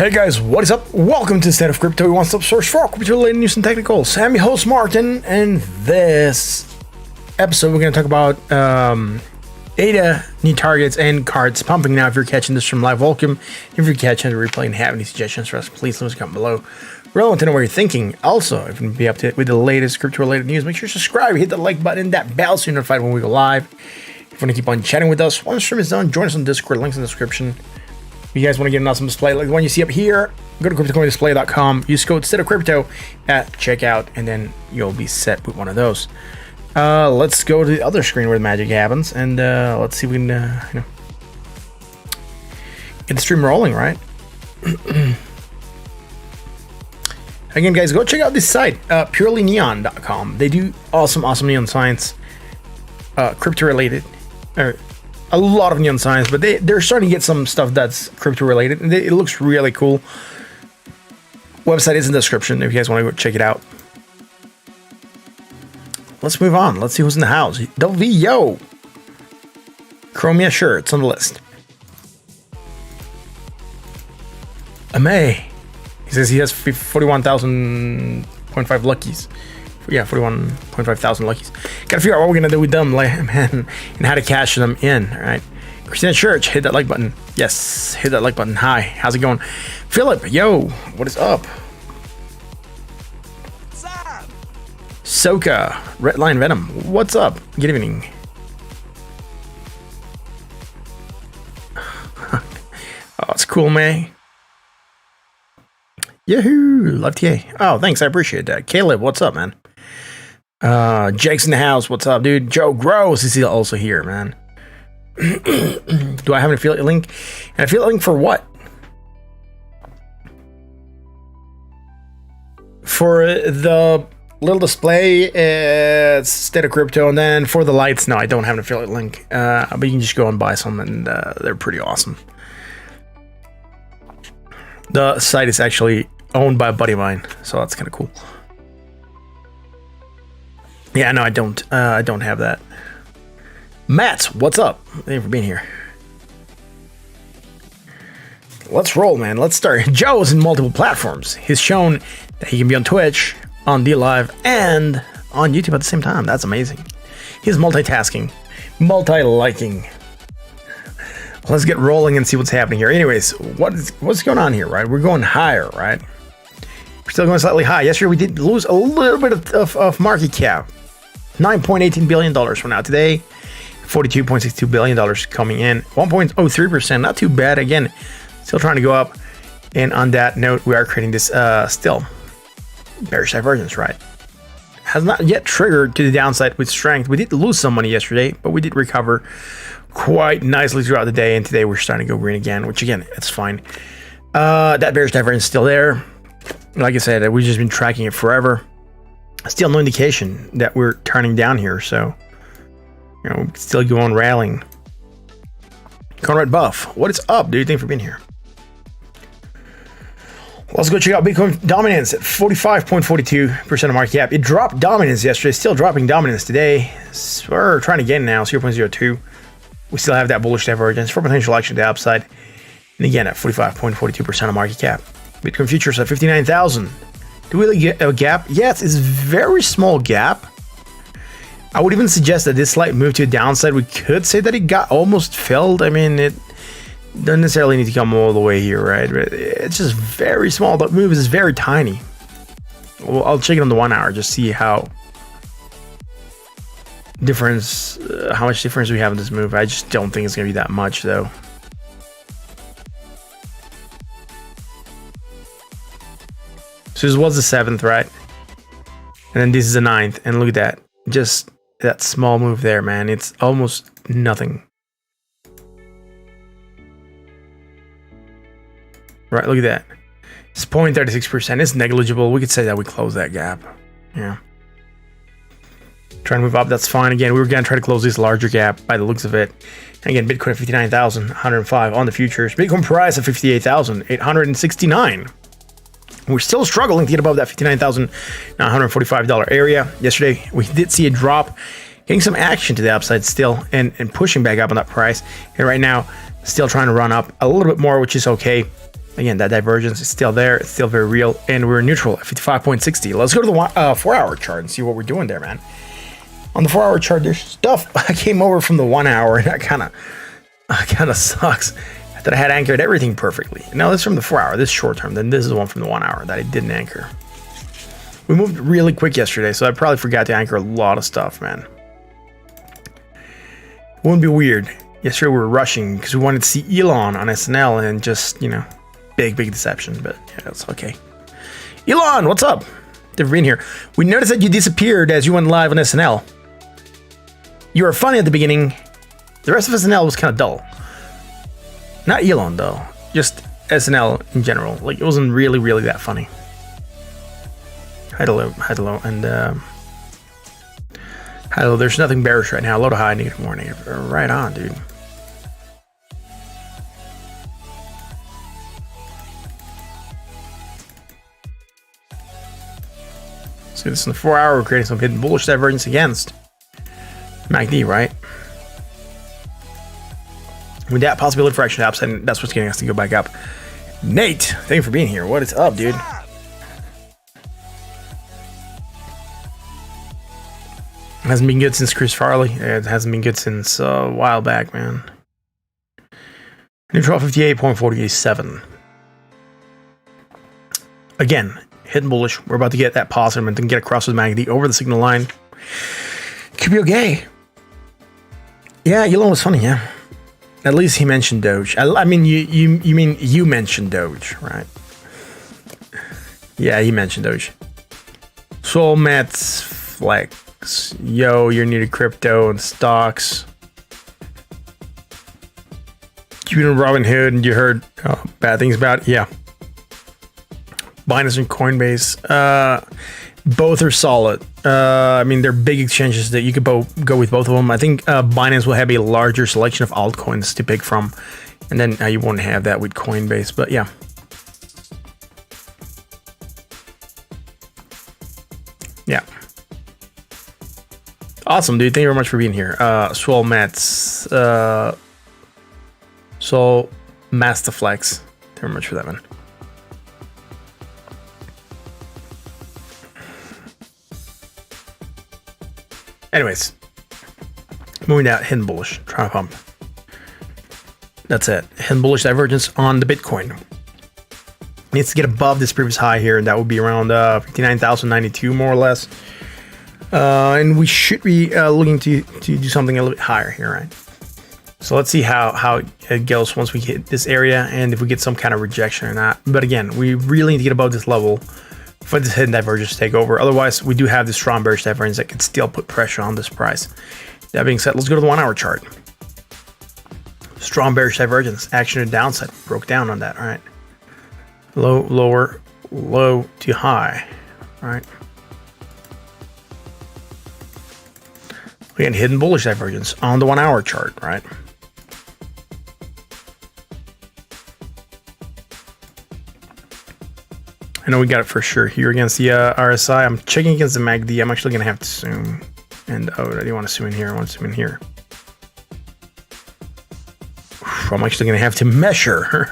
Hey guys, what is up? Welcome to the State of Crypto, your one-stop source for crypto-related news and technicals. I'm your host, Martin, and this episode we're going to talk about ADA, new targets, and cards pumping now. If you're catching this from live, welcome. If you're catching the replay and have any suggestions for us, please leave us a comment below. Relevant to know what you're thinking. Also, if you want to be up to date with the latest crypto-related news, make sure to subscribe, hit the like button, that bell so you're notified when we go live. If you want to keep on chatting with us, once the stream is done, join us on Discord, links in the description. If you guys want to get an awesome display like the one you see up here, go to cryptocoindisplay.com, use code StateOfCrypto at checkout, and then you'll be set with one of those. Let's go to the other screen where the magic happens, and let's see if we can get the stream rolling, right? Again, guys, go check out this site, purelyneon.com. They do awesome neon science, crypto-related, a lot of neon science, but they're starting to get some stuff that's crypto related, and it looks really cool. Website is in the description if you guys want to go check it out. Let's move on. Let's see who's in the house. Del V, yo! Chromia, sure, it's on the list. Amay. He says he has 41,000.5 luckies. Yeah, 41.5 thousand luckies. Gotta figure out what we're gonna do with them, man, and how to cash them in. All right, Christina Church, hit that like button. Yes, hit that like button. Hi, how's it going? Philip, yo, what is up? Soka, Redline Venom, what's up? Good evening. Oh, it's cool, May. Yahoo! Love TA. Oh, thanks. I appreciate that. Caleb, what's up, man? Jake's in the house. What's up, dude? Joe Gross is also here, man. Do I have an affiliate link? An affiliate link for what? For the little display, it's State of Crypto, and then for the lights, no, I don't have an affiliate link. But you can just go and buy some, and they're pretty awesome. The site is actually owned by a buddy of mine, so that's kind of cool. Yeah, no, I don't have that. Matt, what's up? Thank you for being here. Let's roll, man. Let's start. Joe is in multiple platforms. He's shown that he can be on Twitch, on DLive, and on YouTube at the same time. That's amazing. He's multitasking, multi-liking. Let's get rolling and see what's happening here. Anyways, what's going on here, right? We're going higher, right? We're still going slightly high. Yesterday, we did lose a little bit of market cap. $9.18 billion from now. Today, $42.62 billion coming in. 1.03%, not too bad. Again, still trying to go up. And on that note, we are creating this still bearish divergence, right? Has not yet triggered to the downside with strength. We did lose some money yesterday, but we did recover quite nicely throughout the day. And today we're starting to go green again, which again, it's fine. That bearish divergence is still there. Like I said, we've just been tracking it forever. Still no indication that we're turning down here. So, you know, still go on rallying. Conrad Buff, what is up, dude? Thanks for being here. Let's go check out Bitcoin dominance at 45.42% of market cap. It dropped dominance yesterday, still dropping dominance today. So we're trying to gain now, 0.02. We still have that bullish divergence for potential action to the upside. And again, at 45.42% of market cap. Bitcoin futures at 59,000. Do we really get a gap? Yes, it's a very small gap. I would even suggest that this slight move to the downside, we could say that it got almost filled. I mean, it doesn't necessarily need to come all the way here, right? But it's just very small. The move is very tiny. Well, I'll check it on the 1 hour, just see how much difference we have in this move. I just don't think it's gonna be that much though. So this was the 7th, right? And then this is the 9th, and look at that. Just that small move there, man. It's almost nothing. Right, look at that. It's 0.36%. It's negligible. We could say that we close that gap. Yeah. Trying to move up, that's fine. Again, we were going to try to close this larger gap by the looks of it. And again, Bitcoin at 59,105 on the futures. Bitcoin price at 58,869. We're still struggling to get above that $59,945 area. Yesterday, we did see a drop, getting some action to the upside still, and pushing back up on that price. And right now, still trying to run up a little bit more, which is okay. Again, that divergence is still there. It's still very real. And we're neutral at 55.60. Let's go to the 4 hour chart and see what we're doing there, man. On the 4 hour chart, there's stuff. I came over from the 1 hour, and that kind of sucks. I thought I had anchored everything perfectly. No, this is from the 4 hour. This is short term. Then this is the one from the 1 hour that I didn't anchor. We moved really quick yesterday, so I probably forgot to anchor a lot of stuff, man. Wouldn't be weird. Yesterday we were rushing because we wanted to see Elon on SNL, and just, you know, big deception. But yeah, it's okay. Elon, what's up? They've been here. We noticed that you disappeared as you went live on SNL. You were funny at the beginning. The rest of SNL was kind of dull. Not Elon though, just SNL in general. Like, it wasn't really that funny. Hello, and hello. There's nothing bearish right now. Low to high, negative, more negative. Right on, dude. So this is the 4 hour. We're creating some hidden bullish divergence against MACD, right? With that possibility for action upside, that's what's getting us to go back up. Nate, thank you for being here. What is up, dude? It hasn't been good since Chris Farley. It hasn't been good since a while back, man. Neutral 58.47. Again, hidden bullish. We're about to get that positive and then get across with MACD over the signal line. Could be okay. Yeah, Elon was funny, yeah. At least he mentioned Doge. I mean, you mean you mentioned Doge, right? Yeah, he mentioned Doge. Soulmats Flex. Yo, you're new to crypto and stocks. You know Robinhood, and you heard bad things about it? Yeah. Binance and Coinbase. Both are solid. I mean, they're big exchanges that you could go with both of them. I think Binance will have a larger selection of altcoins to pick from, and then you won't have that with Coinbase. But yeah. Yeah. Awesome, dude. Thank you very much for being here. Swole Mats. So Masterflex. Thank you very much for that, man. Anyways, moving down, hidden bullish, trying to pump. That's it. Hidden bullish divergence on the Bitcoin. Needs to get above this previous high here, and that would be around 59,092 more or less. And we should be looking to do something a little bit higher here, right? So let's see how it goes once we hit this area, and if we get some kind of rejection or not. But again, we really need to get above this level for this hidden divergence to take over. Otherwise, we do have this strong bearish divergence that could still put pressure on this price. That being said, let's go to the 1 hour chart. Strong bearish divergence, action to downside, broke down on that. All right, low, lower, low to high. All right. Again, hidden bullish divergence on the 1 hour chart, right? I know we got it for sure here against the RSI. I'm checking against the MACD. I'm actually going to have to zoom. And I do want to zoom in here. I want to zoom in here. I'm actually going to have to measure.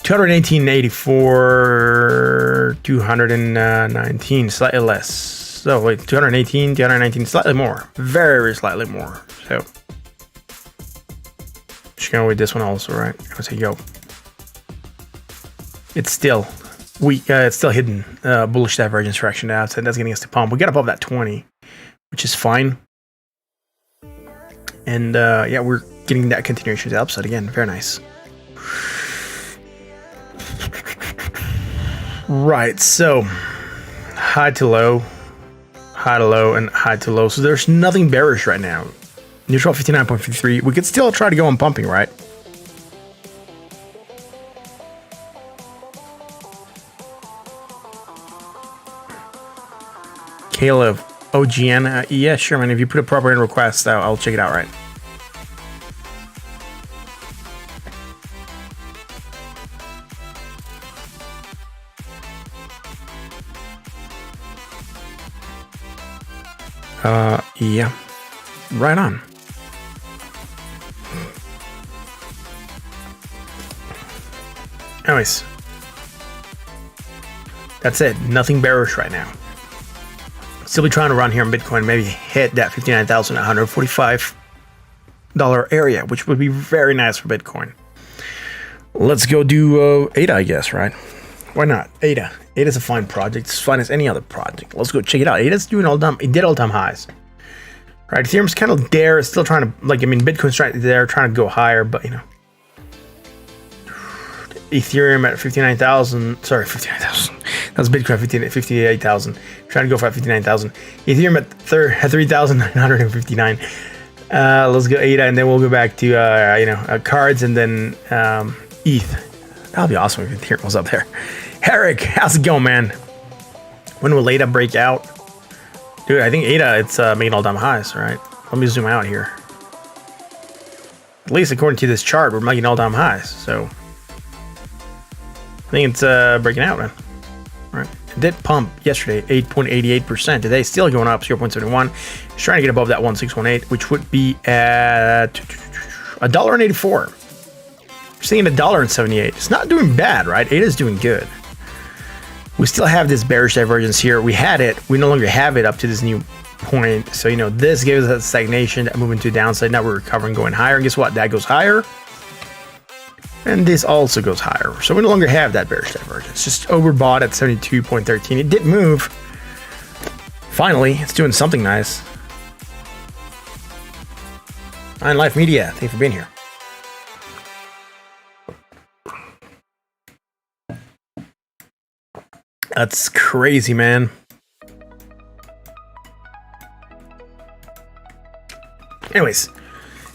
218.84, 219, slightly less. So wait, 218, 219, slightly more. Very slightly more. So just going with this one also, right? I say, yo. It's still weak. It's still hidden. Bullish divergence fraction to outside. That's getting us to pump. We got above that 20, which is fine. And yeah, we're getting that continuation to the upside again. Very nice. Right. So high to low, and high to low. So there's nothing bearish right now. Neutral 59.53. We could still try to go on pumping, right? Caleb, OGN, yeah, sure, man. If you put a proper in request, I'll check it out, right? Yeah, right on. Anyways, that's it. Nothing bearish right now. Still be trying to run here on Bitcoin, maybe hit that $59,145 area, which would be very nice for Bitcoin. Let's go do ADA, I guess, right? Why not? ADA. ADA's a fine project. It's fine as any other project. Let's go check it out. ADA's doing it did all-time highs. Right? Ethereum's kind of there, still trying to, like, I mean, Bitcoin's trying to go higher, but, you know. Ethereum at 59,000. Sorry, 59,000. That's Bitcoin 58,000. Trying to go for 59,000. Ethereum at 3,959. Let's go ADA, and then we'll go back to cards, and then ETH. That'll be awesome if Ethereum was up there. Eric, how's it going, man? When will ADA break out? Dude, I think ADA, it's making all-time highs, right? Let me zoom out here. At least according to this chart, we're making all-time highs, so I think it's breaking out, man. All right. It did pump yesterday, 8.88%. Today, still going up, 0.71. It's trying to get above that 1618, which would be at $1.84. We're seeing $1.78. It's not doing bad, right? ADA is doing good. We still have this bearish divergence here. We had it. We no longer have it up to this new point. So, you know, this gives us stagnation, that moving to the downside. Now we're recovering, going higher. And guess what? That goes higher. And this also goes higher. So we no longer have that bearish divergence. Just overbought at 72.13. It did move. Finally, it's doing something nice. Nine Life Media, thank you for being here. That's crazy, man. Anyways,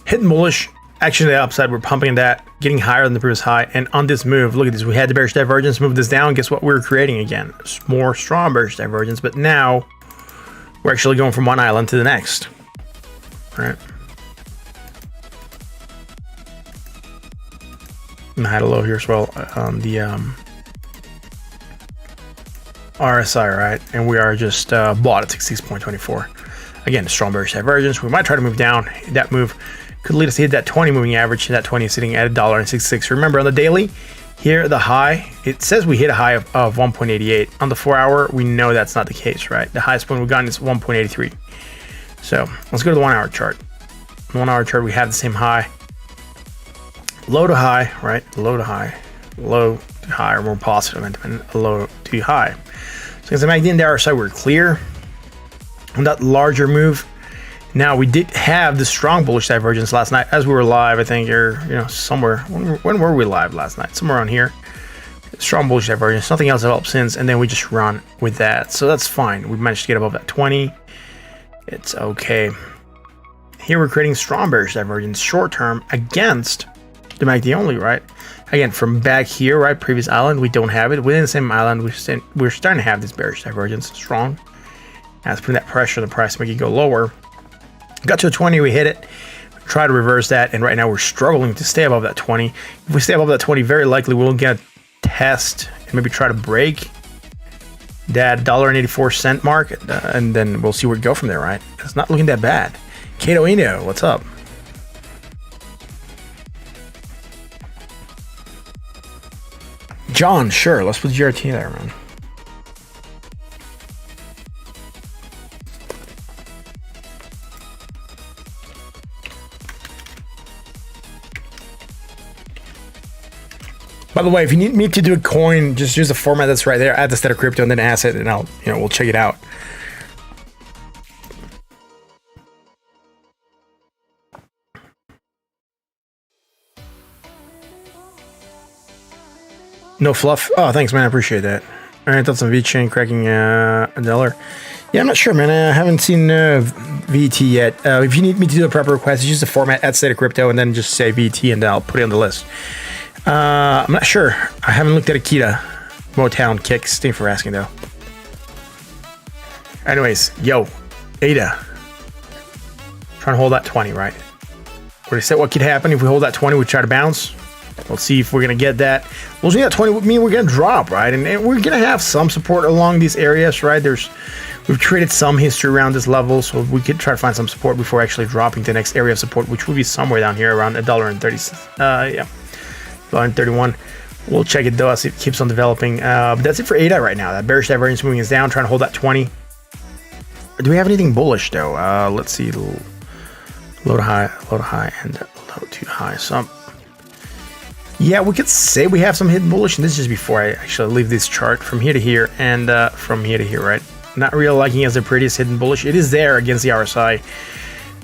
hitting bullish. Action to the upside, we're pumping that, getting higher than the previous high. And on this move, look at this. We had the bearish divergence, move this down. Guess what we're creating again? More strong bearish divergence, but now we're actually going from one island to the next. All right. And high to low here as well on the RSI, right? And we are just bought at 66.24. Again, strong bearish divergence. We might try to move down. That move could lead us to hit that 20 moving average. That 20 is sitting at $1.66. Remember, on the daily, here the high, it says we hit a high of 1.88. On the 4 hour, we know that's not the case, right? The highest point we've gotten is 1.83. So let's go to the 1 hour chart. The 1 hour chart, we have the same high. Low to high, right? Low to high. Low to high, or more positive, and low to high. So as I make the RSI, we're clear on that larger move. Now, we did have the strong bullish divergence last night as we were live, I think, or somewhere. When were we live last night? Somewhere on here. Strong bullish divergence. Nothing else developed since, and then we just run with that. So that's fine. We managed to get above that 20. It's okay. Here we're creating strong bearish divergence short term against the MACD only, right? Again, from back here, right, previous island, we don't have it. Within the same island, we're starting to have this bearish divergence strong. That's putting that pressure on the price to make it go lower. Got to a 20, we hit it, try to reverse that, and right now we're struggling to stay above that 20. If we stay above that 20, very likely we'll get a test and maybe try to break that $1.84 mark, and then we'll see where we go from there, right? It's not looking that bad. Kato Eno, what's up? John, sure, let's put GRT there, man. By the way, if you need me to do a coin, just use the format that's right there. Add the state of crypto and then asset, and we'll check it out. No fluff. Oh, thanks, man. I appreciate that. All right, thoughts on VeChain cracking a dollar. Yeah, I'm not sure, man. I haven't seen VT yet. If you need me to do a proper request, use the format at state of crypto and then just say VT, and then I'll put it on the list. I'm not sure. I haven't looked at Akita, Motown, Kicks. Thank you for asking, though. Anyways, yo, ADA. Trying to hold that 20, right? Already said what could happen if we hold that 20, we try to bounce. We'll see if we're going to get that. Well, that 20 would mean we're going to drop, right? And we're going to have some support along these areas, right? We've created some history around this level, so we could try to find some support before actually dropping to the next area of support, which will be somewhere down here around $1.30. Yeah. $1.31. We'll check it though as it keeps on developing. But that's it for ADA right now. That bearish divergence moving is down, trying to hold that 20. Do we have anything bullish though? Let's see. Low to high, and low to high. So yeah, we could say we have some hidden bullish, and this is just before I actually leave this chart from here to here and from here to here, right? Not really liking it as the prettiest hidden bullish. It is there against the RSI.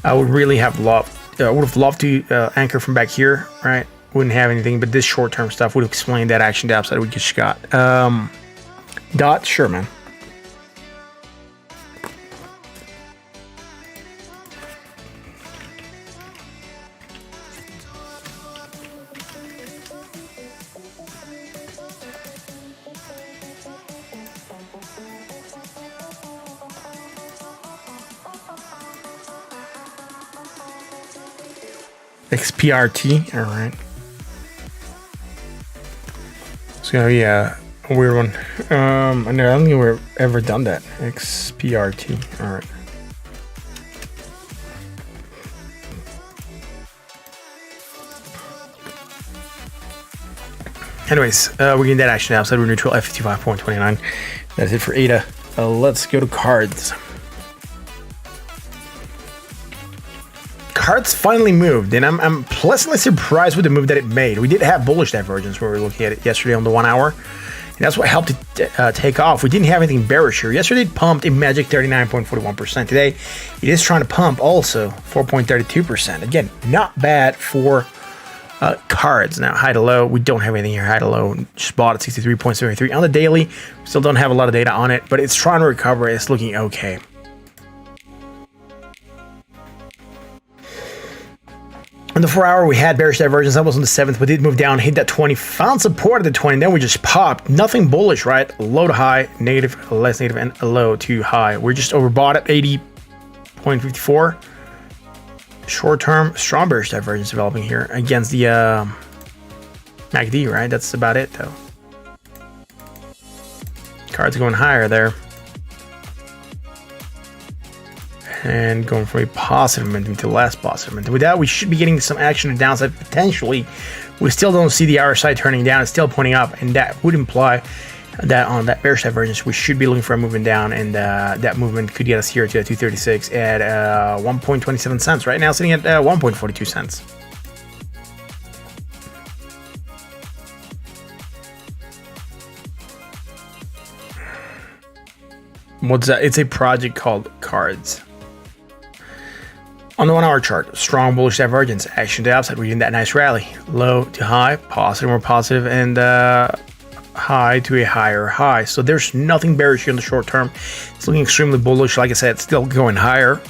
I would really have loved, would have loved to anchor from back here, right? Wouldn't have anything, but this short-term stuff would explain that action to upside we just got. Dot, sure, man. XPRT, all right. It's gonna be a weird one. I don't think we've ever done that. XPRT, all right. Anyways, we're getting that action outside. We're neutral at 55.29. That's it for ADA. Let's go to cards. Cards finally moved, and I'm pleasantly surprised with the move that it made. We did have bullish divergence when we were looking at it yesterday on the 1 hour, and that's what helped it take off. We didn't have anything bearish here. Yesterday it pumped a magic 39.41%. Today it is trying to pump also 4.32%. Again, not bad for Cards now, high to low. We don't have anything here. High to low. Just bought at 63.73 on the daily. Still don't have a lot of data on it, but it's trying to recover. It's looking okay. On the 4 hour, we had bearish divergence. That was on the 7th, but did move down, hit that 20, found support at the 20, and then we just popped. Nothing bullish, right? Low to high, negative, less negative, and low to high. We're just overbought at 80.54. Short term, strong bearish divergence developing here against the MACD, right? That's about it, though. Cards going higher there. And going from a positive momentum to less positive momentum. With that, we should be getting some action to downside potentially. We still don't see the RSI turning down. It's still pointing up, and that would imply that on that bearish divergence, we should be looking for a movement down, and that movement could get us here to 236 at 1.27 cents. Right now, sitting at 1.42 cents. What's that? It's a project called Cards. On the 1 hour chart, strong bullish divergence, action to upside. We're getting that nice rally. Low to high, positive, more positive, and high to a higher high. So there's nothing bearish here in the short term. It's looking extremely bullish. Like I said, it's still going higher.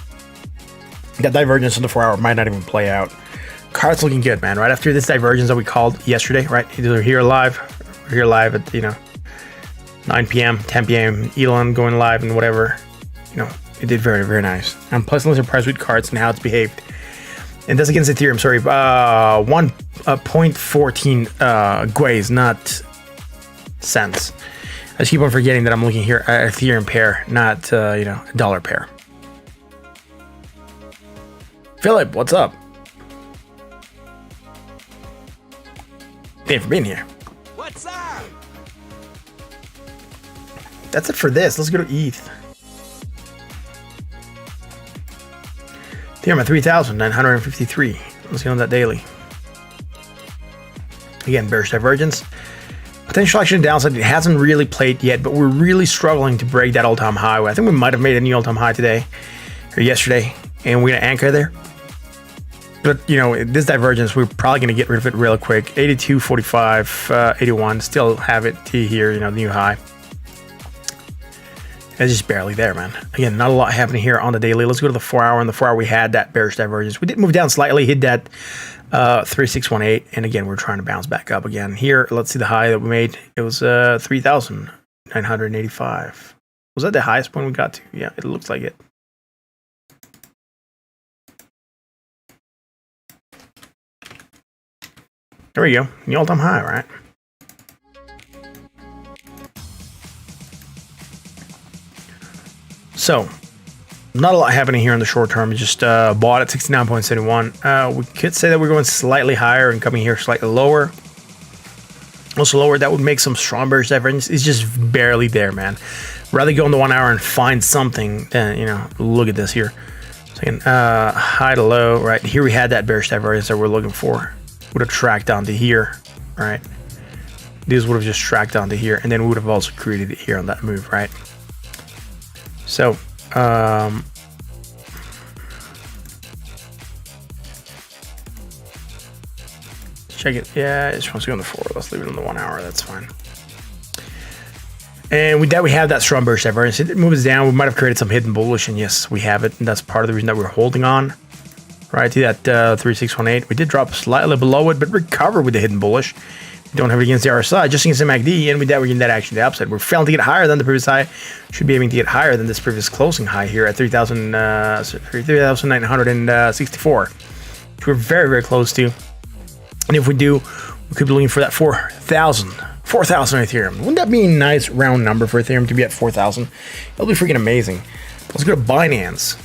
That divergence in the 4 hour might not even play out. Cards looking good, man. Right after this divergence that we called yesterday, right? Either here live, or here live at 9 p.m., 10 p.m. Elon going live and whatever. It did very, very nice. I'm pleasantly surprised with Cards and how it's behaved. And that's against Ethereum, sorry. 1.14 guays, not cents. I just keep on forgetting that I'm looking here at Ethereum pair, not a dollar pair. Philip, what's up? Thanks for being here. What's up? That's it for this. Let's go to ETH. Ethereum at 3,953. Let's get on that daily. Again, bearish divergence. Potential action downside. It hasn't really played yet, but we're really struggling to break that all-time high. I think we might have made a new all-time high today or yesterday, and we're gonna anchor there. But this divergence, we're probably gonna get rid of it real quick. 82.45, 81. Still have it to here. The new high. It's just barely there, man. Again, not a lot happening here on the daily. Let's go to the 4 hour. On the 4 hour, we had that bearish divergence. We did move down slightly, hit that 3618, and again, we're trying to bounce back up again. Here, let's see the high that we made. It was 3,985. Was that the highest point we got to? Yeah, it looks like it. There we go. New all-time high, right? So, not a lot happening here in the short term. We just bought at 69.71. We could say that we're going slightly higher and coming here slightly lower. Also lower, that would make some strong bearish divergence. It's just barely there, man. Rather go on the 1 hour and find something than, look at this here. So again, high to low, right? Here we had that bearish divergence that we're looking for. Would have tracked down to here, right? These would have just tracked down to here, and then we would have also created it here on that move, right? So, check it. Yeah, it just wants to go on the 4. Let's leave it on the 1 hour. That's fine. And with that, we have that strong bearish divergence. It moves down. We might have created some hidden bullish, and yes, we have it. And that's part of the reason that we're holding on, right, to that 3618. We did drop slightly below it, but recover with the hidden bullish. We don't have it against the RSI, just against the MACD, and with that, we're getting that action to the upside. We're failing to get higher than the previous high. Should be aiming to get higher than this previous closing high here at 3,964, which we're very, very close to. And if we do, we could be looking for that 4,000 Ethereum. Wouldn't that be a nice round number for Ethereum to be at 4,000? That'll be freaking amazing. Let's go to Binance.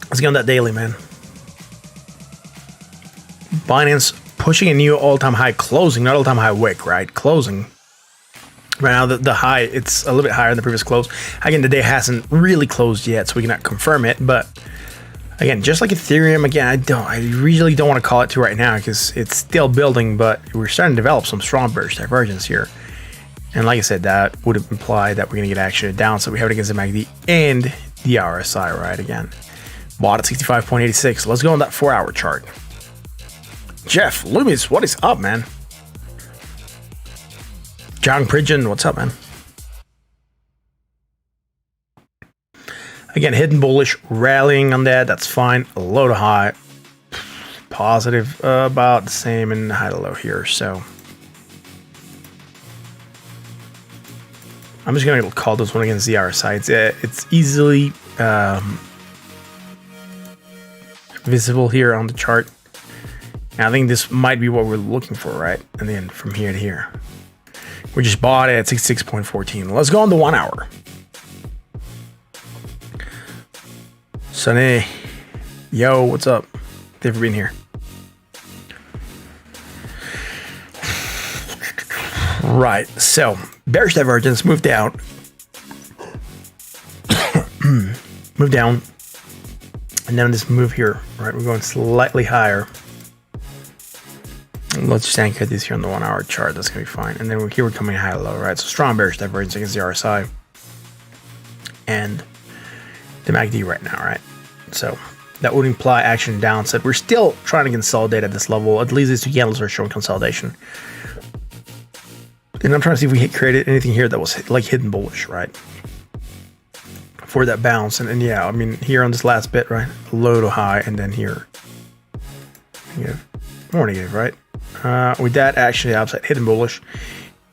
Let's get on that daily, man. Binance pushing a new all-time high closing, not all-time high wick, right? Closing. Right now, the high, it's a little bit higher than the previous close. Again, the day hasn't really closed yet, so we cannot confirm it, but Again, just like Ethereum, again, I really don't want to call it to right now because it's still building, but we're starting to develop some strong bearish divergence here. And like I said, that would imply that we're going to get action down. So we have it against the MACD and the RSI, right? Again, bought at 65.86. Let's go on that 4-hour chart. Jeff Loomis, what is up, man? John Pridgeon, what's up, man? Again, hidden bullish, rallying on that. That's fine. Low to high, positive, about the same, and high to low here. So I'm just gonna call this one against the RSI. It's easily visible here on the chart. And I think this might be what we're looking for, right? And then from here to here, we just bought it at 66.14. Let's go on the 1 hour. Sunny, yo, what's up? Thanks for being here. Right, so bearish divergence, move down. Move down. And then this move here, right? We're going slightly higher. Let's just anchor this here on the 1 hour chart. That's gonna be fine. And then we're coming high to low, right? So strong bearish divergence against the RSI and the MACD right now, right? So that would imply action downside. We're still trying to consolidate at this level. At least these two candles are showing consolidation. And I'm trying to see if we created anything here that was like hidden bullish, right? For that bounce. And yeah, I mean, here on this last bit, right? Low to high, and then here. Negative. More negative, right? With that, actually, upside hidden bullish.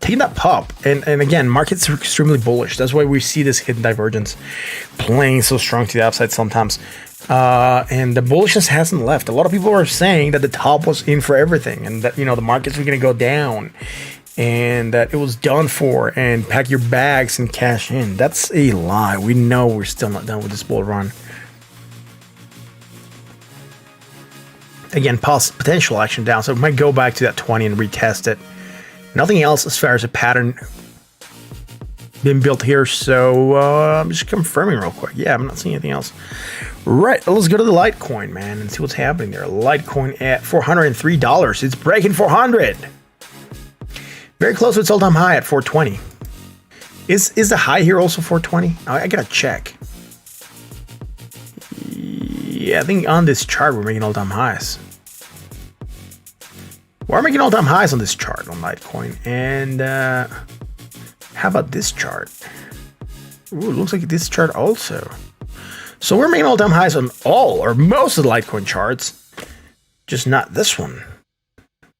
Taking that pop, and again, markets are extremely bullish. That's why we see this hidden divergence playing so strong to the upside sometimes. And the bullishness hasn't left. A lot of people are saying that the top was in for everything, and that, you know, the markets were going to go down, and that it was done for, and pack your bags and cash in. That's a lie. We know we're still not done with this bull run. Again, potential action down, so it might go back to that 20 and retest it. Nothing else as far as a pattern been built here, so I'm just confirming real quick. Yeah, I'm not seeing anything else. Right, let's go to the Litecoin, man, and see what's happening there. Litecoin at $403. It's breaking 400. Very close to its all-time high at 420. Is the high here also 420? I gotta check. Yeah, I think on this chart we're making all-time highs. We're making all-time highs on this chart on Litecoin. And how about this chart? Ooh, looks like this chart also. So we're making all-time highs on all or most of the Litecoin charts, just not this one.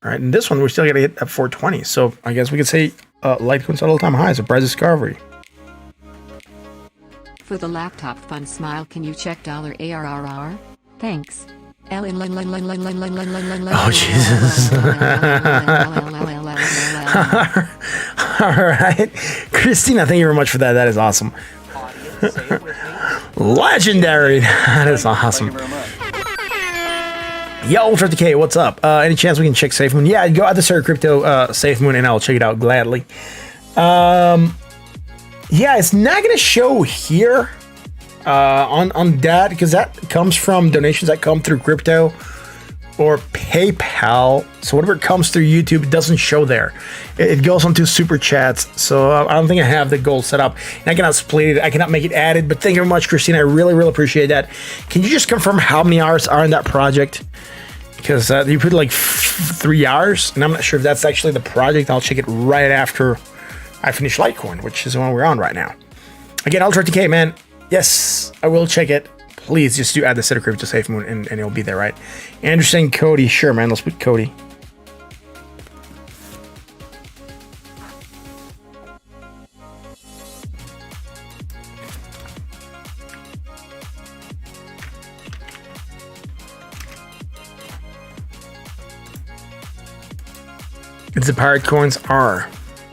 All right, and this one we're still gonna hit at 420. So I guess we could say Litecoin's at all-time highs, a price discovery. For the laptop fun smile, can you check $ARRR? Thanks. Oh, Jesus. All right. Christina, thank you very much for that. That is awesome. Legendary. That is awesome. Yo, Ultra Decay, what's up? Any chance we can check SafeMoon? Yeah, go out to Sir Crypto SafeMoon and I'll check it out gladly. Yeah, it's not going to show here on that because that comes from donations that come through crypto or PayPal. So whatever comes through YouTube, it doesn't show there. It goes onto super chats. So I don't think I have the goal set up. And I cannot split it. I cannot make it added. But thank you very much, Christina. I really, really appreciate that. Can you just confirm how many hours are in that project? Because you put like 3 hours, and I'm not sure if that's actually the project. I'll check it right after I finish Litecoin, which is the one we're on right now. Again, Ultra TK, man. Yes, I will check it. Please just do add the set of crypto SafeMoon and it'll be there, right? Anderson, Cody, sure, man. Let's put Cody. It's the pirate coins are.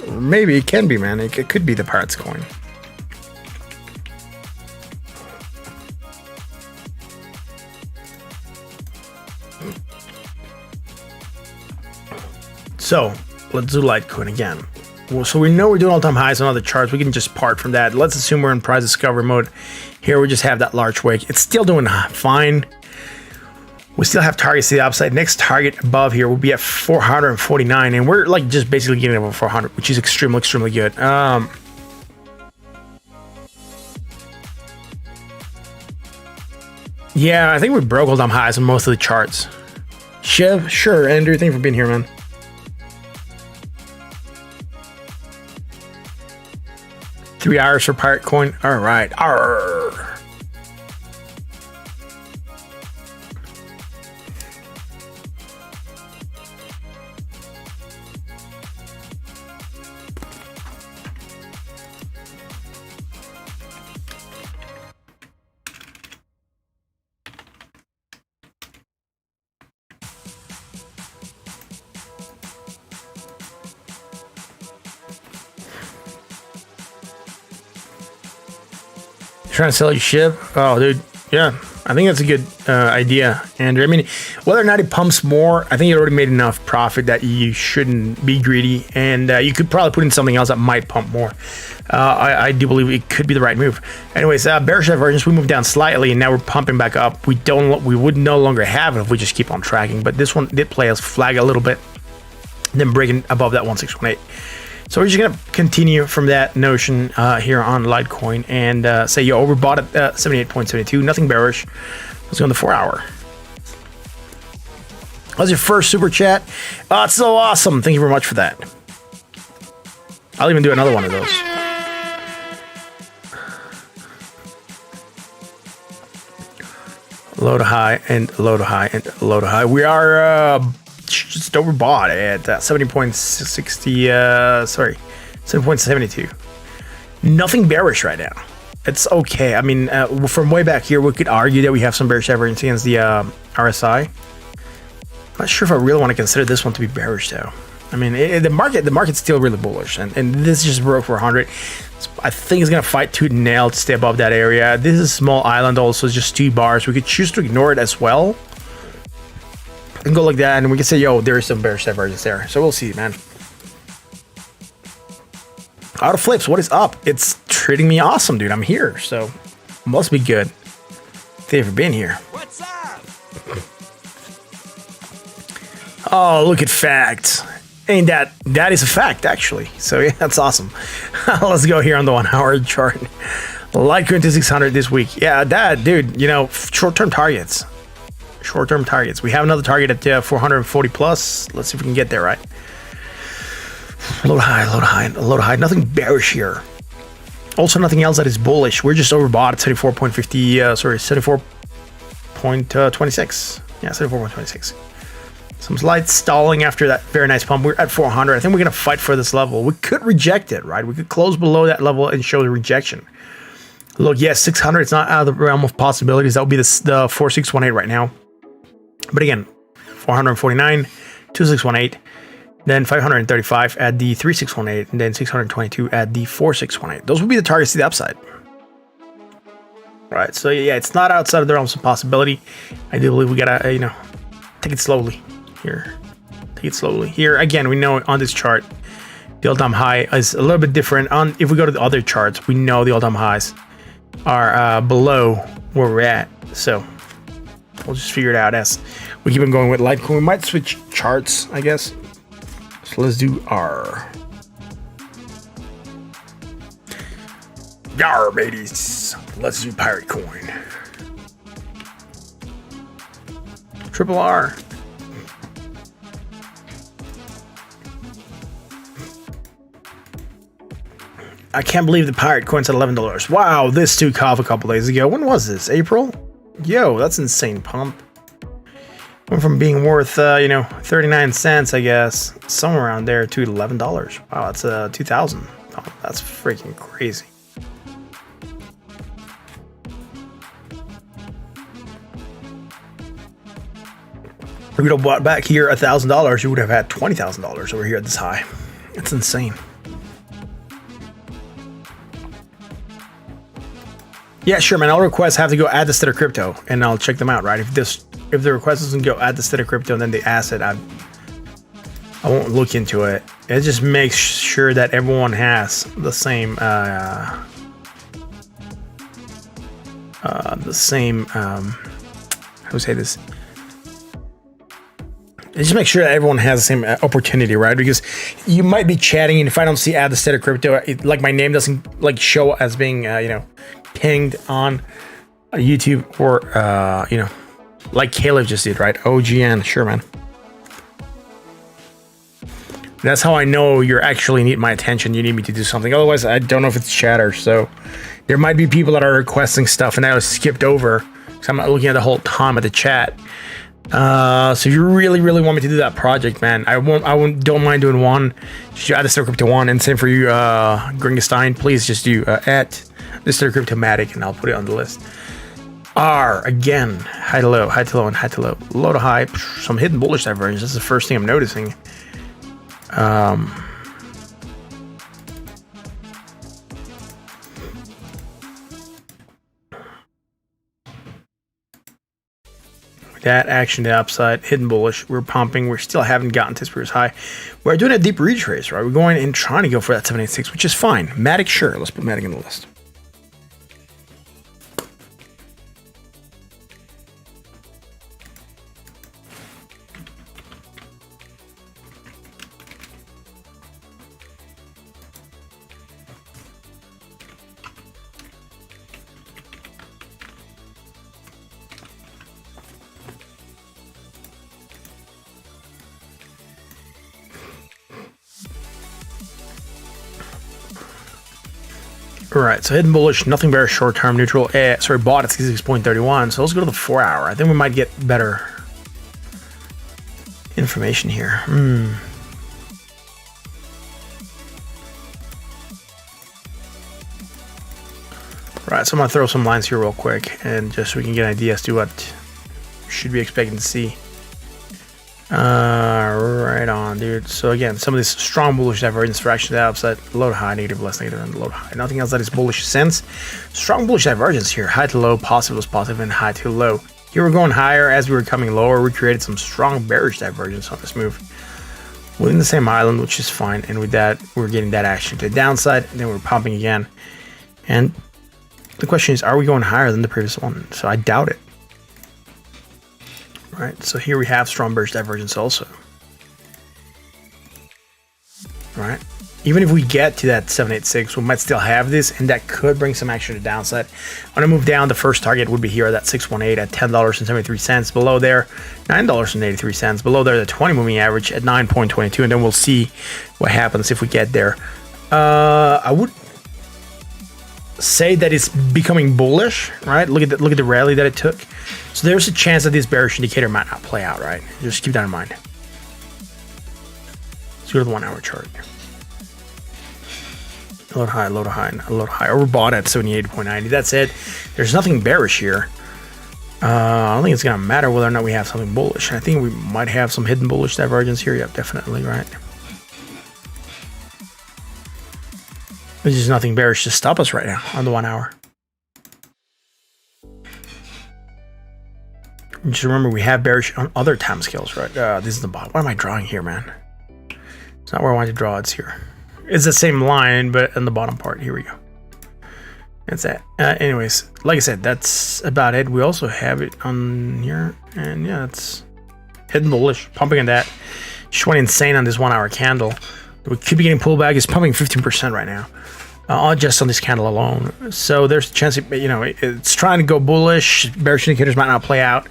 Maybe it can be, man. It could be the pirate's coin. So let's do Litecoin again. Well, so we know we're doing all-time highs on other charts. We can just part from that. Let's assume we're in price discovery mode. Here we just have that large wake. It's still doing fine. We still have targets to the upside. Next target above here will be at 449, and we're like just basically getting over 400, which is extremely good. Yeah, I think we broke all-time highs on most of the charts. Shiv, sure, Andrew, thank you for being here, man. $3 for Pirate Coin. All right. Arr. Trying to sell you Shiv? Oh, dude. Yeah, I think that's a good idea, Andrew. I mean, whether or not it pumps more, I think it already made enough profit that you shouldn't be greedy, and you could probably put in something else that might pump more. I do believe it could be the right move. Anyways, bearish divergence, we moved down slightly, and now we're pumping back up. We would no longer have it if we just keep on tracking, but this one did play us flag a little bit, then breaking above that 1618. So we're just gonna continue from that notion here on Litecoin and say you overbought at 78.72. Nothing bearish. Let's go on the 4 hour. That's your first super chat. Oh, it's so awesome. Thank you very much for that. I'll even do another one of those. Low to high and low to high and low to high. We are just overbought at 7.72. Nothing bearish right now. It's okay. I mean, from way back here, we could argue that we have some bearish divergence against the RSI. I'm not sure if I really want to consider this one to be bearish though. I mean, the market's still really bullish, and this just broke 400. I think it's gonna fight tooth and nail to stay above that area. This is a small island, also it's just 2 bars. We could choose to ignore it as well and go like that, and we can say, yo, there is some bearish divergence there. So we'll see, man. Out of flips, what is up? It's treating me awesome, dude. I'm here, so must be good. Thank you for being here. What's up? Oh, look at facts. Ain't that is a fact, actually. So yeah, that's awesome. Let's go here on the 1 hour chart. Litecoin to 600 this week. Yeah, that, dude, you know, short-term targets. Short-term targets. We have another target at 440 plus. Let's see if we can get there, right? Low to high, low to high, low to high. Nothing bearish here. Also, nothing else that is bullish. We're just overbought at 74.50. Sorry, 74.26. Yeah, 74.26. Some slight stalling after that very nice pump. We're at 400. I think we're gonna fight for this level. We could reject it, right? We could close below that level and show the rejection. Look, yes, 600. It's not out of the realm of possibilities. That would be the 4618 right now. But again, 449, 2618, then 535 at the 3618, and then 622 at the 4618. Those would be the targets to the upside. All right, so yeah, it's not outside of the realms of possibility. I do believe we gotta, you know, take it slowly here. Take it slowly here. Again, we know on this chart, the all-time high is a little bit different. If we go to the other charts, we know the all-time highs are below where we're at. So we'll just figure it out as we keep on going with Litecoin. We might switch charts, I guess. So let's do R. Yar, mateys. Let's do Pirate Coin. Triple R. I can't believe the Pirate Coin's at $11. Wow, this took off a couple days ago. When was this? April? Yo, that's insane pump. Went from being worth, 39 cents, I guess, somewhere around there, to $11. Wow, that's 2,000. Oh, that's freaking crazy. If you would have bought back here $1,000, you would have had $20,000 over here at this high. It's insane. Yeah, sure, man. All requests have to go add the state of crypto, and I'll check them out, right? If the request doesn't go add the state of crypto and then the asset, I won't look into it. It just makes sure that everyone has the same how do I say this? Just make sure that everyone has the same opportunity, right? Because you might be chatting, and if I don't see add the state of crypto, like my name doesn't like show as being, pinged on YouTube or, like Caleb just did, right? OGN, sure, man. That's how I know you actually need my attention. You need me to do something. Otherwise, I don't know if it's chatter. So there might be people that are requesting stuff, and I was skipped over because I'm not looking at the whole time at the chat. So if you really want me to do that project, man, don't mind doing one. Just add the Star Crypto one, and same for you, Gringestein. Please just do at the Star Cryptomatic, and I'll put it on the list. R again, high to low, high to low, and high to low, low to high. Some hidden bullish divergence. That's the first thing I'm noticing. That action to the upside, hidden bullish. We're pumping. We still haven't gotten to this previous high. We're doing a deep retrace, right? We're going and trying to go for that 786, which is fine. Matic, sure. Let's put Matic in the list. All right, so hidden bullish, nothing bearish, short term, neutral. Bought at 66.31. So let's go to the 4 hour. I think we might get better information here. Right, so I'm gonna throw some lines here real quick, and just so we can get an idea as to what we should be expecting to see. Right on, dude. So again, some of this strong bullish divergence fraction to the upside, low to high, negative, less negative, and low to high. Nothing else that is bullish since. Strong bullish divergence here, high to low, positive was positive, and high to low. Here we're going higher. As we were coming lower, we created some strong bearish divergence on this move within the same island, which is fine. And with that, we're getting that action to the downside, and then we're pumping again. And the question is, are we going higher than the previous one? So I doubt it. Right, so here we have strong bearish divergence also. Right, even if we get to that 786, we might still have this, and that could bring some action to the downside. I'm gonna move down. The first target would be here at that 618 at $10.73. Below there, $9.83. Below there, the 20 moving average at 9.22, and then we'll see what happens if we get there. I would say that it's becoming bullish, right? Look at the rally that it took. So there's a chance that this bearish indicator might not play out, right? Just keep that in mind. Let's go to the 1 hour chart. Low to high, low to high, low to high. Overbought at 78.90. That's it. There's nothing bearish here. I don't think it's gonna matter whether or not we have something bullish. I think we might have some hidden bullish divergence here. Yep, definitely, right? There's just nothing bearish to stop us right now on the 1 hour. Just remember, we have bearish on other time scales, right? This is the bottom. What am I drawing here, man? It's not where I wanted to draw. It's here. It's the same line, but in the bottom part. Here we go. That's that. Anyways, like I said, that's about it. We also have it on here, and yeah, it's hidden bullish, pumping on that. Just went insane on this 1 hour candle. We could be getting pullback. It's pumping 15% right now. Just on this candle alone. So there's a chance, it's trying to go bullish. Bearish indicators might not play out.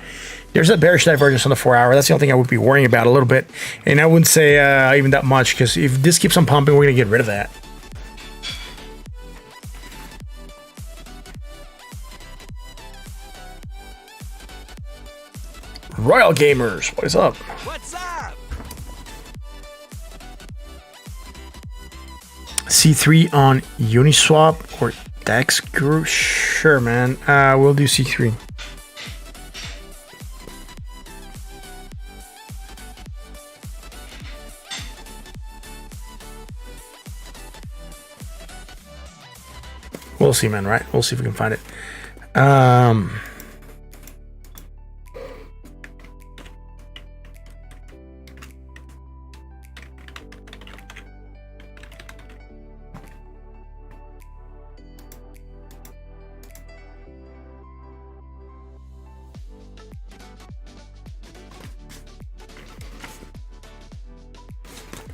There's a bearish divergence on the 4 hour. That's the only thing I would be worrying about a little bit. And I wouldn't say even that much, because if this keeps on pumping, we're going to get rid of that. Royal Gamers, what is up? What's up? C3 on Uniswap or DEX Guru? Sure, man. We'll do C3. We'll see, man, right? We'll see if we can find it.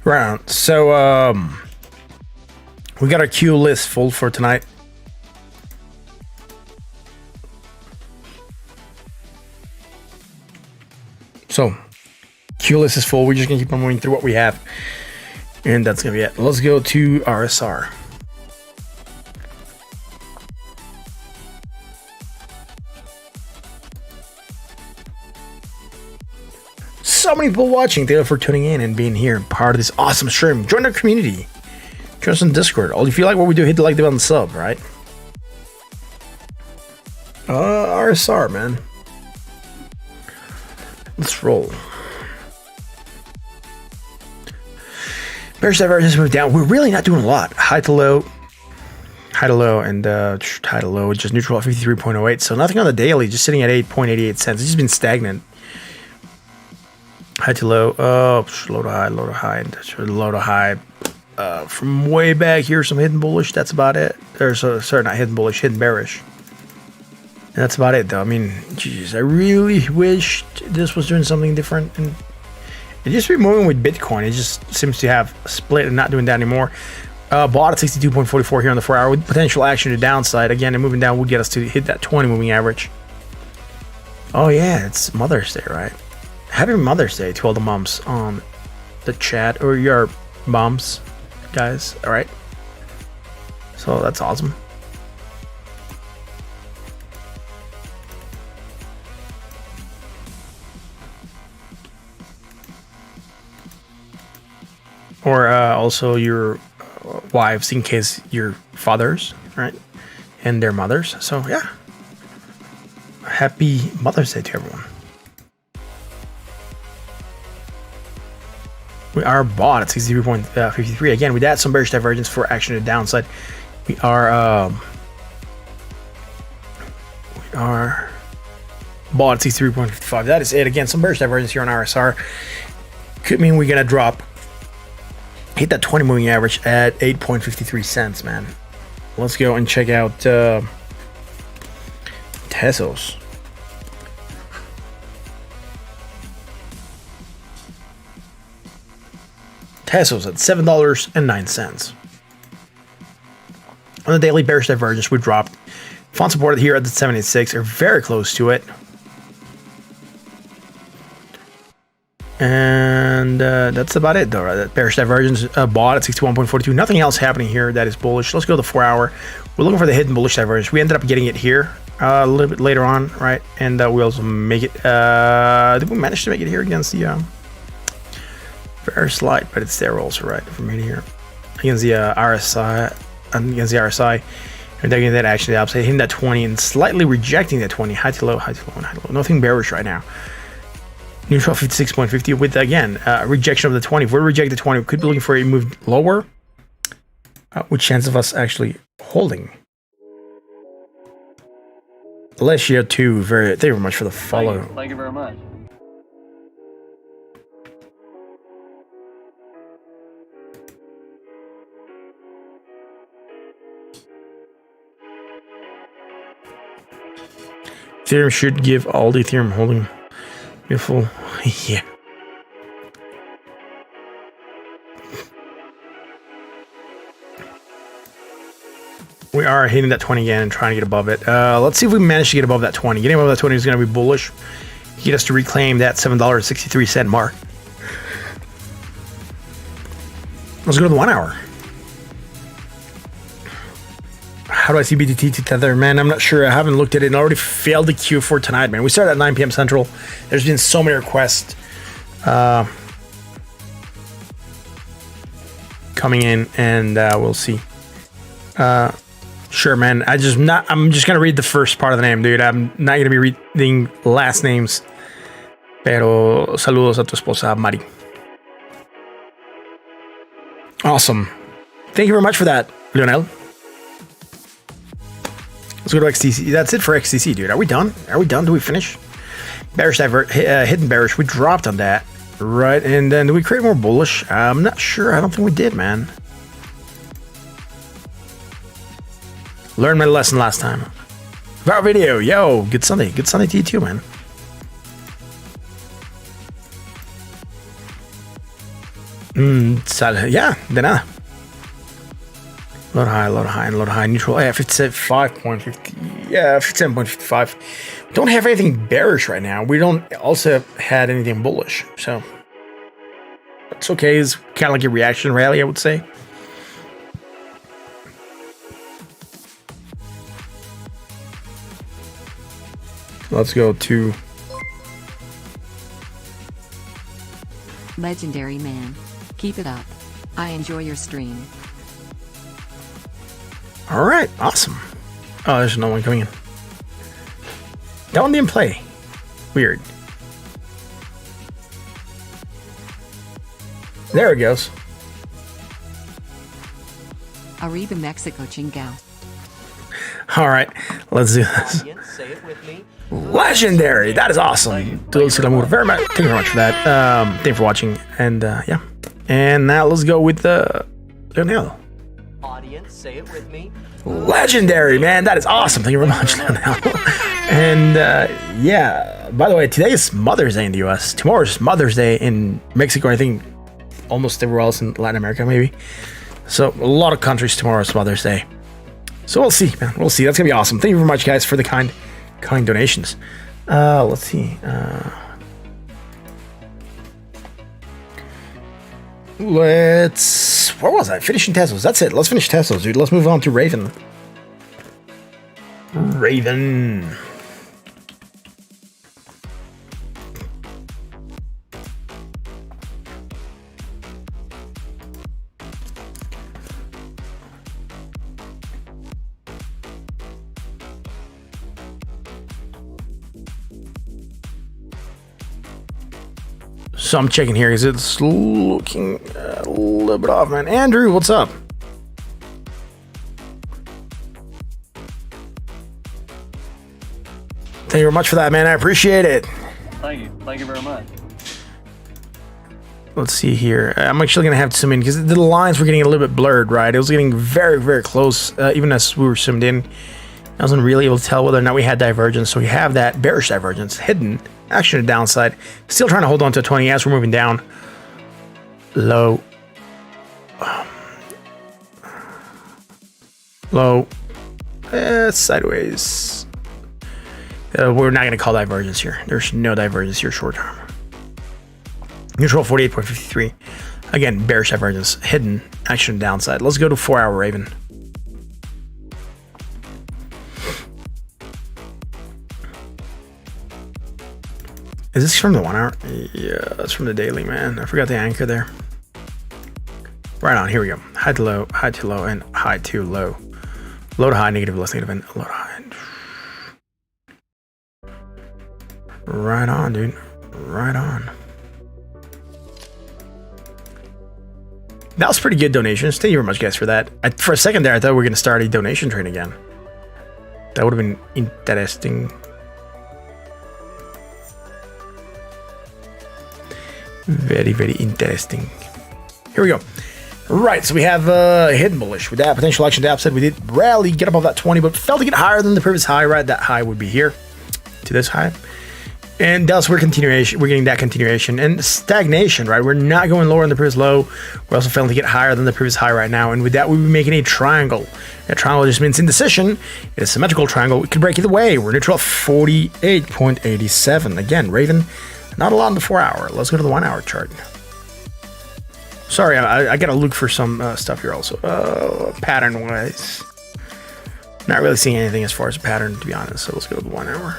Right on. So we got our queue list full for tonight. So queue list is full. We're just gonna keep on moving through what we have, and that's gonna be it. Let's go to RSR. So many people watching. Thank you for tuning in and being here and part of this awesome stream. Join our community. Join us on Discord. If you like what we do, hit the like button and sub, right? RSR, man. Let's roll. Bearish divergence moved down. We're really not doing a lot. High to low, and high to low, just neutral at 53.08. So nothing on the daily, just sitting at 8.88 cents. It's just been stagnant. High to low, low to high, and low to high. From way back here, some hidden bullish. That's about it. Sorry, not hidden bullish, hidden bearish. And that's about it, though. I mean, geez, I really wished this was doing something different. And it just be moving with Bitcoin. It just seems to have split and not doing that anymore. Bought at 62.44 here on the 4 hour with potential action to downside. Again, and moving down would get us to hit that 20 moving average. Oh yeah, it's Mother's Day, right? Happy Mother's Day to all the moms on the chat, or your moms, guys. All right. So that's awesome. Or also your wives, in case your fathers, right, and their mothers. So yeah, happy Mother's Day to everyone. We are bought at 63.53. Again, we had some bearish divergence for action to downside. We are bought at 63.55. That is it. Again, some bearish divergence here on RSR. Could mean we're gonna drop. Hit that 20 moving average at 8.53 cents, man. Let's go and check out Tesos. Tesos at $7.09. On the daily bearish divergence, we dropped. Font supported here at the 786, or very close to it. And that's about it, though. Right? That bearish divergence bought at 61.42. Nothing else happening here that is bullish. Let's go to the 4 hour. We're looking for the hidden bullish divergence. We ended up getting it here a little bit later on, right? And we also make it. Did we manage to make it here against the very slight, but it's there also, right? From here against the RSI, against the RSI. And they're getting that action the opposite, hitting that 20 and slightly rejecting that 20. High to low, high to low, and high to low. Nothing bearish right now. Neutral 56.50 with, again, rejection of the 20. If we reject the 20, we could be looking for a move lower. With chance of us actually holding. Alessio too, thank you very much for the follow. Thank you very much. Ethereum should give all the Ethereum holding beautiful. Yeah. We are hitting that 20 again and trying to get above it. Let's see if we manage to get above that 20. Getting above that 20 is going to be bullish. Get us to reclaim that $7.63 mark. Let's go to the 1 hour. How do I see BTT to Tether? Man, I'm not sure. I haven't looked at it and already failed the queue for tonight, man. We started at 9 p.m. Central. There's been so many requests coming in, and we'll see. Sure, man. I'm just going to read the first part of the name, dude. I'm not going to be reading last names. Pero saludos a tu esposa, Mari. Awesome. Thank you very much for that, Lionel. Let's go to XTC. That's it for XTC, dude. Are we done? Do we finish? Bearish hidden bearish. We dropped on that, right? And then do we create more bullish? I'm not sure. I don't think we did, man. Learned my lesson last time. Our video, yo, good Sunday to you too, man. Yeah, de nada. Load high, and load high. Neutral. Yeah, 55.50. Yeah, 57.55. Don't have anything bearish right now. We don't also had anything bullish, so it's okay. It's kind of like a reaction rally, I would say. Let's go to Legendary man. Keep it up. I enjoy your stream. all right, awesome. Oh, there's no one coming in. That one didn't play. Weird. There it goes. Arriba Mexico chingao. All right, let's do this. Say it with me. Legendary. That is awesome. Very much. Thank you very much for that. Thank you for watching. And yeah. And now let's go with Lionel. Audience, say it with me. Legendary, man. That is awesome. Thank you very much, Lionel. And yeah. By the way, today is Mother's Day in the US. Tomorrow's Mother's Day in Mexico. I think almost everywhere else in Latin America, maybe. So a lot of countries tomorrow is Mother's Day. So we'll see, man. We'll see. That's gonna be awesome. Thank you very much, guys, for the kind donations. Let's see. Where was I? Finishing Teslas. That's it. Let's finish Teslas, dude. Let's move on to Raven. So I'm checking here because it's looking a little bit off, man. Andrew, what's up? Thank you very much for that, man. I appreciate it. Thank you. Thank you very much. Let's see here. I'm actually going to have to zoom in because the lines were getting a little bit blurred, right? It was getting very, very close, even as we were zoomed in. I wasn't really able to tell whether or not we had divergence. So we have that bearish divergence hidden. Actually, the downside. Still trying to hold on to 20 as we're moving down. Low. Low. Sideways. We're not going to call divergence here. There's no divergence here short term. Neutral 48.53. Again, bearish divergence hidden. Action downside. Let's go to 4-hour Raven. Is this from the 1 hour? Yeah, that's from the daily, man. I forgot the anchor there. Right on, here we go. High to low, and high to low. Low to high, negative, less negative, and low to high. Right on, dude. Right on. That was pretty good donations. Thank you very much, guys, for that. For a second there, I thought we were going to start a donation train again. That would have been interesting. Very, very interesting. Here we go. Right, so we have hidden bullish with that potential action to upside. We did rarely get above that 20, but felt to get higher than the previous high, right? That high would be here to this high. And thus we're getting that continuation and stagnation, right? We're not going lower than the previous low. We're also failing to get higher than the previous high right now. And with that, we'll be making a triangle. That triangle just means indecision. It's a symmetrical triangle. It could break either way. We're neutral at 48.87. Again, Raven, not a lot in the 4 hour. Let's go to the 1 hour chart. Sorry, I gotta look for some stuff here also. Pattern wise, not really seeing anything as far as a pattern, to be honest. So let's go to the 1 hour.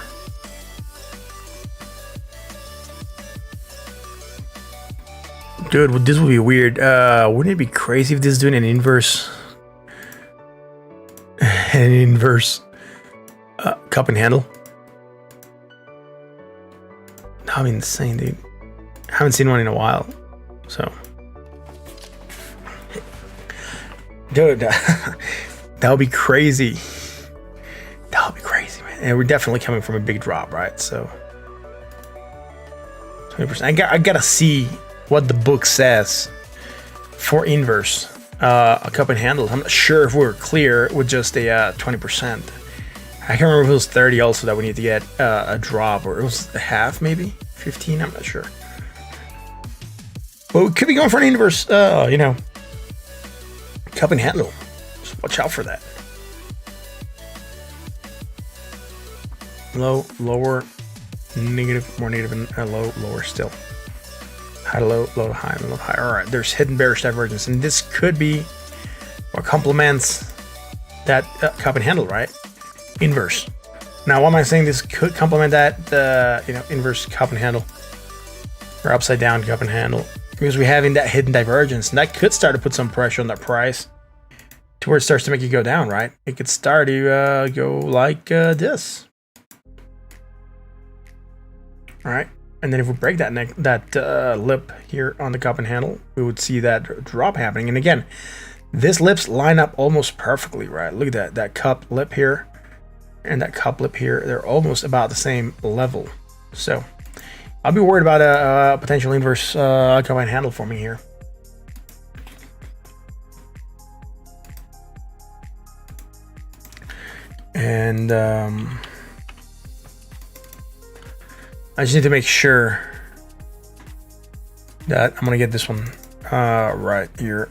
Dude, this would be weird. Wouldn't it be crazy if this is doing an inverse? An inverse cup and handle? That'd be insane, dude. I haven't seen one in a while. So, dude, that would be crazy. That would be crazy, man. And we're definitely coming from a big drop, right? So, 20%. I gotta see what the book says for inverse a cup and handle. I'm not sure if we're clear with just a 20%. I can't remember if it was 30 also that we need to get a drop, or it was a half, maybe 15. I'm not sure. Well, we could be going for an inverse, you know, cup and handle. So watch out for that. Low, lower, negative, more negative, and low, lower still. High to low, low to high, and low to high. All right, there's hidden bearish divergence, and this could be what complements that cup and handle, right? Inverse. Now, why am I saying this could complement that, you know, inverse cup and handle or upside down cup and handle? Because we're having that hidden divergence, and that could start to put some pressure on that price to where it starts to make it go down, right? It could start to go like this. All right, and then if we break that lip here on the cup and handle, we would see that drop happening. And again, this lips line up almost perfectly, right? Look at that cup lip here and that cup lip here. They're almost about the same level. So I'll be worried about a potential inverse cup and handle forming here. And I just need to make sure that I'm gonna get this one right here.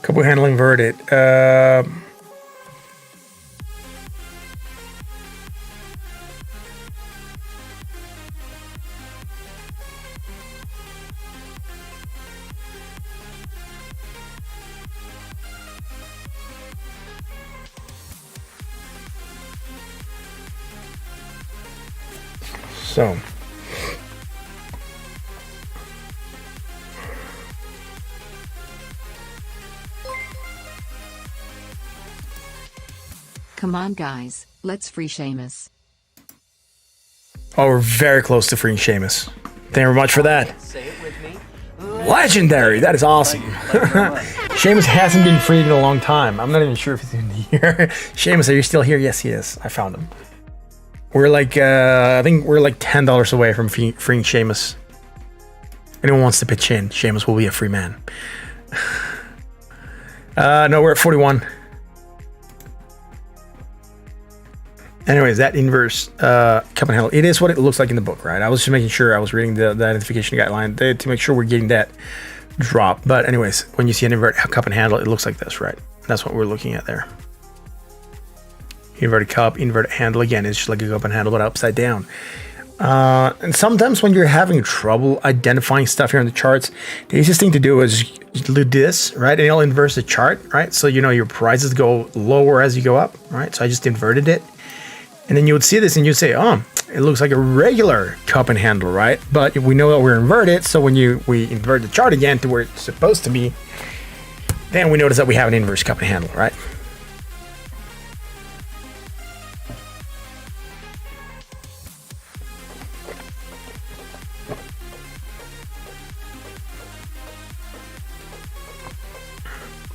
Couple handle inverted. So Come on, guys, let's free Seamus. oh, we're very close to freeing Seamus. Thank you very much for that. Say it with me. Legendary. That is awesome. Seamus hasn't been freed in a long time. I'm not even sure if he's in here. Seamus, are you still here? Yes, he is. I found him. We're like, I think we're like $10 away from freeing Seamus. Anyone wants to pitch in, Seamus will be a free man. No, we're at 41. Anyways, that inverse cup and handle, it is what it looks like in the book, right? I was just making sure I was reading the identification guideline to make sure we're getting that drop. But anyways, when you see an invert cup and handle, it looks like this, right? That's what we're looking at there. Inverted cup, inverted handle. Again, it's just like a cup and handle, but upside down. And sometimes when you're having trouble identifying stuff here in the charts, the easiest thing to do is do this, right? And it'll inverse the chart, right? So you know your prices go lower as you go up, right? So I just inverted it. And then you would see this and you'd say, oh, it looks like a regular cup and handle, right? But we know that we're inverted, so when we invert the chart again to where it's supposed to be, then we notice that we have an inverse cup and handle, right?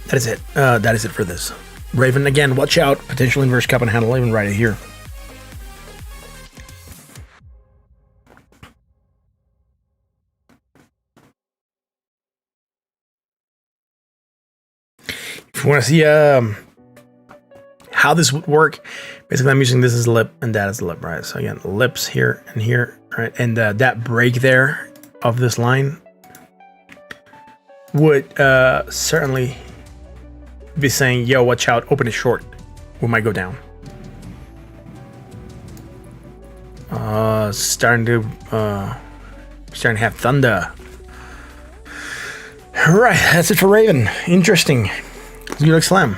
That is it. That is it for this. Raven, again, watch out. Potential inverse cup and handle, even right here. If you want to see how this would work, basically I'm using this as a lip and that as a lip, right? So again, lips here and here, right? And that break there of this line would certainly be saying, yo, watch out, open it short. We might go down. Starting to have thunder. All right, that's it for Raven. Interesting. Good luck, Slam.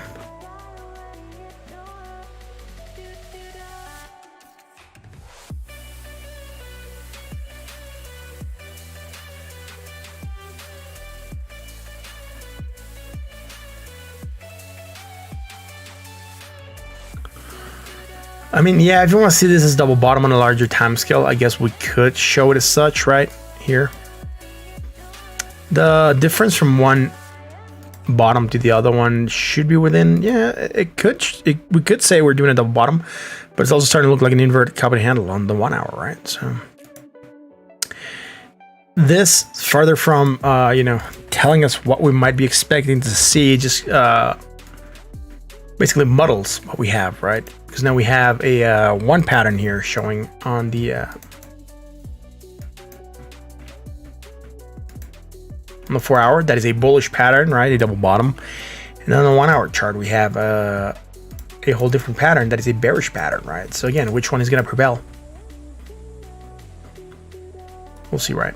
I mean, yeah, if you want to see this as double bottom on a larger time scale, I guess we could show it as such right here. The difference from one bottom to the other one should be within, yeah, we could say we're doing a double bottom, but it's also starting to look like an inverted cup and handle on the 1 hour, right? So this farther from telling us what we might be expecting to see, just basically muddles what we have, right? Because now we have a one pattern here showing on the 4 hour. That is a bullish pattern, right? A double bottom. And on the 1 hour chart, we have a whole different pattern that is a bearish pattern, right? So again, which one is going to prevail? We'll see, right?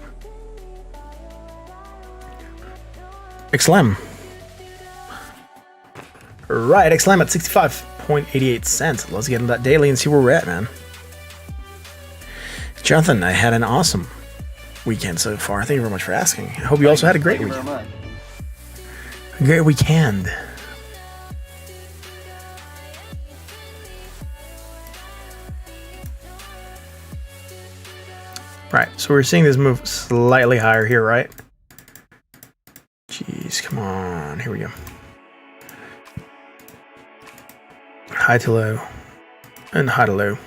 XLM. Right, XLM at 65.88 cents. Let's get into that daily and see where we're at, man. Jonathan, I had an awesome weekend so far. Thank you very much for asking. I hope you also had a great weekend. A great weekend. Right, so we're seeing this move slightly higher here, right? Jeez, come on. Here we go. High to low. And high to low.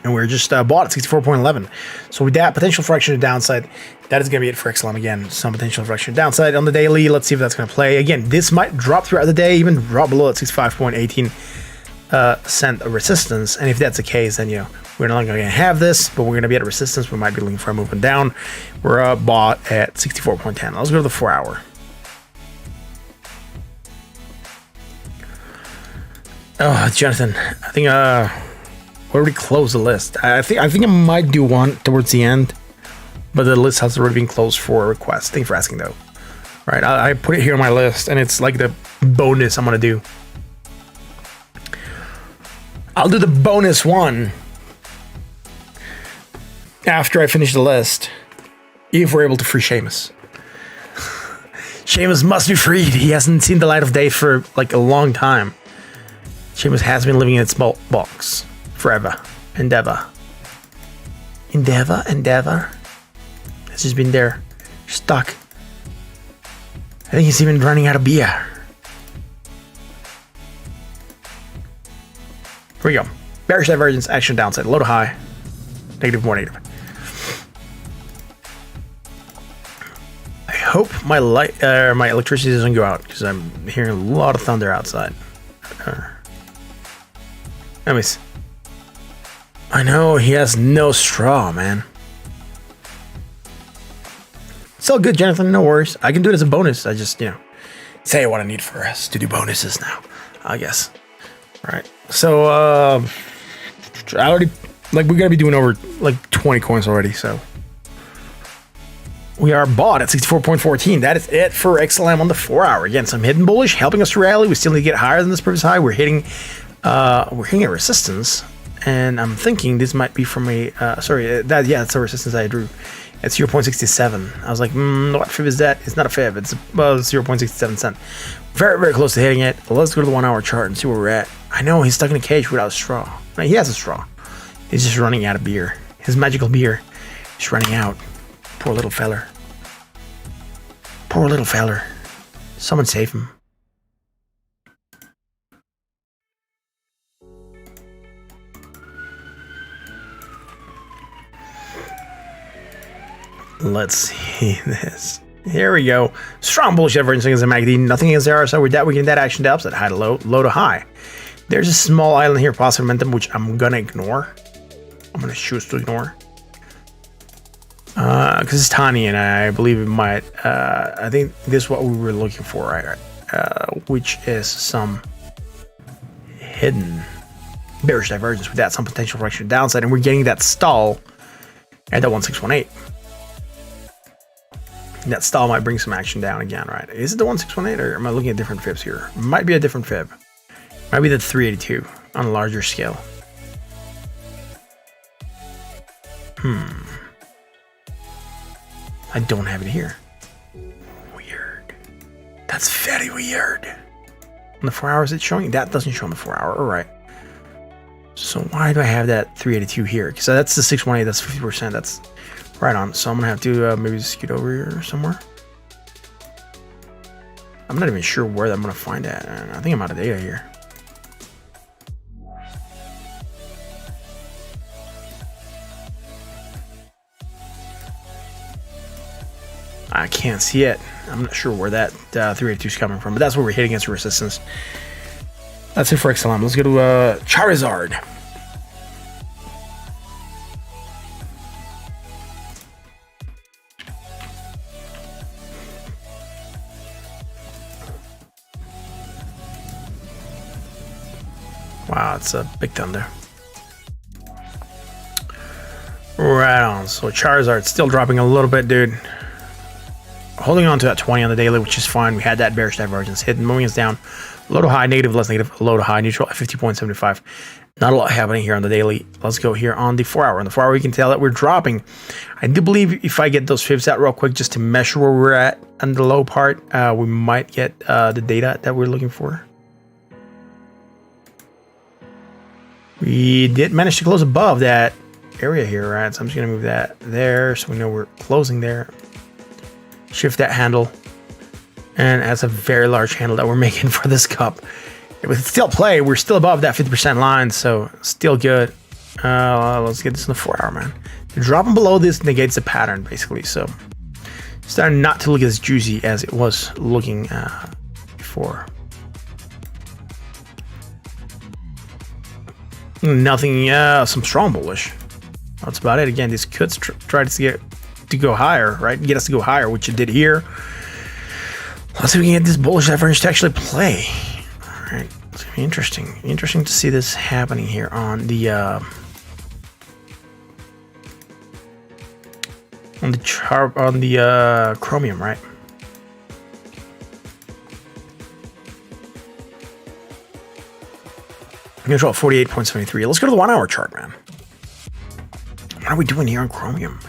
And we're just bought at 64.11. So with that potential fraction of downside, that is going to be it for XLM again. Some potential fraction of downside on the daily. Let's see if that's going to play. Again, this might drop throughout the day, even drop below at 65.18 cent resistance. And if that's the case, then we're not going to have this, but we're going to be at resistance. We might be looking for a movement down. We're bought at 64.10. Let's go to the 4 hour. Oh, Jonathan, I think we already closed the list. I think I might do one towards the end, but the list has already been closed for requests. Thank you for asking, though. Right, I put it here on my list, and it's like the bonus I'm gonna do. I'll do the bonus one after I finish the list, if we're able to free Seamus. Seamus must be freed. He hasn't seen the light of day for like a long time. Seamus has been living in its box forever and ever. Endeavor. It's just been there, stuck. I think he's even running out of beer. Here we go. Bearish divergence, action downside, low to high, negative, more negative. I hope my my electricity doesn't go out because I'm hearing a lot of thunder outside. Anyways, I know he has no straw, man. It's all good, Jonathan. No worries. I can do it as a bonus. I just, say what I need for us to do bonuses now, I guess. Right. So, I already, we're going to be doing over, 20 coins already, so. We are bought at 64.14. That is it for XLM on the 4 hour. Again, some hidden bullish helping us to rally. We still need to get higher than this previous high. We're hitting a resistance. And I'm thinking this might be from a, that's a resistance I drew. It's 0.67. I was like, what fib is that? It's not a fib. It's 0.67 cent. Very, very close to hitting it. Let's go to the 1 hour chart and see where we're at. I know he's stuck in a cage without a straw. Now, he has a straw. He's just running out of beer. His magical beer is running out. Poor little feller. Poor little feller. Someone save him. Let's see this. Here we go. Strong bullish divergence against the MACD. Nothing against the RSI. We're getting that action to upside. High to low, low to high. There's a small island here, positive momentum, which I'm gonna ignore. I'm gonna choose to ignore. Because it's tiny, and I believe it might. I think this is what we were looking for, right? Which is some hidden bearish divergence with that, some potential fraction downside, and we're getting that stall at the 1618. That stall might bring some action down again, right? Is it the 1618 or am I looking at different fibs here? Might be a different fib. Might be the 382 on a larger scale. I don't have it here. Weird. That's very weird. On the 4 hours it's showing? That doesn't show on the 4 hour. All right. So why do I have that 382 here? Because that's the 618. That's 50%. That's right on. So I'm going to have to maybe scoot over here somewhere. I'm not even sure where I'm going to find that. I think I'm out of data here. can't see it. I'm not sure where that 382 is coming from, but that's where we're hitting against resistance. That's it for XLM. Let's go to Charizard. Wow, it's a big thunder. Right on. So Charizard still dropping a little bit, dude. Holding on to that 20 on the daily, which is fine. We had that bearish divergence hit, moving us down. Low to high, negative, less negative, low to high, neutral at 50.75. Not a lot happening here on the daily. Let's go here on the 4 hour. On the 4 hour, we can tell that we're dropping. I do believe if I get those fibs out real quick just to measure where we're at on the low part, we might get the data that we're looking for. We did manage to close above that area here, right? So I'm just going to move that there so we know we're closing there. Shift that handle. And that's a very large handle that we're making for this cup. It would still play. We're still above that 50% line, so still good. Let's get this in the 4 hour, man. Dropping below this negates the pattern, basically. So starting not to look as juicy as it was looking before. Nothing, some strong bullish. That's about it. Again, these could try to get to go higher, right? Get us to go higher, which it did here. Let's see if we can get this bullish divergence to actually play. All right, it's gonna be interesting. Interesting to see this happening here on the chromium, right? I'm gonna draw 48.73. Let's go to the 1 hour chart, man. What are we doing here on chromium?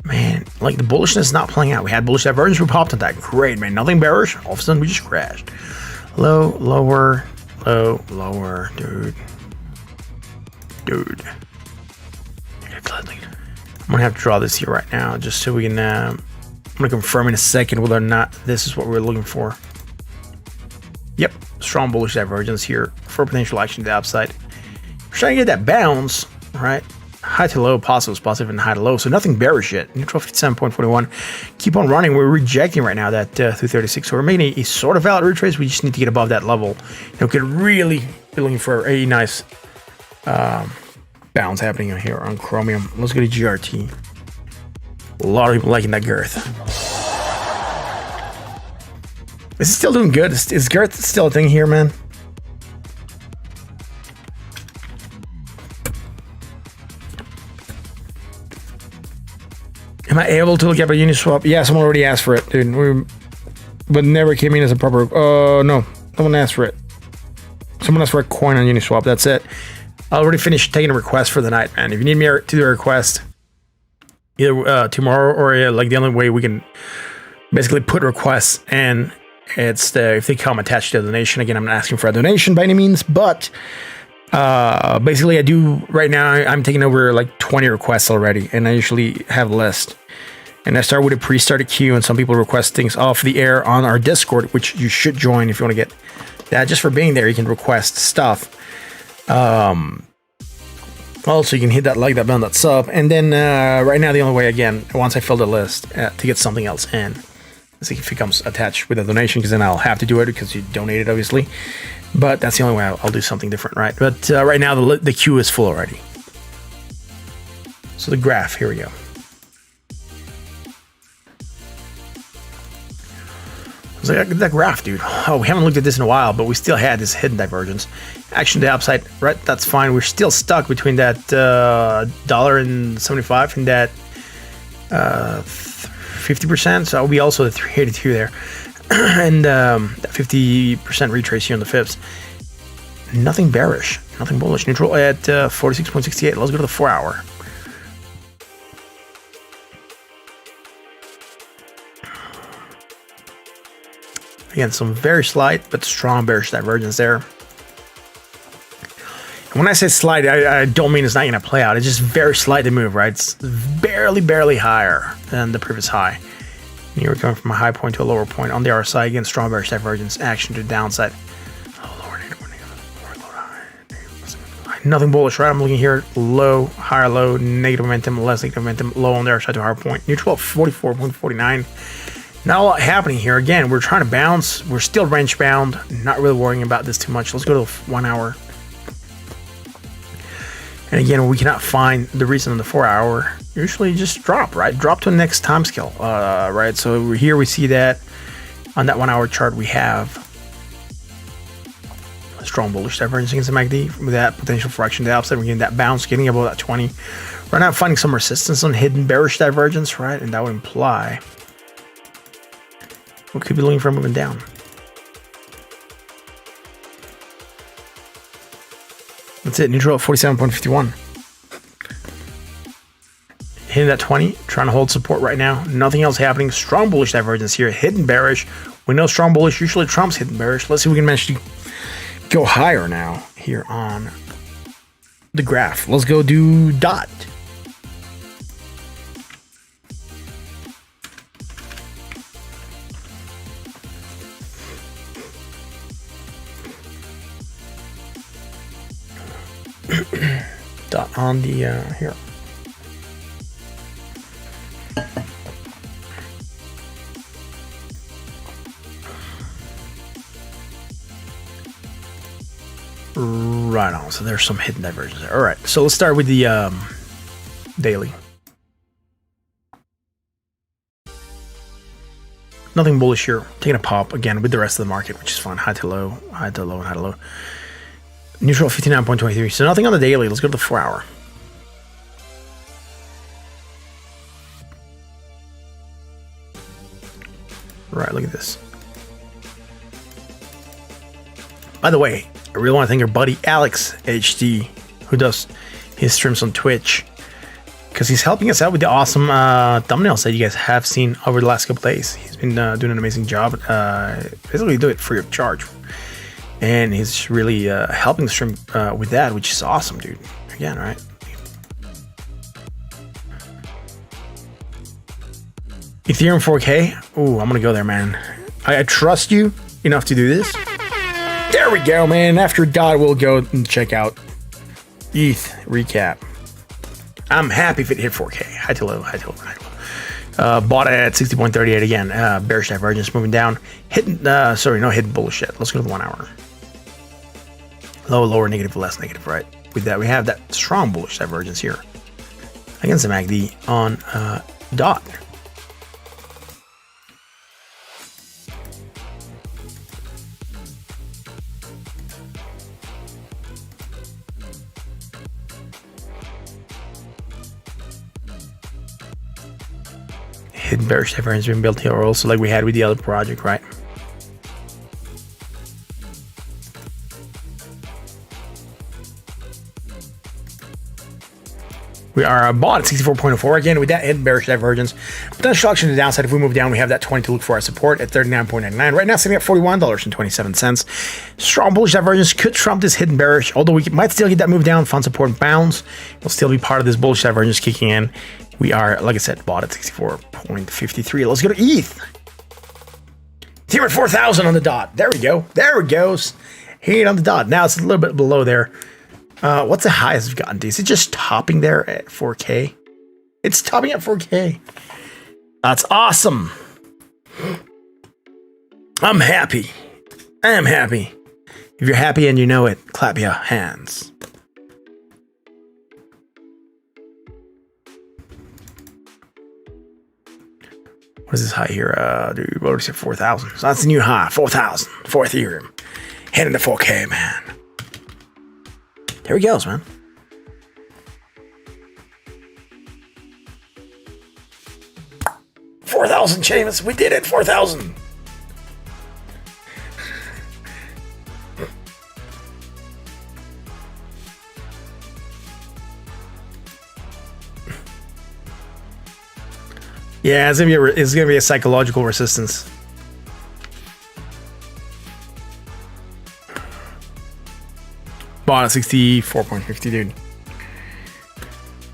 Man, like the bullishness is not playing out. We had bullish divergence, we popped on that. Great, man. Nothing bearish. All of a sudden, we just crashed. Low, lower, low, lower, dude. Dude. I'm gonna have to draw this here right now, just so we can. I'm gonna confirm in a second whether or not this is what we're looking for. Yep, strong bullish divergence here for potential action to the upside. We're trying to get that bounce, right? High to low, positive, and high to low. So nothing bearish yet. Neutral 57.41. Keep on running. We're rejecting right now that 336. So we're making a sort of valid retrace. We just need to get above that level. We could really be looking for a nice bounce happening here on chromium. Let's go to GRT. A lot of people liking that girth. Is it still doing good? Is girth still a thing here, man? Am I able to look up a Uniswap? Yeah, someone already asked for it, dude. But never came in as a proper. No, someone asked for it. Someone asked for a coin on Uniswap. That's it. I already finished taking a request for the night, man. If you need me to do a request, either tomorrow or like the only way we can basically put requests, and it's if they come attached to a donation. Again, I'm not asking for a donation by any means, but basically I do right now. I'm taking over like 20 requests already, and I usually have a list. And I start with a pre-started queue, and some people request things off the air on our Discord, which you should join if you want to get that. Just for being there, you can request stuff. Also, you can hit that like, that button, that sub, and then right now the only way, again, once I fill the list to get something else in, is if it comes attached with a donation, because then I'll have to do it because you donated, obviously. But that's the only way I'll do something different, right? But right now the queue is full already. So the graph, here we go. So that graph, dude. Oh, we haven't looked at this in a while, but we still had this hidden divergence. Action to the upside, right? That's fine. We're still stuck between that $1.75 and that 50%. So I'll be also the 382 there. And that 50% retrace here on the fibs. Nothing bearish, nothing bullish. Neutral at 46.68. Let's go to the 4 hour. Again, some very slight but strong bearish divergence there. And when I say slight, I don't mean it's not going to play out. It's just very slight to move, right? It's barely higher than the previous high. And here we're going from a high point to a lower point on the RSI. Again, strong bearish divergence, action to the downside. Nothing bullish, right? I'm looking here, low, higher low, negative momentum, less negative momentum, low on the RSI to higher point. Neutral at 44.49. Not a lot happening here. Again, we're trying to bounce. We're still range bound. Not really worrying about this too much. Let's go to the 1 hour. And again, we cannot find the reason on the 4 hour. Usually just drop, right? Drop to the next time scale, right? So here we see that on that 1 hour chart we have a strong bullish divergence against the MACD with that potential for action to the upside. We're getting that bounce, getting above that 20. Right now, finding some resistance on hidden bearish divergence, right? And that would imply we could be looking for moving down. That's it. Neutral at 47.51. Hitting that 20. Trying to hold support right now. Nothing else happening. Strong bullish divergence here. Hidden bearish. We know strong bullish usually trumps hidden bearish. Let's see if we can manage to go higher now here on the graph. Let's go do dot. Dot on the here. Right on. So there's some hidden divergence there. All right. So let's start with the daily. Nothing bullish here. Taking a pop again with the rest of the market, which is fine. High to low, high to low, and high to low. Neutral 59.23. So nothing on the daily. Let's go to the 4 hour. Right, look at this. By the way, I really want to thank your buddy Alex HD, who does his streams on Twitch, because he's helping us out with the awesome thumbnails that you guys have seen over the last couple days. He's been doing an amazing job. Basically, do it free of charge. And he's really helping the stream with that, which is awesome, dude. Again, right? Ethereum 4K. Ooh, I'm gonna go there, man. I trust you enough to do this. There we go, man. After dot, we'll go and check out ETH recap. I'm happy if it hit 4K. High to low, high to low, high to low. Bought it at 60.38 again. Bearish divergence moving down. Hitting, sorry, no hidden bullish yet. Let's go to the 1 hour. Low, lower, negative, less negative, right? With that, we have that strong bullish divergence here against the MACD on dot. Hidden bearish divergence being built here also, like we had with the other project, right? We are bought at 64.04 again with that hidden bearish divergence. Potential action to the downside. If we move down, we have that 20 to look for our support at 39.99. Right now, sitting at $41.27. Strong bullish divergence could trump this hidden bearish, although we might still get that move down. Fund support and bounce will still be part of this bullish divergence kicking in. We are, like I said, bought at 64.53. Let's go to ETH. Here at 4,000 on the dot. There we go. There it goes. 8 on the dot. Now it's a little bit below there. What's the highest we've gotten to? Is it just topping there at 4K? It's topping at 4K. That's awesome. I'm happy. I am happy. If you're happy and you know it, clap your hands. What is this high here? Dude, what was it? 4,000. So that's the new high. 4,000 for Ethereum. Heading to 4K, man. There he goes, man. $4,000, Seamus. We did it. 4,000. Yeah, it's gonna be a psychological resistance. Bought at 64.50, dude.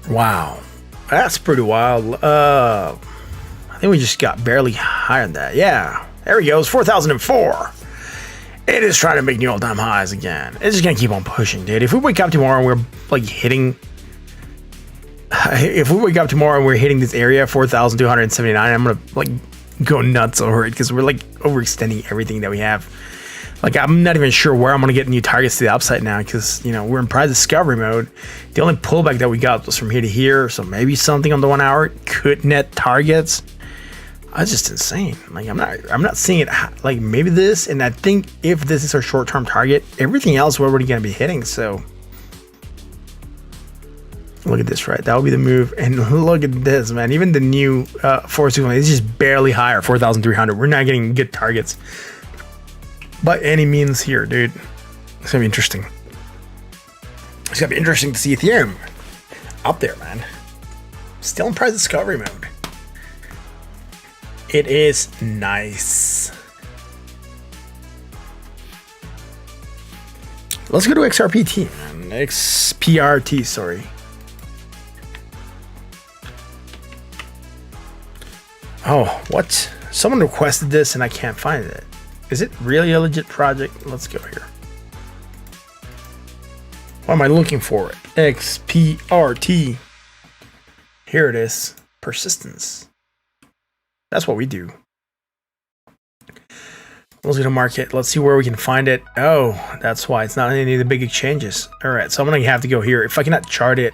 Wow, that's pretty wild. I think we just got barely higher than that. Yeah, there he goes. 4,004. It is trying to make new all-time highs again. It's just gonna keep on pushing, dude. If we wake up tomorrow and we're like hitting. If we wake up tomorrow and we're hitting this area, 4,279, I'm gonna like go nuts over it because we're like overextending everything that we have. Like, I'm not even sure where I'm going to get new targets to the upside now because, you know, we're in price discovery mode. The only pullback that we got was from here to here. So maybe something on the 1 hour could net targets. That's just insane. Like, I'm not seeing it. Like, maybe this, and I think if this is our short-term target, everything else we're already going to be hitting. So look at this, right? That will be the move. And look at this, man. Even the new 461 is just barely higher, 4,300. We're not getting good targets by any means here, dude. It's gonna be interesting. It's gonna be interesting to see Ethereum up there, man. Still in price discovery mode. It is nice. Let's go to XRPT, man. XPRT, sorry. Oh, what? Someone requested this and I can't find it. Is it really a legit project? Let's go here. What am I looking for? XPRT. Here it is. Persistence. That's what we do. Let's go to market. Let's see where we can find it. Oh, that's why it's not in any of the big exchanges. All right, so I'm going to have to go here. If I cannot chart it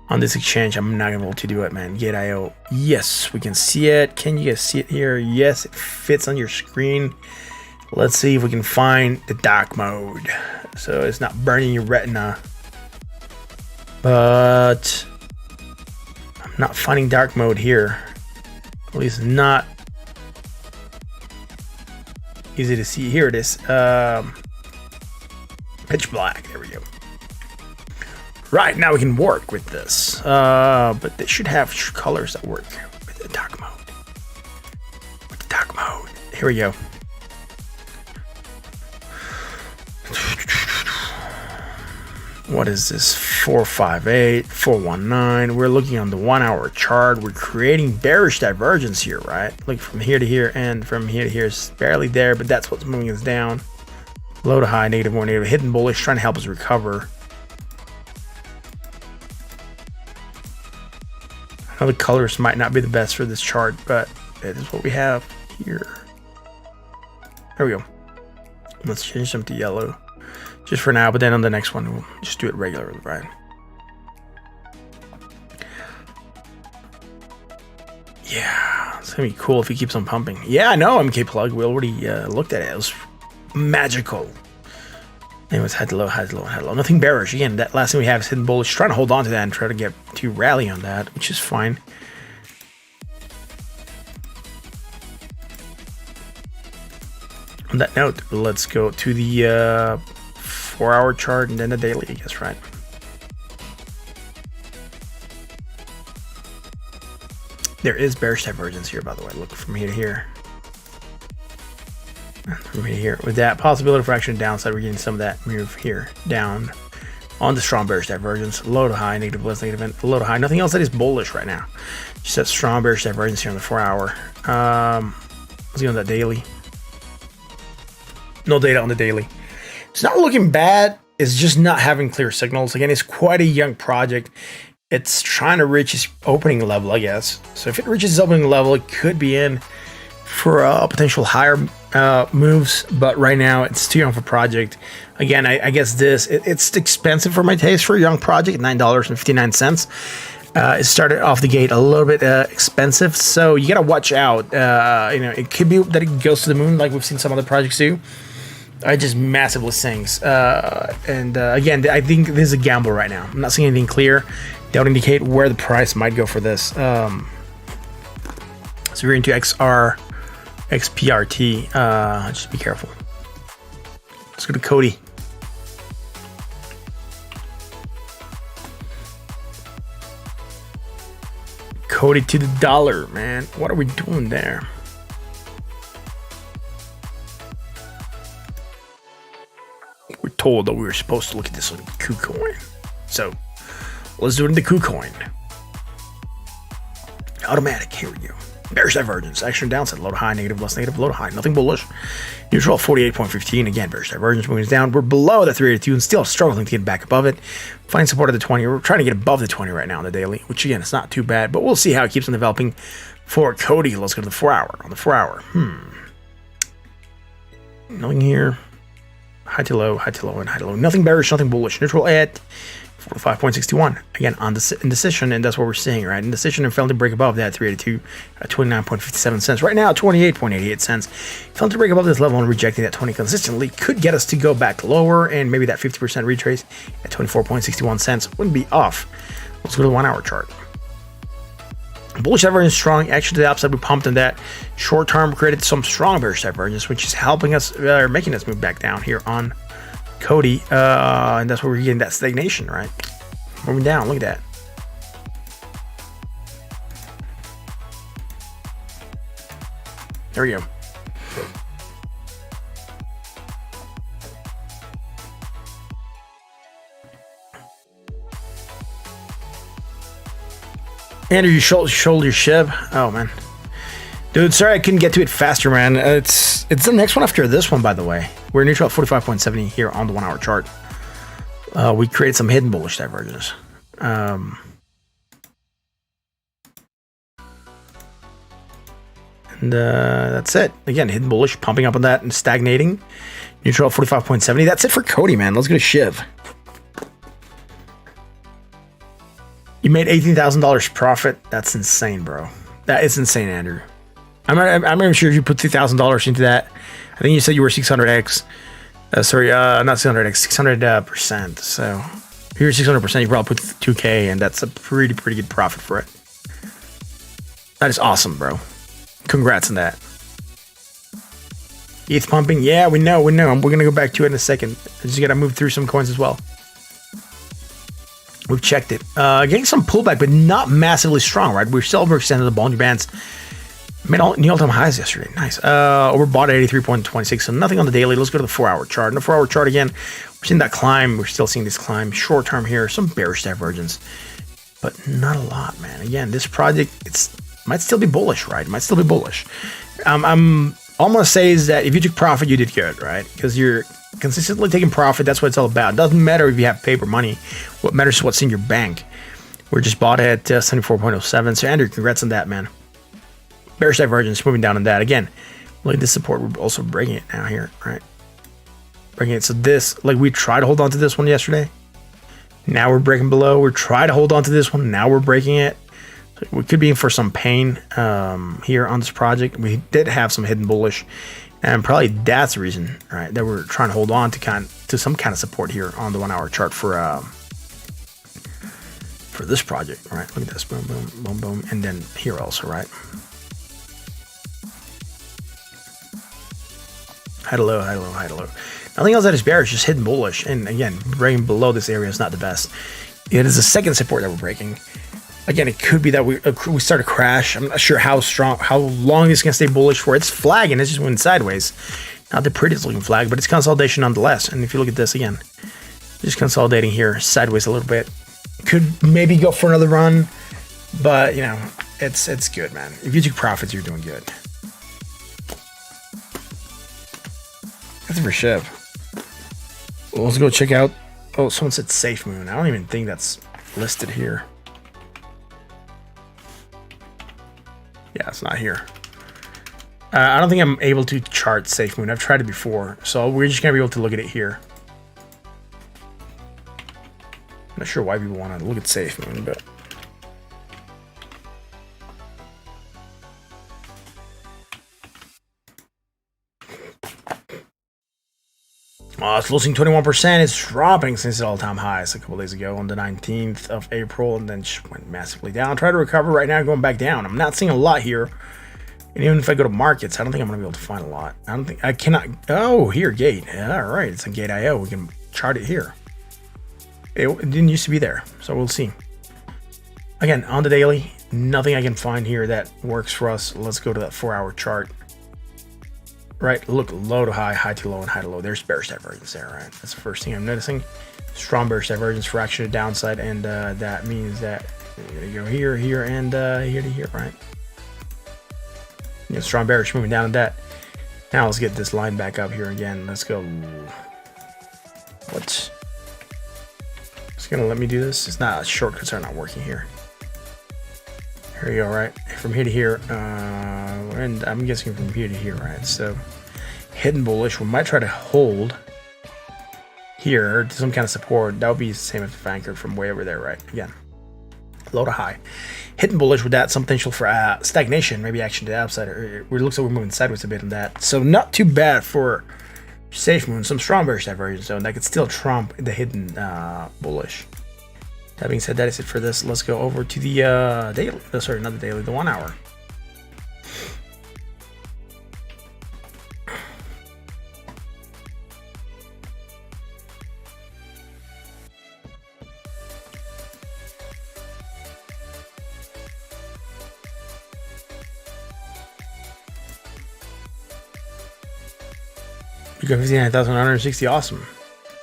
on this exchange, I'm not going to be able to do it, man. Gate.io. Yes, we can see it. Can you guys see it here? Yes, it fits on your screen. Let's see if we can find the dark mode, so it's not burning your retina. But I'm not finding dark mode here. At least not easy to see. Here it is. Pitch black. There we go. Right, now we can work with this, but they should have colors that work with the dark mode. With the dark mode. Here we go. What is this? 458, 419. We're looking on the 1 hour chart. We're creating bearish divergence here, right? Like from here to here and from here to here is barely there, but that's what's moving us down. Low to high, negative, more negative. Hidden bullish, trying to help us recover. I know the colors might not be the best for this chart, but it is what we have here. There we go. Let's change them to yellow just for now, but then on the next one we'll just do it regularly, right? Yeah, it's gonna be cool if he keeps on pumping. Yeah, I know, MK plug. We already looked at it. It was magical. Anyways, head low, head low, head low. Nothing bearish. Again, that last thing we have is hidden bullish. Trying to hold on to that and try to get to rally on that, which is fine. On that note, let's go to the 4 hour chart and then the daily, I guess, right? There is bearish divergence here, by the way. Look from here to here. From here to here. With that possibility for action downside, we're getting some of that move here down on the strong bearish divergence. Low to high, negative plus negative, and low to high. Nothing else that is bullish right now. Just that strong bearish divergence here on the 4 hour. Let's go on that daily. No data on the daily. It's not looking bad. It's just not having clear signals. Again, it's quite a young project. It's trying to reach its opening level, I guess. So if it reaches its opening level, it could be in for potential higher moves. But right now, it's too young for project. Again, I guess it's expensive for my taste for a young project, $9.59. It started off the gate a little bit expensive, so you gotta watch out. You know, it could be that it goes to the moon, like we've seen some other projects do. I just massively sinks. Again, I think this is a gamble right now. I'm not seeing anything clear that would indicate where the price might go for this. So we're into XPRT. Just be careful. Let's go to Cody. Cody to the dollar, man. What are we doing there? We're told that we were supposed to look at this on Kucoin. So let's do it in the Kucoin. Automatic, here we go. Bearish divergence, action downside, low to high, negative, less negative, low to high, nothing bullish. Neutral 48.15, again, bearish divergence moving us down. We're below the 382 and still struggling to get back above it. Finding support at the 20. We're trying to get above the 20 right now on the daily, which again, it's not too bad, but we'll see how it keeps on developing. for Cody. Let's go to the 4 hour. On the 4 hour, nothing here. High to low, high to low, and high to low. Nothing bearish, nothing bullish. Neutral at 45.61. Again, on the indecision, and that's what we're seeing, right? Indecision and failing to break above that 382 at 29.57 cents. Right now, 28.88 cents. Failing to break above this level and rejecting that 20 consistently could get us to go back lower, and maybe that 50% retrace at 24.61 cents wouldn't be off. Let's go to the 1 hour chart. Bullish divergence strong. Actually, to the upside, we pumped in that short term, created some strong bearish divergence, which is helping us, or making us move back down here on Cody. And that's where we're getting that stagnation, right? Moving down. Look at that. There we go. Andrew, you shoulder your shib. Oh man, dude, sorry I couldn't get to it faster, man. It's the next one after this one, by the way. We're neutral at 45.70 here on the 1 hour chart. We created some hidden bullish divergence. And that's it. Again, hidden bullish, pumping up on that and stagnating. Neutral at 45.70. That's it for Cody, man. Let's get a shiv. You made $18,000 profit. That's insane, bro. That is insane, Andrew. I'm not even sure if you put $2,000 into that. I think you said you were 600x. Not 600x, 600%. So if you're 600%, you probably put 2K, and that's a pretty good profit for it. That is awesome, bro. Congrats on that. ETH pumping. Yeah, we know. We're gonna go back to it in a second. I just gotta move through some coins as well. We've checked it. Getting some pullback, but not massively strong, right? We're still overextended the Bollinger Bands. Made new all-time highs yesterday. Nice. Overbought at 83.26, so nothing on the daily. Let's go to the 4 hour chart. In the 4 hour chart, again, we're seeing that climb. We're still seeing this climb. Short term here, some bearish divergence, but not a lot, man. Again, this project, might still be bullish, right? It might still be bullish. I'm all I'm gonna say is that if you took profit, you did good, right? Because you're consistently taking profit. That's what it's all about. It doesn't matter if you have paper money. What matters is what's in your bank. We're just bought at 74.07. So Andrew, congrats on that, man. Bearish divergence, moving down on that. Again, look at this support. We're also breaking it now here, right? Breaking it. So this, like we tried to hold on to this one yesterday. Now we're breaking below. We're trying to hold on to this one. Now we're breaking it. So we could be in for some pain here on this project. We did have some hidden bullish. And probably that's the reason, right, that we're trying to hold on to some kind of support here on the 1 hour chart for this project, right? Look at this, boom, boom, boom, boom, and then here also, right? High to low, high to low, high to low. Nothing else that is bearish, just hidden bullish. And again, breaking below this area is not the best. It is a second support that we're breaking. Again, it could be that we start to crash. I'm not sure how long this is going to stay bullish for. It's flagging. It's just went sideways. Not the prettiest looking flag, but it's consolidation nonetheless. And if you look at this again, just consolidating here sideways a little bit. Could maybe go for another run, but you know, it's good, man. If you took profits, you're doing good. That's for sure. Well, let's go check out. Oh, someone said Safe Moon. I don't even think that's listed here. Yeah, it's not here. I don't think I'm able to chart Safe Moon. I've tried it before, so we're just gonna be able to look at it here. I'm not sure why people want to look at Safe Moon, but it's losing 21%. It's dropping since its all-time highs a couple days ago on the 19th of April, and then went massively down. Try to recover right now, going back down. I'm not seeing a lot here, and even if I go to markets, I don't think I'm going to be able to find a lot. I don't think I cannot. Oh, here, Gate. All right, it's a Gate IO. We can chart it here. It didn't used to be there, so we'll see. Again, on the daily, nothing I can find here that works for us. Let's go to that 4-hour chart. Right, look, low to high, high to low, and high to low. There's bearish divergence there, right? That's the first thing I'm noticing. Strong bearish divergence, fraction to downside, and that means that we're gonna go here, here, and here to here, right? You know, strong bearish moving down to that. Now let's get this line back up here again. Let's go. What? It's gonna let me do this. It's not, shortcuts are not working here. Here we go, right? From here to here, and I'm guessing from here to here, right? So, hidden bullish. We might try to hold here to some kind of support. That would be the same if anchored from way over there, right? Again, low to high. Hidden bullish with that, some potential for stagnation, maybe action to the upside. It looks like we're moving sideways a bit on that. So, not too bad for safe moon. Some strong bearish divergence zone that could still trump the hidden bullish. That being said, that is it for this. Let's go over to the daily. Sorry, not the daily, the 1 hour. You got 59,160. Awesome.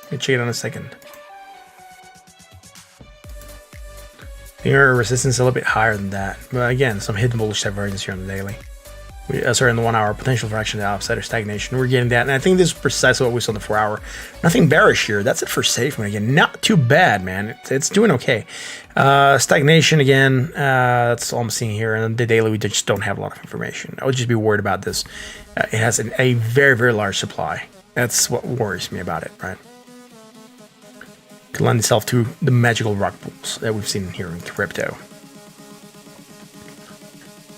Let me check it on a second. Your resistance is a little bit higher than that, but again, some hidden bullish divergence here on the daily. Sorry, in the 1 hour, potential for action to the upside or stagnation. We're getting that, and I think this is precisely what we saw in the 4 hour. Nothing bearish here. That's it for safe moon again. Not too bad, man. It's doing okay. Stagnation again. That's all I'm seeing here. And the daily, we just don't have a lot of information. I would just be worried about this. It has a very, very large supply. That's what worries me about it, right? Could lend itself to the magical rock pools that we've seen here in crypto.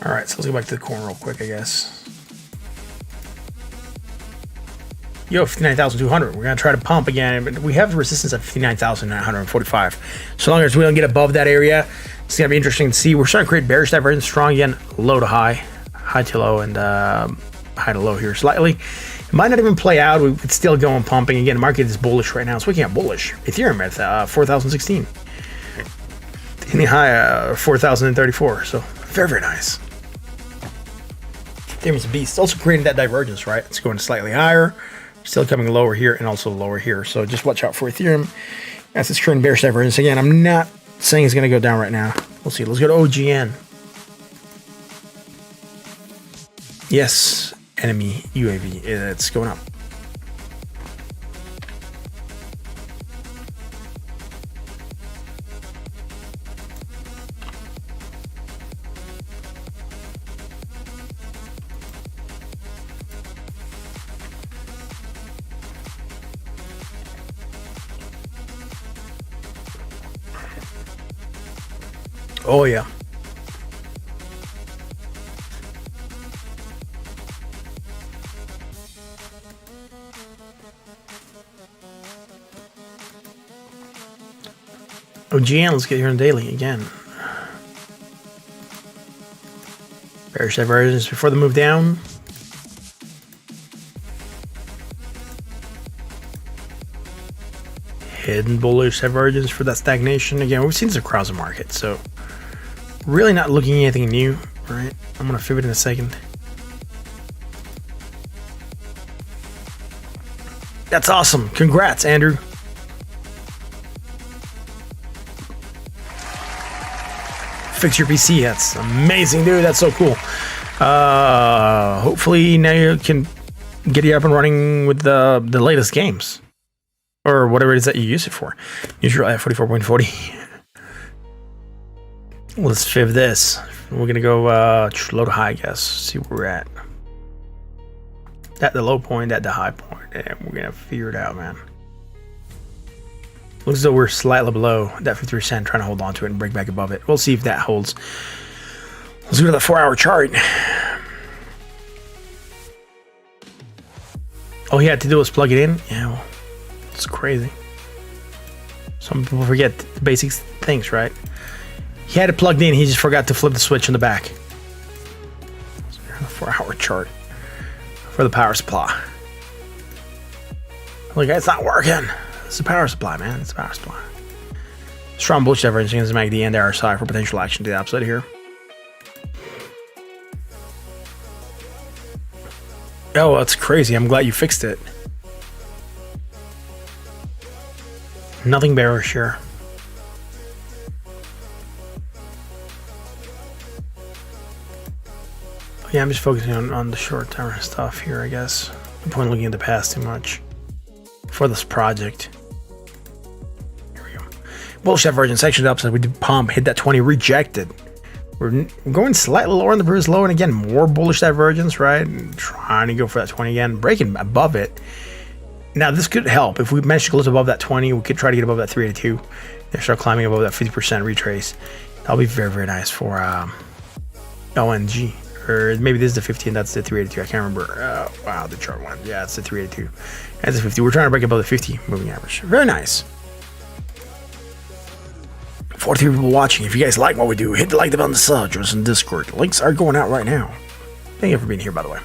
All right, so let's go back to the coin real quick, I guess. Yo, 59,200. We're gonna try to pump again, but we have resistance at 59,945. So long as we don't get above that area, it's gonna be interesting to see. We're starting to create bearish divergence, strong again, low to high, high to low, and high to low here slightly. It might not even play out. We could still go on pumping. Again, the market is bullish right now. It's waking up bullish. Ethereum at 4,016. Any high 4,034. So very, very nice. Ethereum's a beast. Also creating that divergence, right? It's going slightly higher. Still coming lower here and also lower here. So just watch out for Ethereum as it's creating bearish divergence. Again, I'm not saying it's going to go down right now. We'll see. Let's go to OGN. Yes. Enemy UAV, it's going up. Oh yeah. OGN, let's get here on daily again. Bearish divergence before the move down. Hidden bullish divergence for that stagnation. Again, we've seen this across the market, so really not looking at anything new, right? I'm gonna flip it in a second. That's awesome. Congrats, Andrew. Fix your PC. That's amazing, dude. That's so cool. Hopefully now you can get you up and running with the latest games or whatever it is that you use it for. Use your 44.40. Let's fiv this. We're gonna go low to high, I guess. See where we're at. At the low point, at the high point, and we're gonna figure it out, man. Looks as though we're slightly below that 50%, trying to hold on to it and break back above it. We'll see if that holds. Let's go to the 4 hour chart. All he had to do was plug it in. Yeah, well, it's crazy. Some people forget the basic things, right? He had it plugged in, he just forgot to flip the switch in the back. So the 4 hour chart for the power supply. Look, it's not working. It's the power supply, man. It's the power supply. Strong bullish divergence against MACD and RSI for potential action to the upside here. Oh, that's crazy. I'm glad you fixed it. Nothing bearish here. But yeah, I'm just focusing on the short term stuff here, I guess. No point looking at the past too much for this project. Here we go. Bullish divergence, action to the upside. We did pump, hit that 20, rejected. We're going slightly lower on the previous low, and again, more bullish divergence, right? And trying to go for that 20 again, breaking above it. Now, this could help. If we manage to close above that 20, we could try to get above that 382. Then start climbing above that 50% retrace. That'll be very, very nice for ONG. Or maybe this is the 50 and that's the 382. I can't remember. Wow, the chart one. Yeah, it's the 382. That's the 50. We're trying to break above the 50 moving average. Very nice. 43 people watching. If you guys like what we do, hit the like button on the sub. Join us in Discord. Links are going out right now. Thank you for being here, by the way.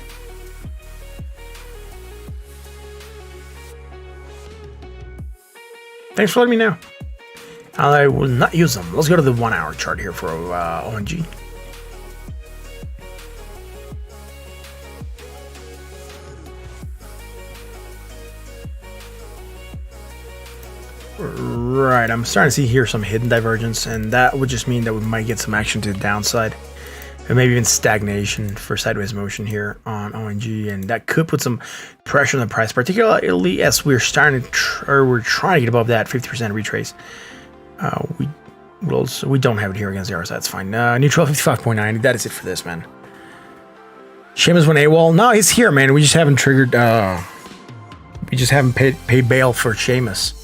Thanks for letting me know. I will not use them. Let's go to the 1 hour chart here for ONG. Right, I'm starting to see here some hidden divergence, and that would just mean that we might get some action to the downside, and maybe even stagnation for sideways motion here on ONG, and that could put some pressure on the price, particularly as we're starting to we're trying to get above that 50% retrace. We don't have it here against the RSI. That's fine. Neutral 55.9. That is it for this, man. Seamus went AWOL. No, he's here, man. We just haven't triggered. We just haven't paid bail for Seamus.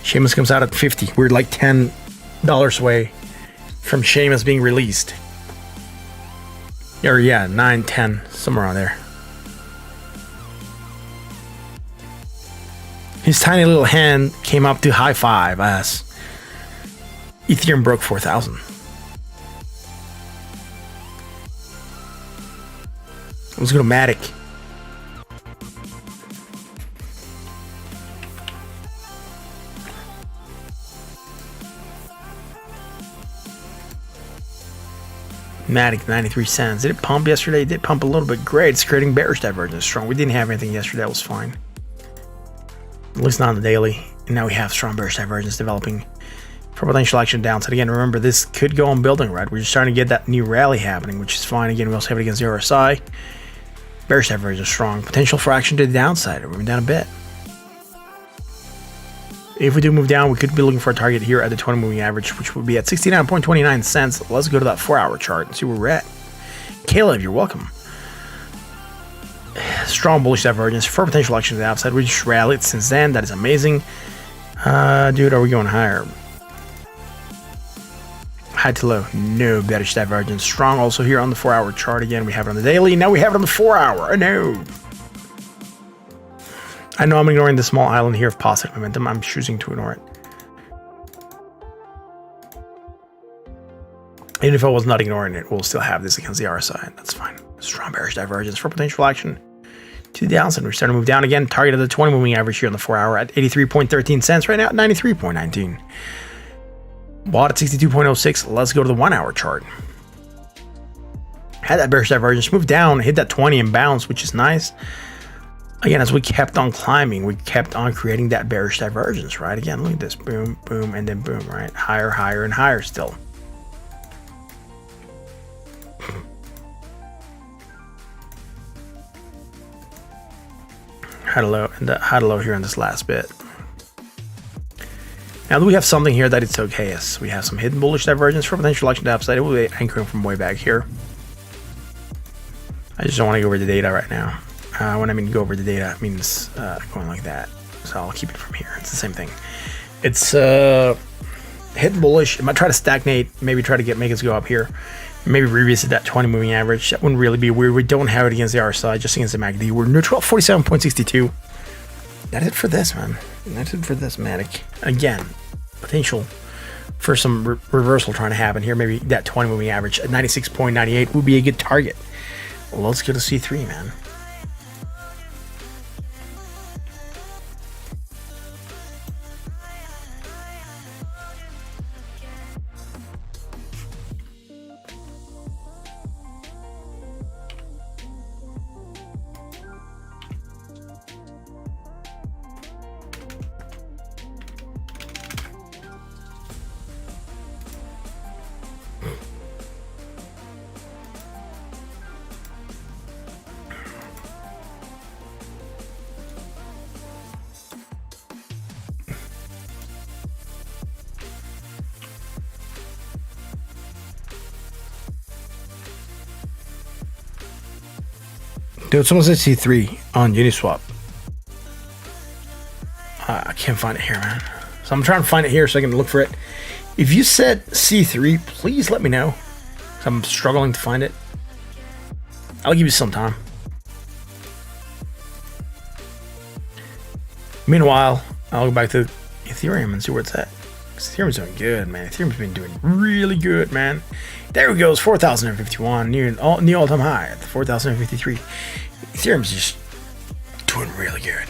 Seamus comes out at 50. We're like $10 away from Seamus being released. Or yeah, 9, 10, somewhere around there. His tiny little hand came up to high five as Ethereum broke 4,000. Let's go to Matic. Matic 93 cents. Did it pump yesterday? It did pump a little bit. Great. It's creating bearish divergence strong. We didn't have anything yesterday. That was fine. At least not on the daily. And now we have strong bearish divergence developing for potential action downside. Again, remember, this could go on building, right? We're just starting to get that new rally happening, which is fine. Again, we also have it against the RSI. Bearish divergence strong. Potential for action to the downside. We're moving down a bit. If we do move down, we could be looking for a target here at the 20 moving average, which would be at 69.29 cents. Let's go to that 4 hour chart and see where we're at. Caleb, you're welcome. Strong bullish divergence for potential action to the upside. We just rallied since then. That is amazing. Dude, are we going higher? High to low. No bearish divergence. Strong also here on the 4 hour chart. Again, we have it on the daily. Now we have it on the 4 hour. No. I know I'm ignoring the small island here of positive momentum. I'm choosing to ignore it. Even if I was not ignoring it, we'll still have this against the RSI. That's fine. Strong bearish divergence for potential action to the downside. We're starting to move down again. Target of the 20 moving average here on the 4 hour at 83.13 cents. Right now at 93.19. Bought at 62.06. Let's go to the 1 hour chart. Had that bearish divergence. Move down. Hit that 20 and bounce, which is nice. Again, as we kept on climbing, we kept on creating that bearish divergence, right? Again, look at this. Boom, boom, and then boom, right? Higher, higher, and higher still. High to low, and high to low here on this last bit. Now we have something here that it's okay. Yes, we have some hidden bullish divergence for potential action to upside. It will be anchoring from way back here. I just don't want to go over the data right now. When I mean go over the data, it means going like that. So I'll keep it from here. It's the same thing. It's hidden bullish. It might try to stagnate. Maybe try to make us go up here. Maybe revisit that 20 moving average. That wouldn't really be weird. We don't have it against the RSI, just against the MACD. We're neutral at 47.62. That's it for this, man. That's it for this Matic. Again, potential for some reversal trying to happen here. Maybe that 20 moving average at 96.98 would be a good target. Well, let's go to C3, man. Dude, someone said C3 on Uniswap. I can't find it here, man. So I'm trying to find it here so I can look for it. If you said C3, please let me know. I'm struggling to find it. I'll give you some time. Meanwhile, I'll go back to Ethereum and see where it's at. Ethereum's doing good, man. Ethereum's been doing really good, man. There it goes, 4,051, new all-time high at 4,053. Ethereum's just doing really good.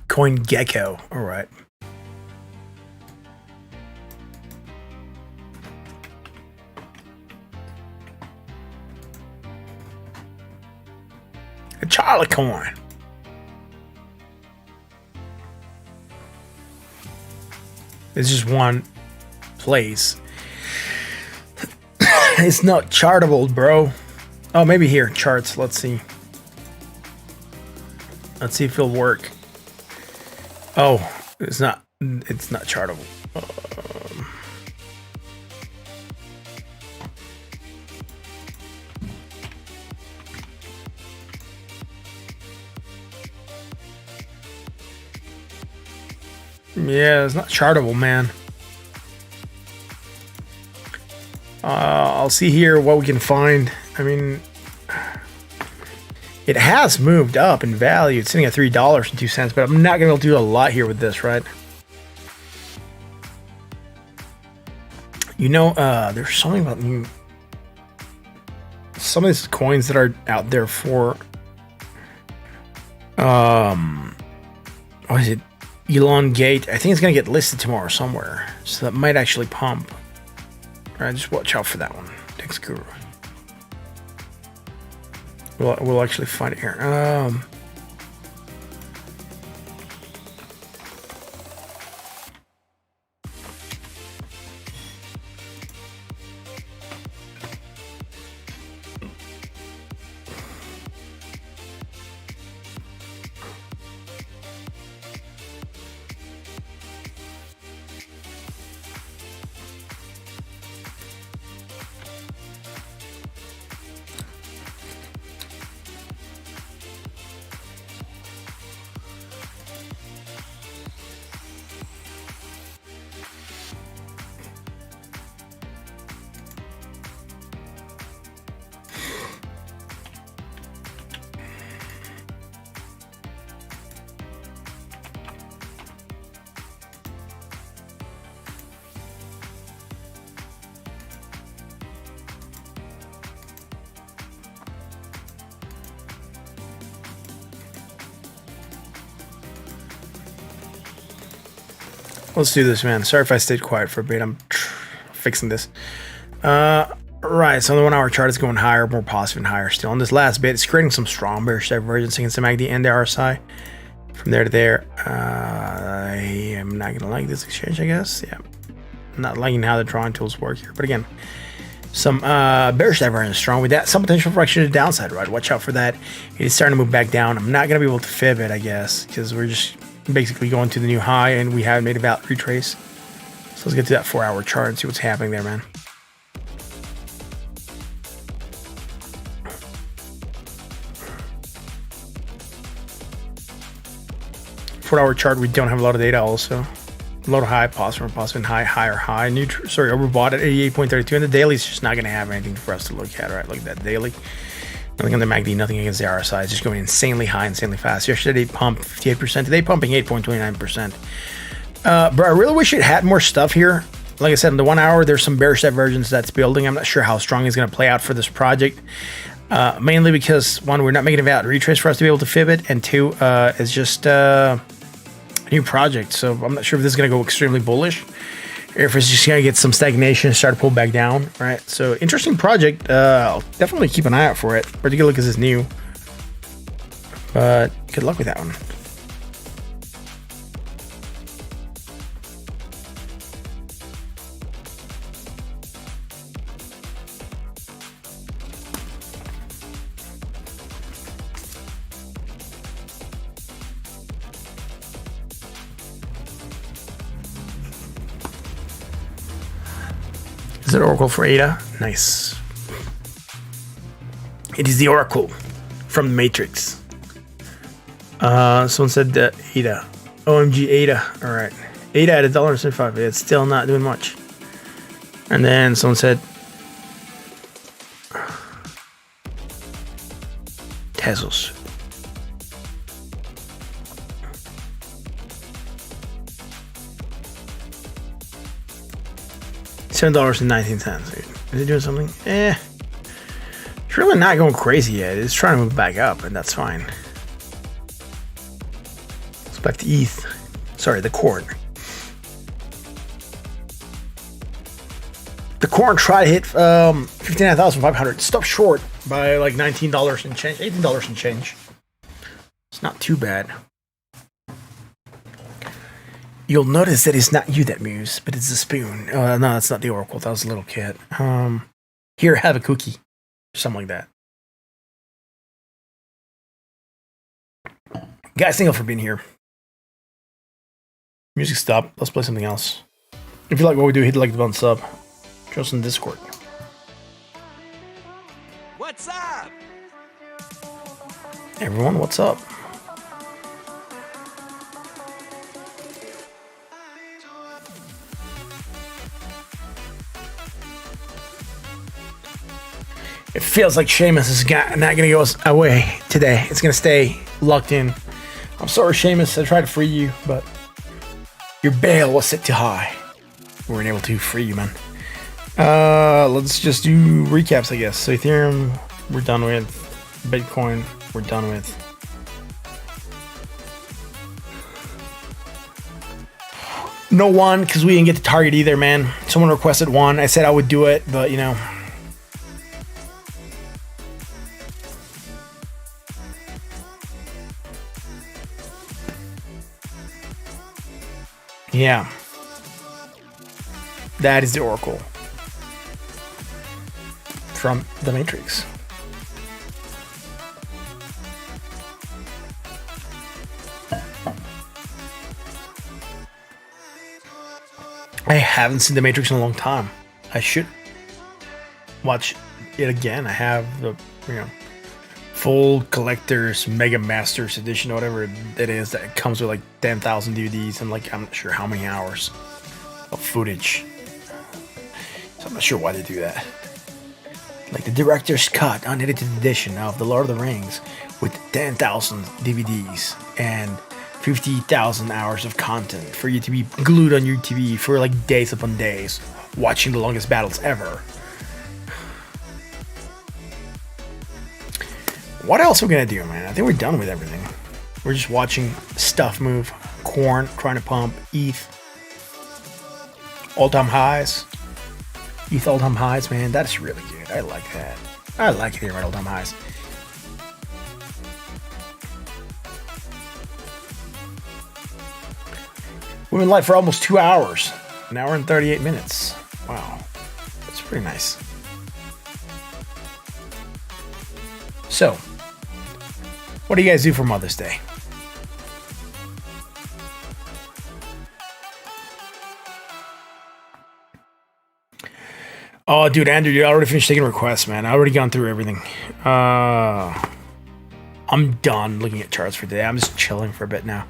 Coin Gecko, all right. A Charlie coin. It's just one place. It's not chartable, bro. Oh, maybe here, charts. Let's see. Let's see if it'll work. Oh, it's not chartable. Yeah, it's not chartable, man. I'll see here what we can find. I mean, it has moved up in value. It's sitting at $3.02, but I'm not gonna be able to do a lot here with this, right? You know, there's something about some of these coins that are out there for what is it? Elongate. I think it's gonna get listed tomorrow somewhere, so that might actually pump. All right, just watch out for that one. Thanks, Guru. We'll actually find it here. Let's do this, man. Sorry if I stayed quiet for a bit. I'm fixing this. Right, so the 1 hour chart is going higher, more positive and higher still. On this last bit, it's creating some strong bearish divergence against the MACD and the RSI. From there to there, I am not gonna like this exchange, I guess. Yeah, I'm not liking how the drawing tools work here. But again, some bearish divergence strong with that. Some potential for action to the downside, right? Watch out for that. It is starting to move back down. I'm not gonna be able to fib it, I guess, because we're just basically going to the new high and we haven't made a valid retrace. So let's get to that 4 hour chart and see what's happening there, man. Four-hour chart, we don't have a lot of data also. A lot of high, positive, and high, higher, high. Overbought at 88.32, and the daily is just not going to have anything for us to look at, right? Look at that daily. Nothing on the MACD, nothing against the RSI. It's just going insanely high, insanely fast. Yesterday, pumped 58%. Today, pumping 8.29%. Bro, I really wish it had more stuff here. Like I said, in the 1 hour, there's some bearish divergence that's building. I'm not sure how strong it's going to play out for this project. Mainly because, one, we're not making a valid retrace for us to be able to fib it, and two, it's just a new project. So I'm not sure if this is going to go extremely bullish, or if it's just going to get some stagnation and start to pull back down, right? So interesting project. I'll definitely keep an eye out for it, particularly because it's new. But good luck with that one. Is it Oracle for ADA? Nice. It is the Oracle from the Matrix. Someone said ADA. OMG ADA. All right. ADA at $1.75. It's still not doing much. And then someone said Tezos. $7.19. Is it doing something? It's really not going crazy yet. It's trying to move back up, and that's fine. It's back to ETH. Sorry, the corn. The corn tried to hit 59,500. Stopped short by like $19 and change, $18 and change. It's not too bad. You'll notice that it's not you that moves, but it's the spoon. Oh, no, that's not the Oracle. That was a little kid. Here, have a cookie. Something like that. Guys, thank you for being here. Music stopped. Let's play something else. If you like what we do, hit the like button, sub. Join us in Discord. What's up? Hey everyone, what's up? It feels like Seamus is not going to go away today. It's going to stay locked in. I'm sorry, Seamus. I tried to free you, but your bail was set too high. We weren't able to free you, man. Let's just do recaps, I guess. So Ethereum, we're done with. Bitcoin, we're done with. No one, because we didn't get the target either, man. Someone requested one. I said I would do it, but you know. Yeah. That is the Oracle from the Matrix. I haven't seen the Matrix in a long time. I should watch it again. I have the, full collector's Mega Masters edition, or whatever it is, that comes with like 10,000 DVDs and like I'm not sure how many hours of footage. So I'm not sure why they do that. Like the director's cut, unedited edition of The Lord of the Rings with 10,000 DVDs and 50,000 hours of content for you to be glued on your TV for like days upon days, watching the longest battles ever. What else are we gonna do, man? I think we're done with everything. We're just watching stuff move. Corn trying to pump. ETH. All-time highs. ETH all-time highs, man. That's really good. I like that. I like hearing about all-time highs. We've been live for almost 2 hours. An hour and 38 minutes. Wow. That's pretty nice. So, what do you guys do for Mother's Day? Oh, dude, Andrew, you already finished taking requests, man. I already gone through everything. I'm done looking at charts for today. I'm just chilling for a bit now.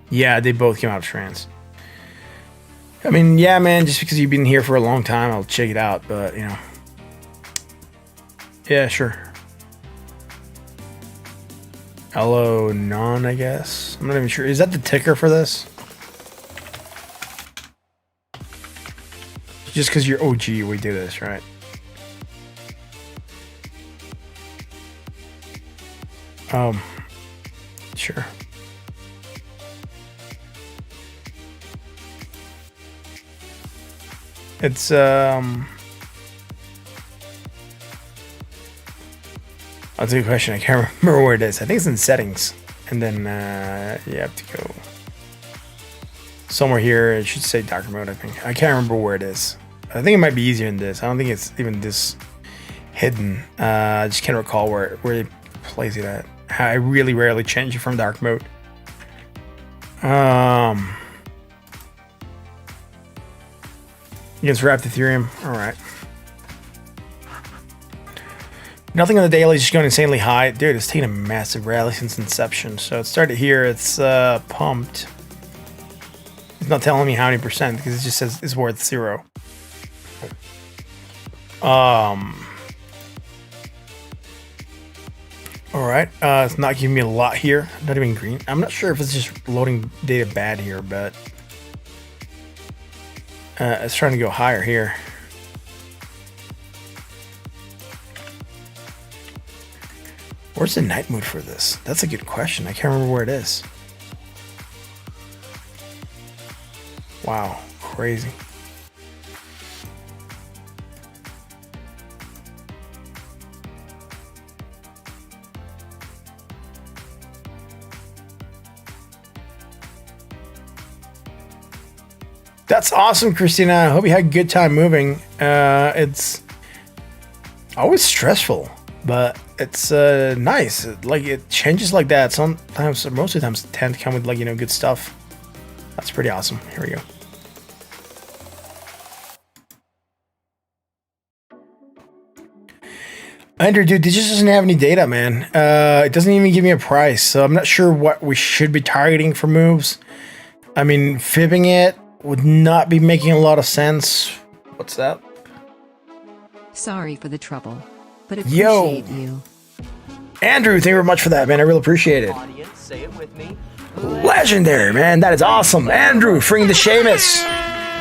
Yeah, they both came out of trance. I mean, yeah, man, just because you've been here for a long time, I'll check it out, but, Yeah, sure. Hello, non, I guess. I'm not even sure. Is that the ticker for this? Just because you're OG, we do this, right? Sure. It's, That's a good question. I can't remember where it is. I think it's in settings. And then you have to go somewhere here. It should say dark mode, I think. I can't remember where it is. I think it might be easier than this. I don't think it's even this hidden. I just can't recall where it plays it at. I really rarely change it from dark mode. Against wrapped Ethereum. All right. Nothing on the daily is just going insanely high. Dude, it's taken a massive rally since inception. So it started here. It's pumped. It's not telling me how many percent because it just says it's worth 0. All right. It's not giving me a lot here. Not even green. I'm not sure if it's just loading data bad here, but it's trying to go higher here. Where's the night mood for this? That's a good question. I can't remember where it is. Wow, crazy. That's awesome, Christina. I hope you had a good time moving. It's always stressful, but it's nice. Like it changes like that. Sometimes, most of the times, tend to come with like good stuff. That's pretty awesome. Here we go. Andrew, dude, this just doesn't have any data, man. It doesn't even give me a price, so I'm not sure what we should be targeting for moves. I mean, fibbing it would not be making a lot of sense. What's that? Sorry for the trouble, but appreciate you. Andrew, thank you very much for that, man. I really appreciate it. Audience, say it with me. Legendary, man. That is awesome. Andrew, freeing the Seamus.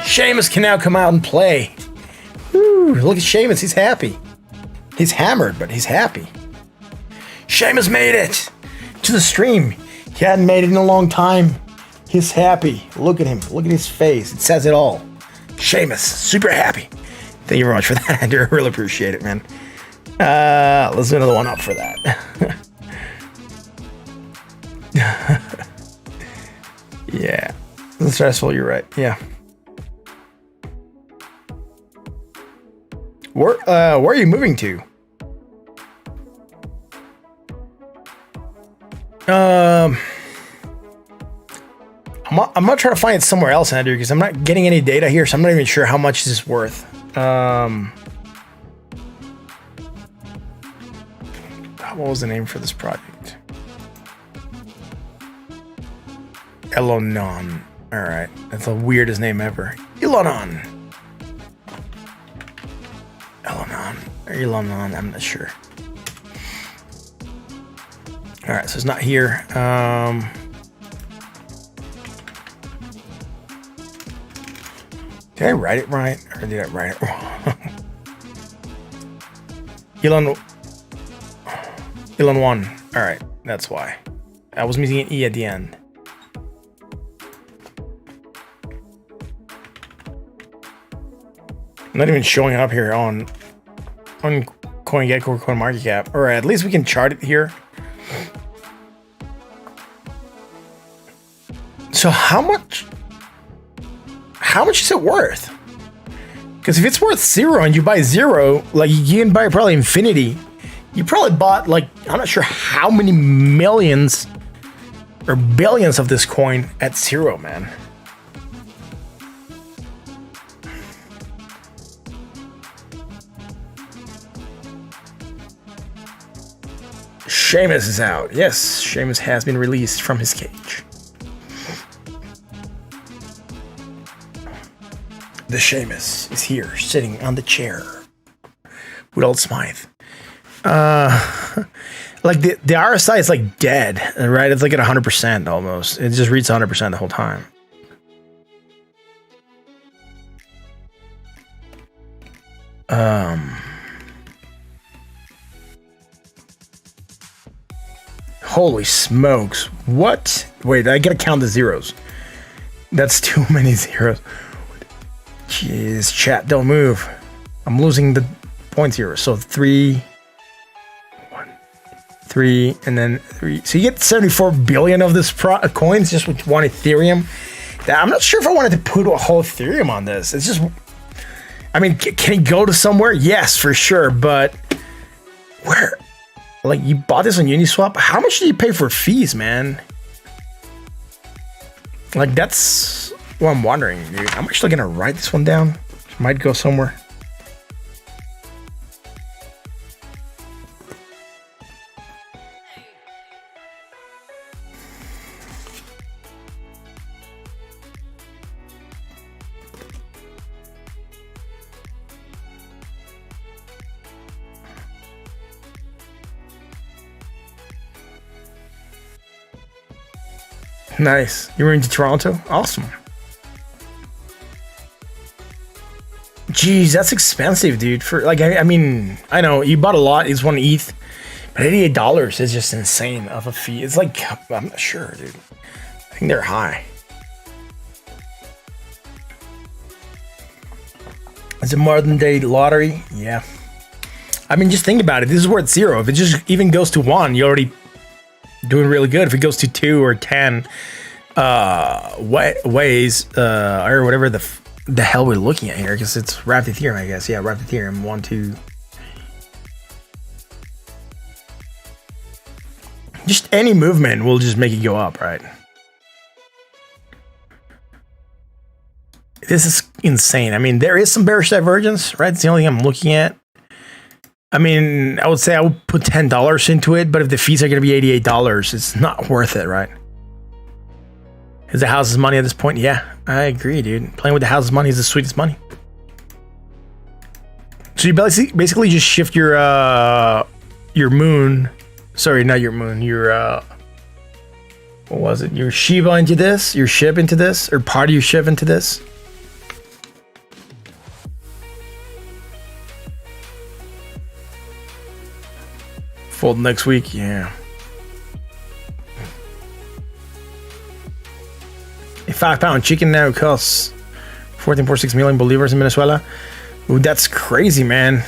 Seamus can now come out and play. Woo, look at Seamus. He's happy. He's hammered, but he's happy. Seamus made it to the stream. He hadn't made it in a long time. He's happy. Look at him. Look at his face. It says it all. Seamus, super happy. Thank you very much for that, Andrew. I really appreciate it, man. Let's do another one up for that. Yeah. It's stressful, you're right. Yeah. Where are you moving to? I'm gonna try to find it somewhere else, Andrew, because I'm not getting any data here, so I'm not even sure how much this is worth. What was the name for this project? Elonon. All right, that's the weirdest name ever. Elonon. Elonon or Elonon, I'm not sure. All right, so it's not here. Did I write it right or did I write it wrong? Elon 1. All right, that's why. I was missing an E at the end. Not even showing up here on CoinGecko or CoinMarketCap. All right, at least we can chart it here. So how much is it worth? Because if it's worth 0 and you buy 0, like you can buy probably infinity. You probably bought like, I'm not sure how many millions or billions of this coin at 0, man. Seamus is out. Yes, Seamus has been released from his cage. The Seamus is here, sitting on the chair with old Smythe. Like the RSI is like dead, right? It's like at 100% almost. It just reads 100% the whole time. Holy smokes. What? Wait, I gotta count the zeros. That's too many zeros. Jeez, chat, don't move. I'm losing the points here. So 3, 1, 3, and then 3. So you get 74 billion of this coins just with one Ethereum. I'm not sure if I wanted to put a whole Ethereum on this. It's just, I mean, can it go to somewhere? Yes, for sure. But where? Like, you bought this on Uniswap? How much do you pay for fees, man? Like, that's what I'm wondering, dude. I'm actually gonna write this one down. Might go somewhere. Nice. You were into Toronto? Awesome. Jeez, that's expensive, dude. For like, I mean, I know you bought a lot. It's one ETH, but $88 is just insane of a fee. It's like, I'm not sure, dude. I think they're high. It's a modern day lottery. Yeah. I mean, just think about it. This is worth 0. If it just even goes to 1, you're already doing really good. If it goes to 2 or 10 ways or whatever the hell we're looking at here, because it's wrapped Ethereum, I guess. Yeah, wrapped Ethereum. 1, 2. Just any movement will just make it go up, right? This is insane. I mean, there is some bearish divergence, right? It's the only thing I'm looking at. I mean, I would say I would put $10 into it, but if the fees are going to be $88, it's not worth it, right? Is the house's money at this point? Yeah, I agree, dude. Playing with the house's money is the sweetest money. So you basically just shift your moon. Sorry, not your moon. Your what was it? Your Shiba into this. Your SHIB into this, or part of your SHIB into this. Fold next week, yeah. A 5-pound chicken now costs 14.46 million bolivars in Venezuela. Ooh, that's crazy, man.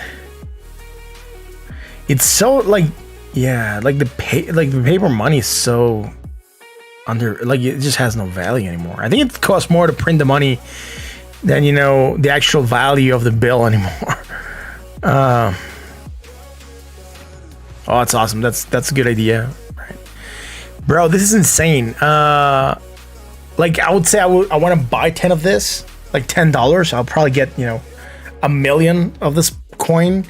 It's so like, yeah, like the paper money is so under, like it just has no value anymore. I think it costs more to print the money than, you know, the actual value of the bill anymore. Oh, that's awesome. That's a good idea. Right. Bro, this is insane. Like I would say I want to buy 10 of this, like $10. I'll probably get, you know, 1 million of this coin,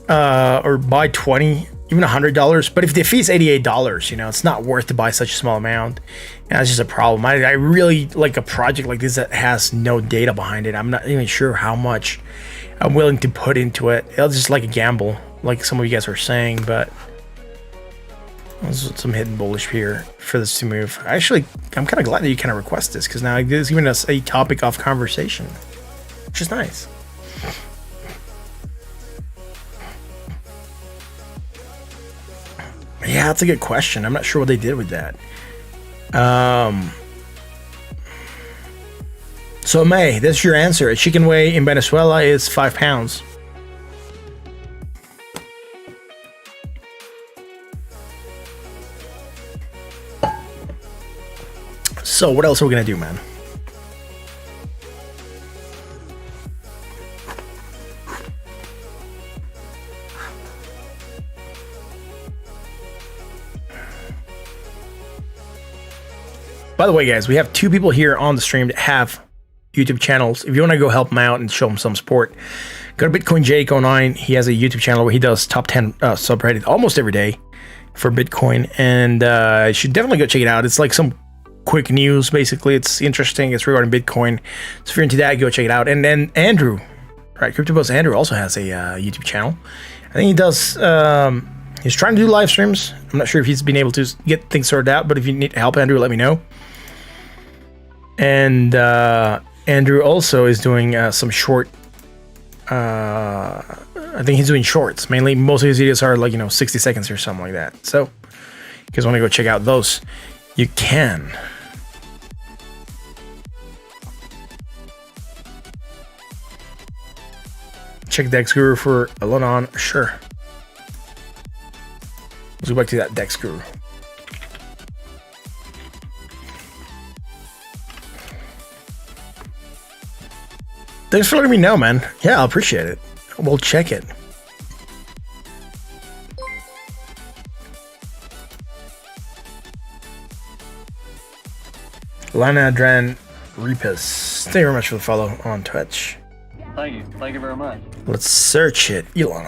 or buy 20, even $100. But if the fee is $88, you know, it's not worth to buy such a small amount. And that's just a problem. I really like a project like this that has no data behind it. I'm not even sure how much I'm willing to put into it. It's just like a gamble, like some of you guys are saying, but there's some hidden bullish here for this to move. Actually, I'm kind of glad that you kind of request this, because now it's giving us a topic of conversation, which is nice. Yeah, that's a good question. I'm not sure what they did with that. So May, this is your answer. A chicken weight in Venezuela is 5 pounds. So what else are we gonna do, man? By the way, guys, we have 2 people here on the stream that have YouTube channels. If you want to go help them out and show them some support, go to Bitcoin Jake09. He has a YouTube channel where he does top 10 subreddit almost every day for Bitcoin, and you should definitely go check it out. It's like some quick news, basically. It's interesting. It's regarding Bitcoin. So if you're into that, go check it out. And then Andrew, right? CryptoBuzz Andrew also has a YouTube channel. I think he does. He's trying to do live streams. I'm not sure if he's been able to get things sorted out, but if you need help, Andrew, let me know. And Andrew also is doing some short. I think he's doing shorts mainly. Most of his videos are like, you know, 60 seconds or something like that. So if you guys want to go check out those, you can. Check Dex Guru for Alonon. Sure. Let's go back to that Dex Guru. Thanks for letting me know, man. Yeah, I'll appreciate it. We'll check it. Lana Dran Repus. Thank you very much for the follow on Twitch. Thank you. Thank you very much. Let's search it. Elon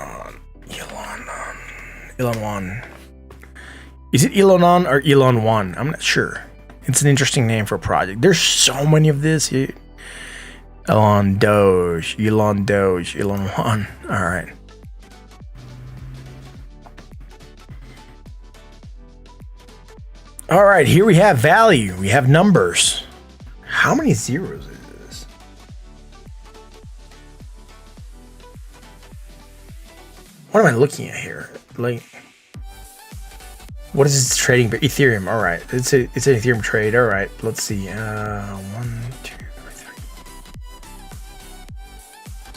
One. Is it Elon or Elon One? I'm not sure. It's an interesting name for a project. There's so many of this. Elon Doge, Elon One. All right. All right, here we have value. We have numbers. How many zeros is this? What am I looking at here? Like, what is this trading? Ethereum. All right, it's an Ethereum trade. All right, let's see. 1, 2, 3.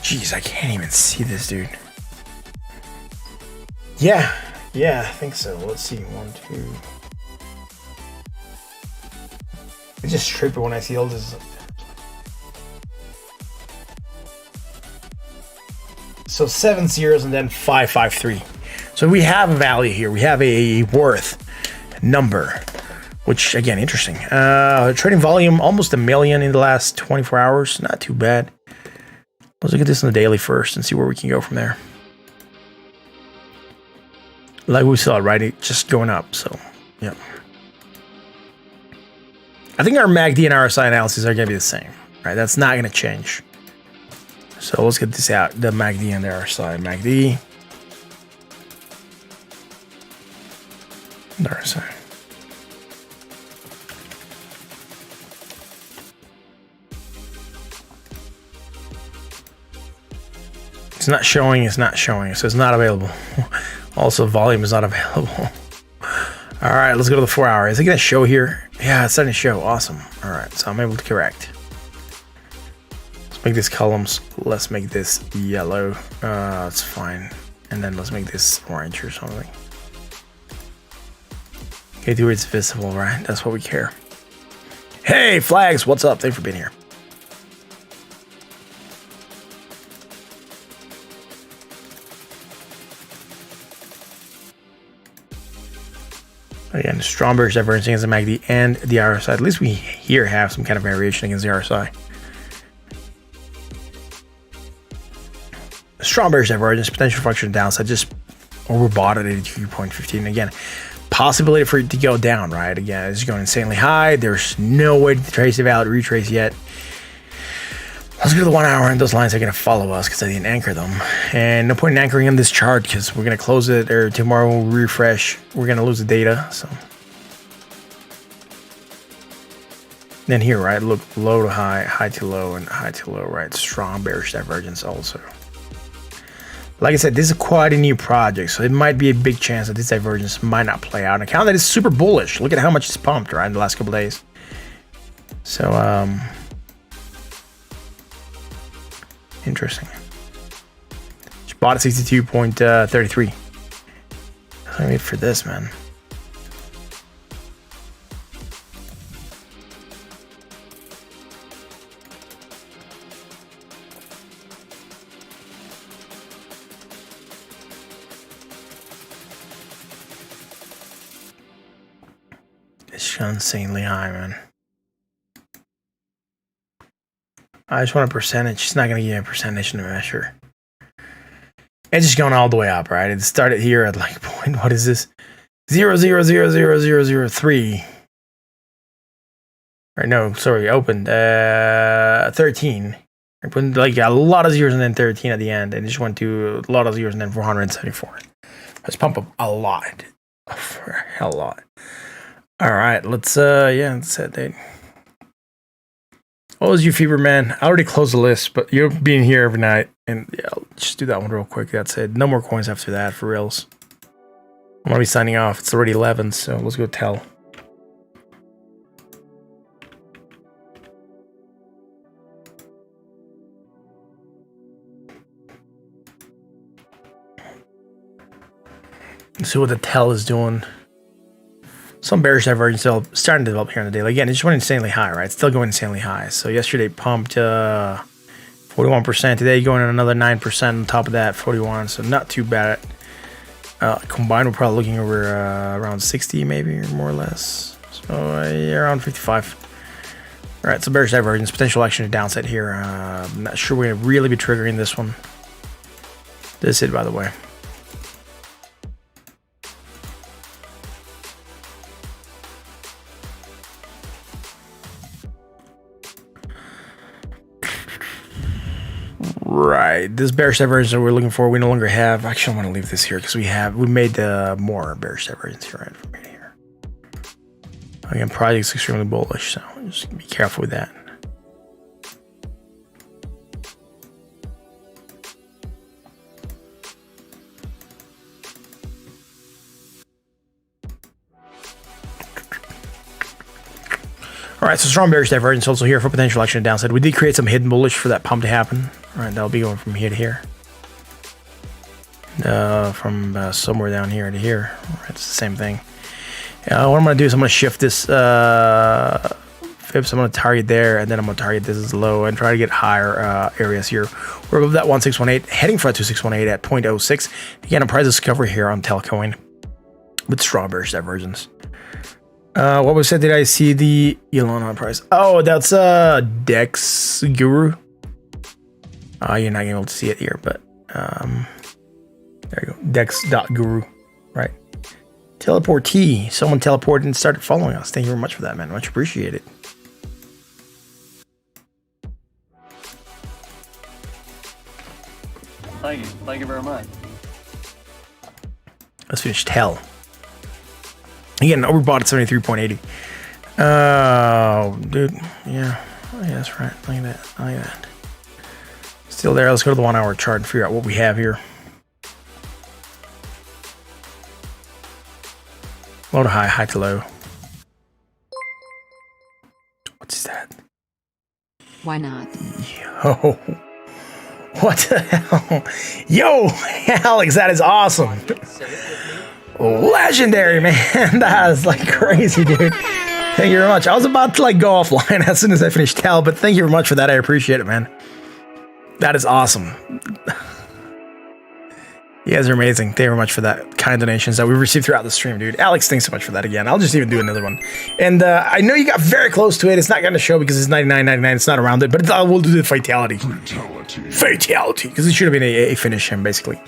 Jeez, I can't even see this, dude. Yeah, I think so. Let's see. 1, 2. It's just trippy when I see all this. So 7 zeros and then 553. So we have a value here. We have a worth number, which again, interesting. Trading volume almost 1 million in the last 24 hours. Not too bad. Let's look at this on the daily first and see where we can go from there. Like we saw, right? It just going up. So, yeah. I think our MACD and RSI analysis are going to be the same, right? That's not going to change. So let's get this out. The MACD and the RSI. MACD. And RSI. It's not showing. So it's not available. Also, volume is not available. All right, let's go to the 4 hour. Is it going to show here? Yeah, it's starting to show. Awesome. All right, so I'm able to correct. Let's make this columns. Let's make this yellow. That's fine. And then let's make this orange or something. Okay, do it's visible, right? That's what we care. Hey, Flags, what's up? Thanks for being here. Again, strong bearish divergence against the MACD and the RSI. At least we here have some kind of variation against the RSI. Strong bearish divergence, potential function downside, just overbought at 82.15. Again, possibility for it to go down, right? Again, it's going insanely high. There's no way to trace the value, retrace yet. Let's go to the 1 hour, and those lines are going to follow us because I didn't anchor them. And no point in anchoring in this chart because we're going to close it, or tomorrow we'll refresh. We're going to lose the data. So then here, right? Look, low to high, high to low, and high to low, right? Strong bearish divergence also. Like I said, this is quite a new project, so it might be a big chance that this divergence might not play out. An account that is super bullish. Look at how much it's pumped, right, in the last couple of days. So, interesting. Just bought at 62.33. I wait for this, man. It's insanely high, man. I just want a percentage. It's not going to give me a percentage in the measure. It's just going all the way up, right? It started here at like point. What is this? 0.000003. Right? No, sorry. Opened 13. I put like a lot of zeros and then 13 at the end, and it just went to a lot of zeros and then 474. Let's pump up a lot, a hell lot. All right, let's let's set date. What was your fever, man? I already closed the list, but you're being here every night. And yeah, I'll just do that one real quick. That's it. No more coins after that, for reals. I'm going to be signing off. It's already 11, so let's go tell. Let's see what the tell is doing. Some bearish divergence still starting to develop here in the day. Again, it just went insanely high, right? It's still going insanely high. So yesterday pumped 41%. Today going at another 9% on top of that, 41. So not too bad. Combined, we're probably looking over around 60 maybe, or more or less. So yeah, around 55. All right, so bearish divergence, potential action to downside here. I'm not sure we're going to really be triggering this one. This is it, by the way. Right, this bearish divergence that we're looking for, we no longer have. Actually, I want to leave this here because we made the more bearish divergence here, right from here. Again, project's extremely bullish, so just be careful with that. All right, so strong bearish divergence also here for potential action downside. We did create some hidden bullish for that pump to happen. All right, that'll be going from here to here. From somewhere down here to here. All right, it's the same thing. What I'm going to do is I'm going to shift this Fips. I'm going to target there, and then I'm going to target this as low and try to get higher areas here. We're above that 1618, heading for that 2618 at 0.06. Again, a price discovery here on Telcoin with strong bearish divergence. What was said? Did I see the Elon on price? Oh, that's Dex Guru. You're not able to see it here, but there you go. Dex.guru, right? Teleportee. Someone teleported and started following us. Thank you very much for that, man. Much appreciated. Thank you. Thank you very much. Let's finish Tell. Again, overbought at 73.80. Oh, dude. Yeah. Oh, yeah, that's right. Look at that. Look at that. Still there. Let's go to the 1 hour chart and figure out what we have here. Low to high, high to low. What's that? Why not? Yo. What the hell? Yo, Alex, that is awesome. Legendary, man. That is like crazy, dude. Thank you very much. I was about to like go offline as soon as I finished Tell, but thank you very much for that. I appreciate it, man. That is awesome. You guys are amazing. Thank you very much for that kind donations that we received throughout the stream, dude. Alex, thanks so much for that again. I'll just even do another one. And I know you got very close to it. It's not going to show because it's 99.99. It's not around it, but we'll do the fatality. Fatality. Because it should have been a finish him, basically.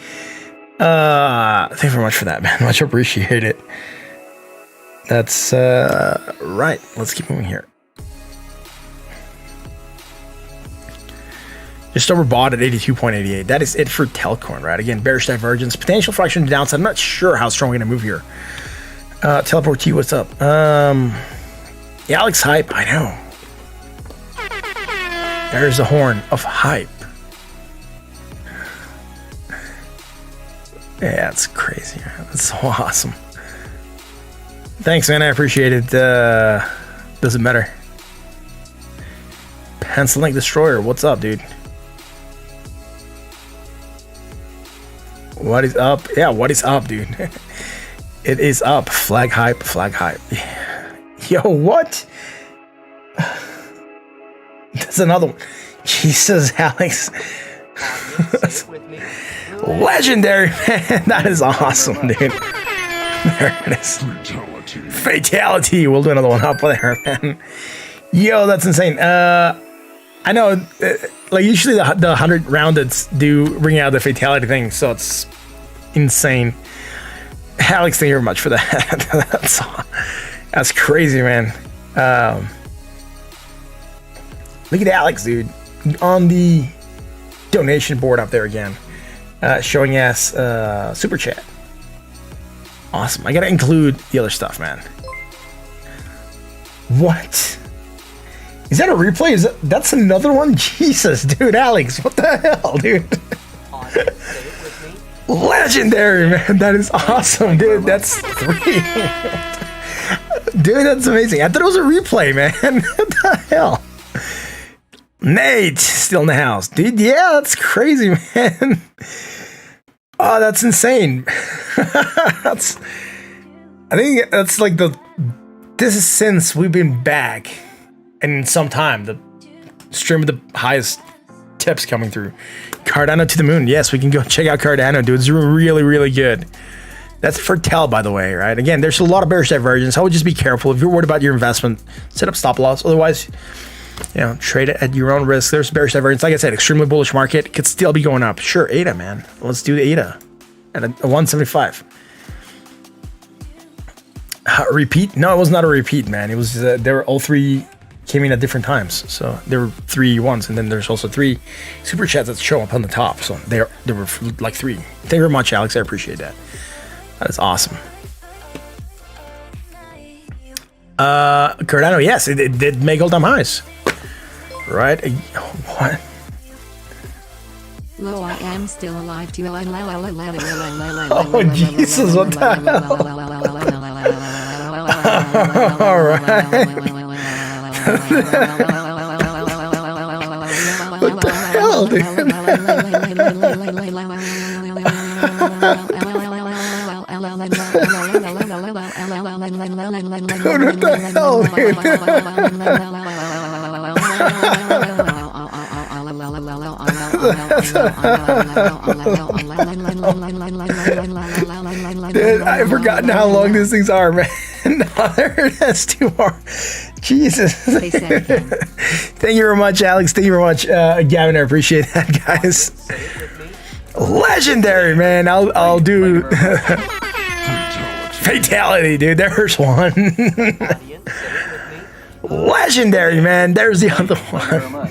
Thank you very much for that, man. Much appreciated. That's right. Let's keep moving here. Just overbought at 82.88. That is it for Telcoin, right? Again, bearish divergence, potential fraction to downside. I'm not sure how strong we're gonna move here. Teleport T, what's up? Yeah, Alex hype. I know. There's the horn of hype. Yeah, that's crazy. Man. That's so awesome. Thanks, man. I appreciate it. Doesn't matter. Pencil Link Destroyer, what's up, dude? What is up? Yeah, what is up, dude? It is up. Flag hype, flag hype. Yo, what? That's another one. Jesus, Alex. Legendary, man. That is awesome, dude. There it is. Fatality. We'll do another one up there, man. Yo, that's insane. I know, like usually the 100 roundeds do bring out the fatality thing, so it's insane. Alex, thank you very much for that. That's crazy, man. Look at Alex, dude, on the donation board up there again, showing us super chat. Awesome. I gotta include the other stuff, man. What? Is that a replay? That's another one? Jesus, dude, Alex, what the hell, dude? Legendary, man. That is awesome, dude. That's 3. Dude, that's amazing. I thought it was a replay, man. What the hell? Nate, still in the house. Dude, yeah, that's crazy, man. Oh, that's insane. I think that's like this is since we've been back. And in some time, the stream with the highest tips coming through. Cardano to the moon. Yes, we can go check out Cardano, dude. It's really, really good. That's for Tell, by the way, right? Again, there's a lot of bearish divergence. I would just be careful. If you're worried about your investment, set up stop loss. Otherwise, You know, trade it at your own risk. There's bearish divergence. Like I said, extremely bullish market. Could still be going up. Sure, ADA, man. Let's do the ADA at a 175. Repeat? No, it was not a repeat, man. It was they were all three came in at different times. So there were 3 ones, and then there's also 3 super chats that show up on the top. So there were like 3. Thank you very much, Alex. I appreciate that. That is awesome. Cardano, yes, it did make all-time highs. Right? What? Lo, I am still alive to Oh, Jesus, what the hell? All right. What the hell, dude? What the hell, dude? Dude, I've forgotten how long these things are, man. No, there it is, 2 more. Jesus. Thank you very much, Alex. Thank you very much, Gavin. I appreciate that, guys. Legendary, man. I'll do fatality, dude. There's one. Legendary, man. There's the other one.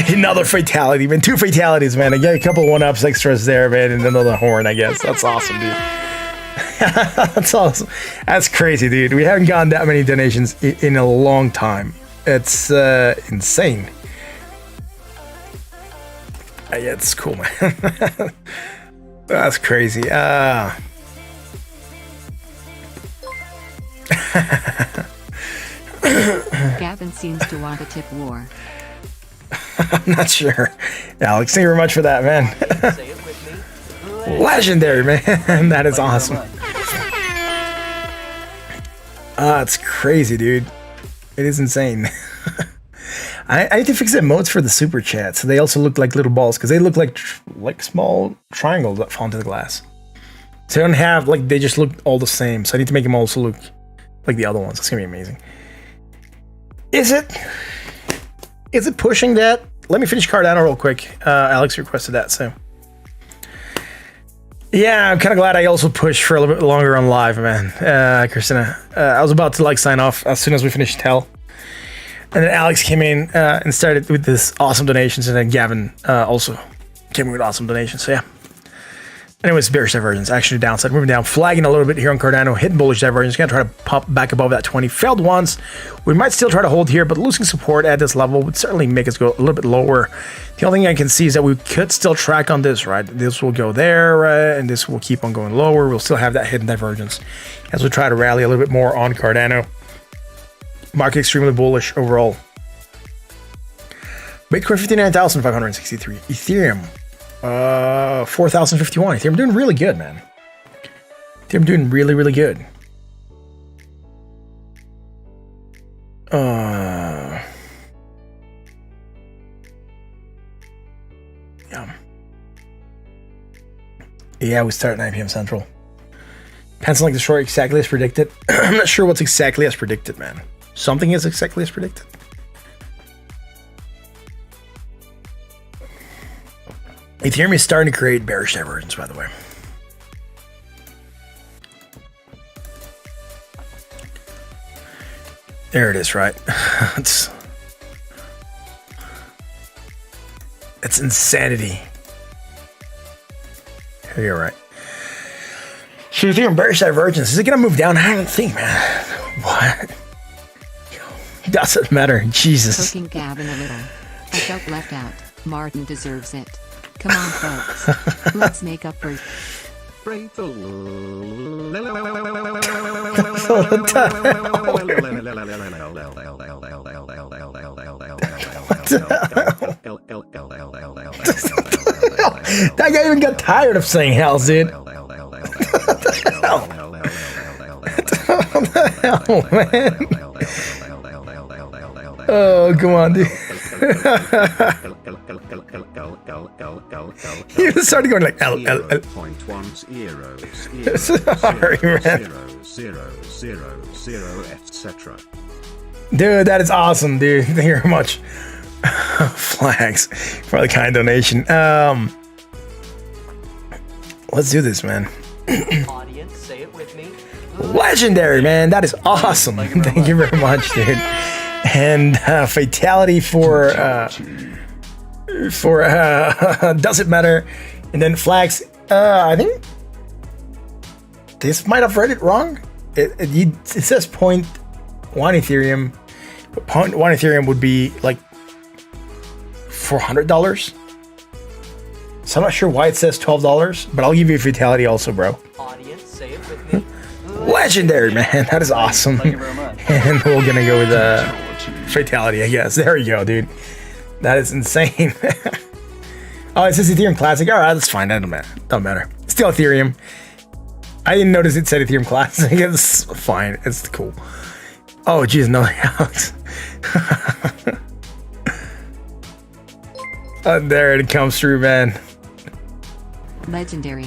Another fatality, man. 2 fatalities, man. I get a couple 1-ups extras there, man, and another horn, I guess. That's awesome, dude. That's awesome. That's crazy, dude. We haven't gotten that many donations in a long time. It's insane. Yeah, it's cool, man. That's crazy. Gavin seems to want a tip war. I'm not sure. Alex, thank you very much for that, man. Legendary, man. That is awesome. It's crazy, dude. It is insane. I need to fix the emotes for the super chat, so they also look like little balls, because they look like small triangles that fall into the glass. So they don't have, like, they just look all the same. So I need to make them also look like the other ones. It's gonna be amazing. Is it pushing that? Let me finish Cardano real quick. Alex requested that, so. Yeah, I'm kind of glad I also pushed for a little bit longer on live, man. Christina, I was about to like sign off as soon as we finished Tell. And then Alex came in and started with this awesome donations, and then Gavin also came in with awesome donations, so yeah. Anyways, bearish divergence, actually downside, moving down, flagging a little bit here on Cardano, hitting bullish divergence, gonna try to pop back above that 20, failed once. We might still try to hold here, but losing support at this level would certainly make us go a little bit lower. The only thing I can see is that we could still track on this, right? This will go there, and this will keep on going lower. We'll still have that hidden divergence as we try to rally a little bit more on Cardano. Market extremely bullish overall. Bitcoin 59,563. Ethereum 4,051. Ethereum doing really good, man. Ethereum doing really, really good. Yeah, we start at 9 p.m. Central. Penciling the short exactly as predicted. I'm not sure what's exactly as predicted, man. Something is exactly as predicted. Ethereum is starting to create bearish divergence, by the way. There it is, right? It's insanity. Here you're right. So Ethereum bearish divergence. Is it going to move down? I don't think, man. What? Doesn't matter. Jesus. Poking Gavin a little. I felt left out. Martin deserves it. Come on, folks. Let's make up for... That guy even got tired of saying hell, dude. What the hell, man? Oh, come on, dude. He just started going like L. Sorry, man. 0.000, etc. Dude, that is awesome, dude. Thank you very much. Flags for the kind donation. Let's do this, man. Audience, say it with me. Legendary, man. That is awesome. Thank you very much, dude. And fatality for doesn't matter. And then flags. I think this might have read it wrong. It says 0.1 Ethereum. But 0.1 Ethereum would be like $400. So I'm not sure why it says $12, but I'll give you a fatality also, bro. Audience, say it with me. Legendary, man. That is awesome. Thank you very much. And we're gonna go with fatality, I guess. There you go, dude. That is insane. Oh, it says Ethereum Classic. All right, that's fine. That don't matter. Still Ethereum. I didn't notice it said Ethereum Classic. It's fine. It's cool. Oh, geez, no. There it comes through, man. Legendary.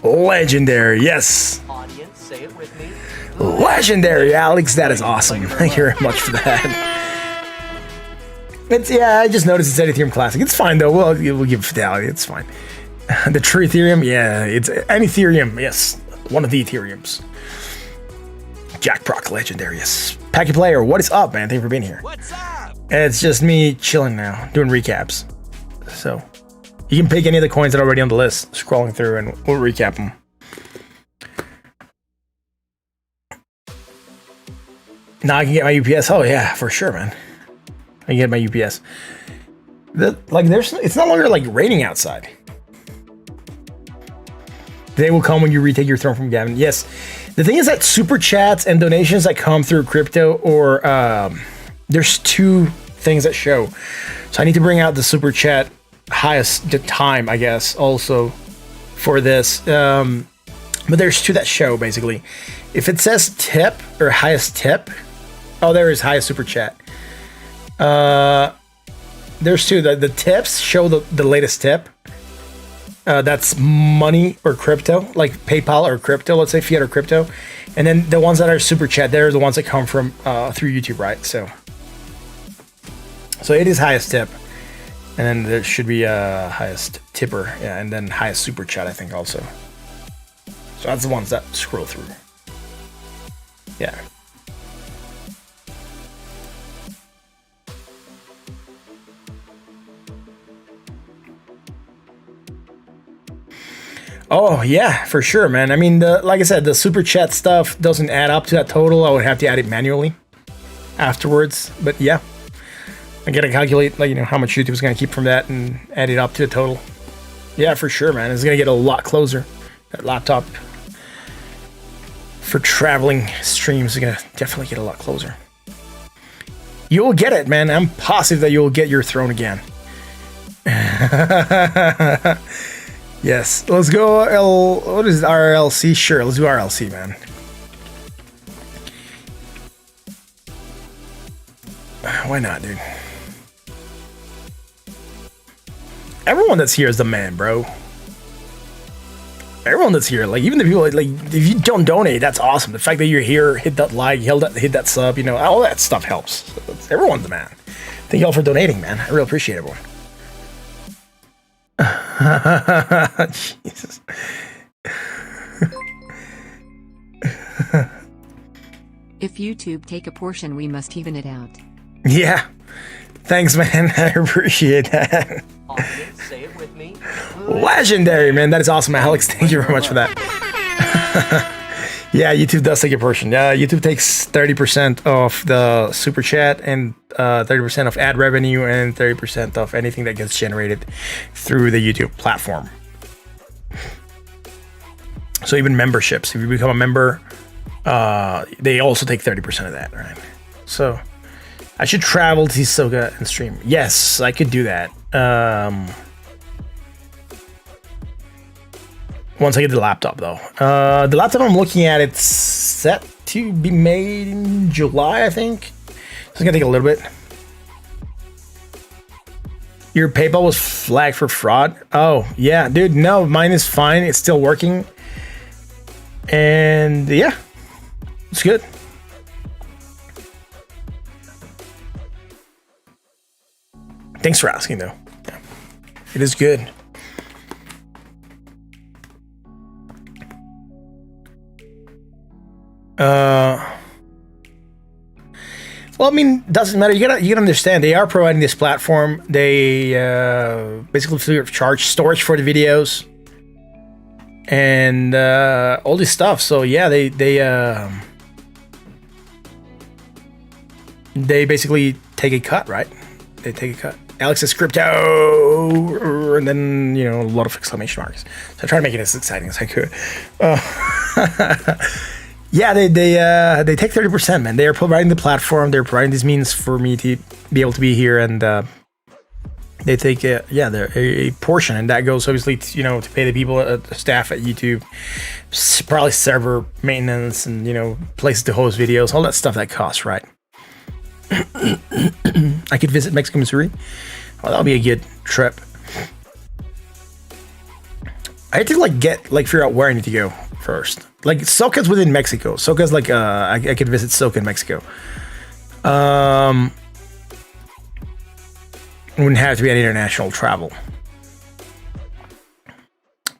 Legendary, yes. Audience, say it with me. Legendary, Alex. That is awesome. Thank you very much for that. Yeah, I just noticed it said Ethereum Classic. It's fine though. We'll give fatality. It's fine. The true Ethereum, yeah, it's an Ethereum. Yes, one of the Ethereums. Jack Proc, legendary. Yes. Packy Player, what is up, man? Thank you for being here. What's up? It's just me chilling now, doing recaps. So you can pick any of the coins that are already on the list, scrolling through, and we'll recap them. Now I can get my UPS. Oh yeah, for sure, man. I can get my UPS. It's no longer like raining outside. They will come when you retake your throne from Gavin. Yes. The thing is that super chats and donations that come through crypto or there's two things that show. So I need to bring out the super chat highest time, I guess, also for this. But there's two that show basically. If it says tip or highest tip, oh, there is highest super chat. There's two. The tips show the latest tip. That's money or crypto, like PayPal or crypto, let's say fiat or crypto. And then the ones that are super chat, they're the ones that come from through YouTube, right? So it is highest tip. And then there should be a highest tipper, yeah, and then highest super chat, I think also. So that's the ones that scroll through. Yeah. Oh yeah, for sure, man. I mean, like I said, the super chat stuff doesn't add up to that total. I would have to add it manually afterwards. But yeah, I gotta calculate, like, how much YouTube is gonna keep from that and add it up to the total. Yeah, for sure, man. It's gonna get a lot closer. That laptop for traveling streams is gonna definitely get a lot closer. You'll get it, man. I'm positive that you'll get your throne again. Yes, let's go. What is RLC? Sure, let's do RLC, man. Why not, dude? Everyone that's here is the man, bro. Everyone that's here, like even the people, like if you don't donate, that's awesome. The fact that you're here, hit that like, hit that sub, all that stuff helps. Everyone's the man. Thank y'all for donating, man. I really appreciate everyone. Jesus. If YouTube take a portion, we must even it out. Yeah. Thanks, man. I appreciate that. Audience, say it with me. Legendary, man. That is awesome, Alex. Thank you very much for that. Yeah, YouTube does take a portion. YouTube takes 30% of the super chat and 30% of ad revenue and 30% of anything that gets generated through the YouTube platform. So even memberships, if you become a member, they also take 30% of that, right? So I should travel to see Soga and stream. Yes, I could do that. Once I get the laptop, though. The laptop I'm looking at, it's set to be made in July, I think. It's gonna take a little bit. Your PayPal was flagged for fraud. Oh, yeah, dude. No, mine is fine. It's still working. And yeah, it's good. Thanks for asking, though. Yeah. It is good. Well, I mean, doesn't matter. You gotta understand. They are providing this platform. They basically free of charge storage for the videos and all this stuff. So yeah, they basically take a cut, right? They take a cut. Alex says crypto, and then a lot of exclamation marks. So I try to make it as exciting as I could. Yeah, they take 30%, man. They are providing the platform. They're providing these means for me to be able to be here, and they take a portion, and that goes obviously to pay the people, the staff at YouTube, probably server maintenance, and places to host videos, all that stuff that costs, right? I could visit Mexico, Missouri. Oh, that'll be a good trip. I have to figure out where I need to go first. Like Soca's within Mexico. Soca's like I could visit Soca in Mexico. Wouldn't have to be an international travel.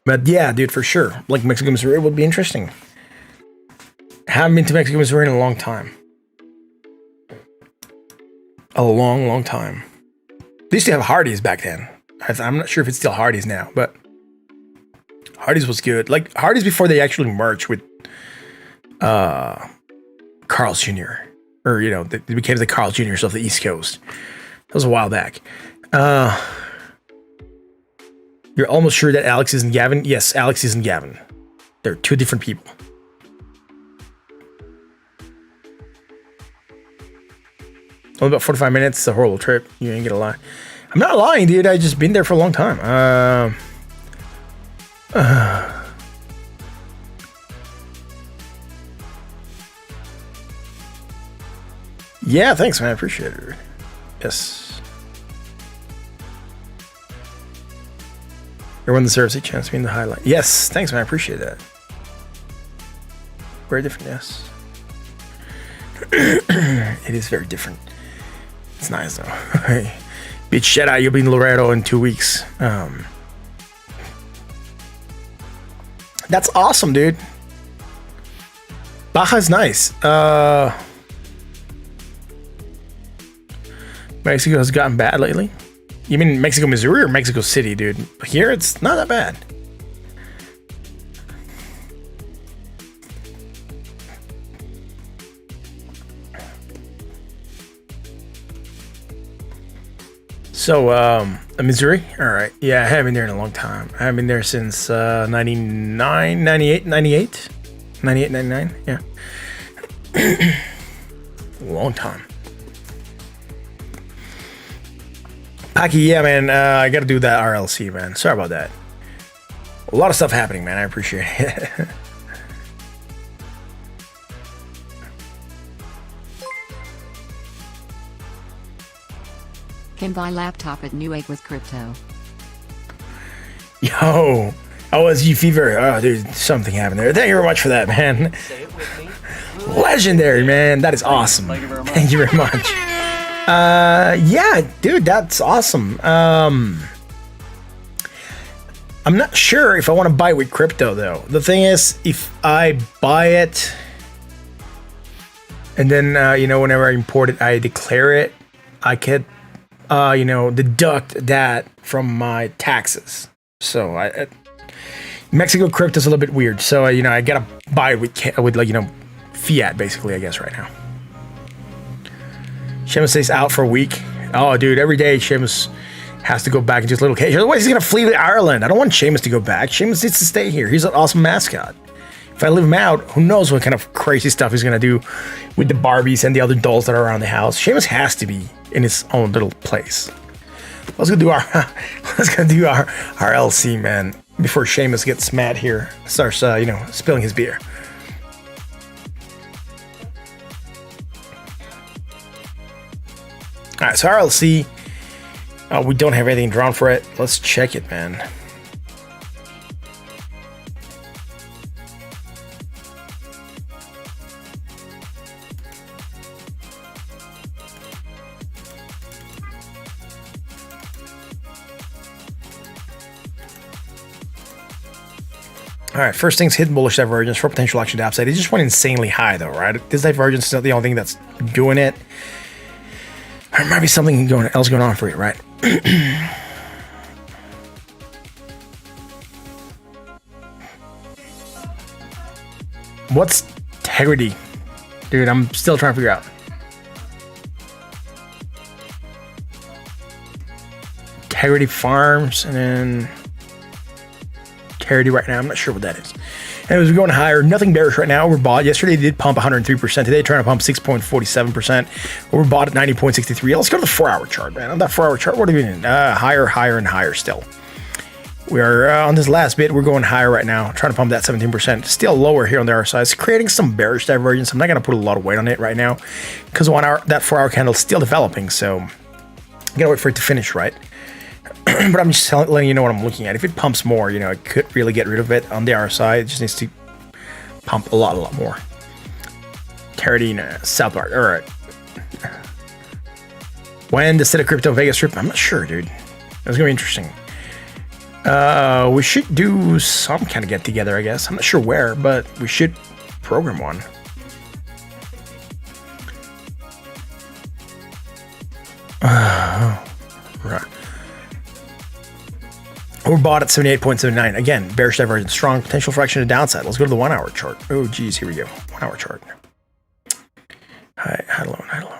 But yeah, dude, for sure. Like Mexico, Missouri would be interesting. Haven't been to Mexico, Missouri in a long time. A long, long time. They used to have Hardee's back then. I'm not sure if it's still Hardee's now, but Hardee's was good. Like Hardee's before they actually merged with Carl's Jr. Or, they became the Carl's Jr.'s of the East Coast. That was a while back. You're almost sure that Alex isn't Gavin? Yes, Alex isn't Gavin. They're two different people. Only about 45 minutes. It's a horrible trip. You ain't gonna lie. I'm not lying, dude. I just been there for a long time. Yeah, thanks, man. I appreciate it. Yes. Everyone deserves a chance to be in the highlight. Yes, thanks, man. I appreciate that. Very different, yes. It is very different. It's nice, though. Beat shit out. You'll be in Laredo in 2 weeks. That's awesome, dude. Baja's nice. Mexico has gotten bad lately. You mean Mexico, Missouri, or Mexico City, dude? Here, it's not that bad. So, Missouri? All right. Yeah, I haven't been there in a long time. I haven't been there since 99, 98, 98. 98, 99, yeah. Long time. Paki, yeah, man, I gotta do that RLC, man. Sorry about that. A lot of stuff happening, man. I appreciate it. Can buy laptop at Newegg with crypto. Yo, OSG Fever. Oh, dude, something happened there. Thank you very much for that, man. Say it with me. Legendary, man. That is awesome. Thank you very much. Thank you very much. Yeah, dude, that's awesome. I'm not sure if I want to buy with crypto, though. The thing is, if I buy it and then, whenever I import it, I declare it, I could deduct that from my taxes. So Mexico crypto is a little bit weird. So I gotta buy it with fiat, basically, I guess, right now. Seamus stays out for a week. Oh, dude, every day Seamus has to go back into his little cage. Otherwise, he's gonna flee to Ireland. I don't want Seamus to go back. Seamus needs to stay here. He's an awesome mascot. If I leave him out, who knows what kind of crazy stuff he's gonna do with the Barbies and the other dolls that are around the house. Seamus has to be in his own little place. Let's go do our LC, man, before Seamus gets mad here, starts spilling his beer. All right, so RLC, we don't have anything drawn for it. Let's check it, man. All right, first thing's hidden bullish divergence for potential action to the upside. It just went insanely high though, right? This divergence is not the only thing that's doing it. There might be something else going on for you, right? What's integrity? Dude, I'm still trying to figure out. Integrity Farms and then Integrity right now. I'm not sure what that is. Anyways, we're going higher. Nothing bearish right now. Overbought. Yesterday, they did pump 103%. Today, trying to pump 6.47%. Overbought at 90.63. Let's go to the 4-hour chart, man. On that 4-hour chart, what are we doing? Higher, higher, and higher still. We are on this last bit. We're going higher right now. Trying to pump that 17%. Still lower here on the RSI. It's creating some bearish divergence. I'm not going to put a lot of weight on it right now because that 4-hour candle is still developing. So, I'm going to wait for it to finish, right? But I'm just letting you know what I'm looking at. If it pumps more, it could really get rid of it on the RSI. It just needs to pump a lot more. Clarity South Park. All right. When the State of Crypto Vegas trip? I'm not sure, dude. That's gonna be interesting. We should do some kind of get together, I guess. I'm not sure where, but we should program one. Right. We're bought at 78.79. Again, bearish divergence, strong potential for action to downside. Let's go to the 1-hour chart. Oh, geez, here we go. 1-hour chart. High low, high low.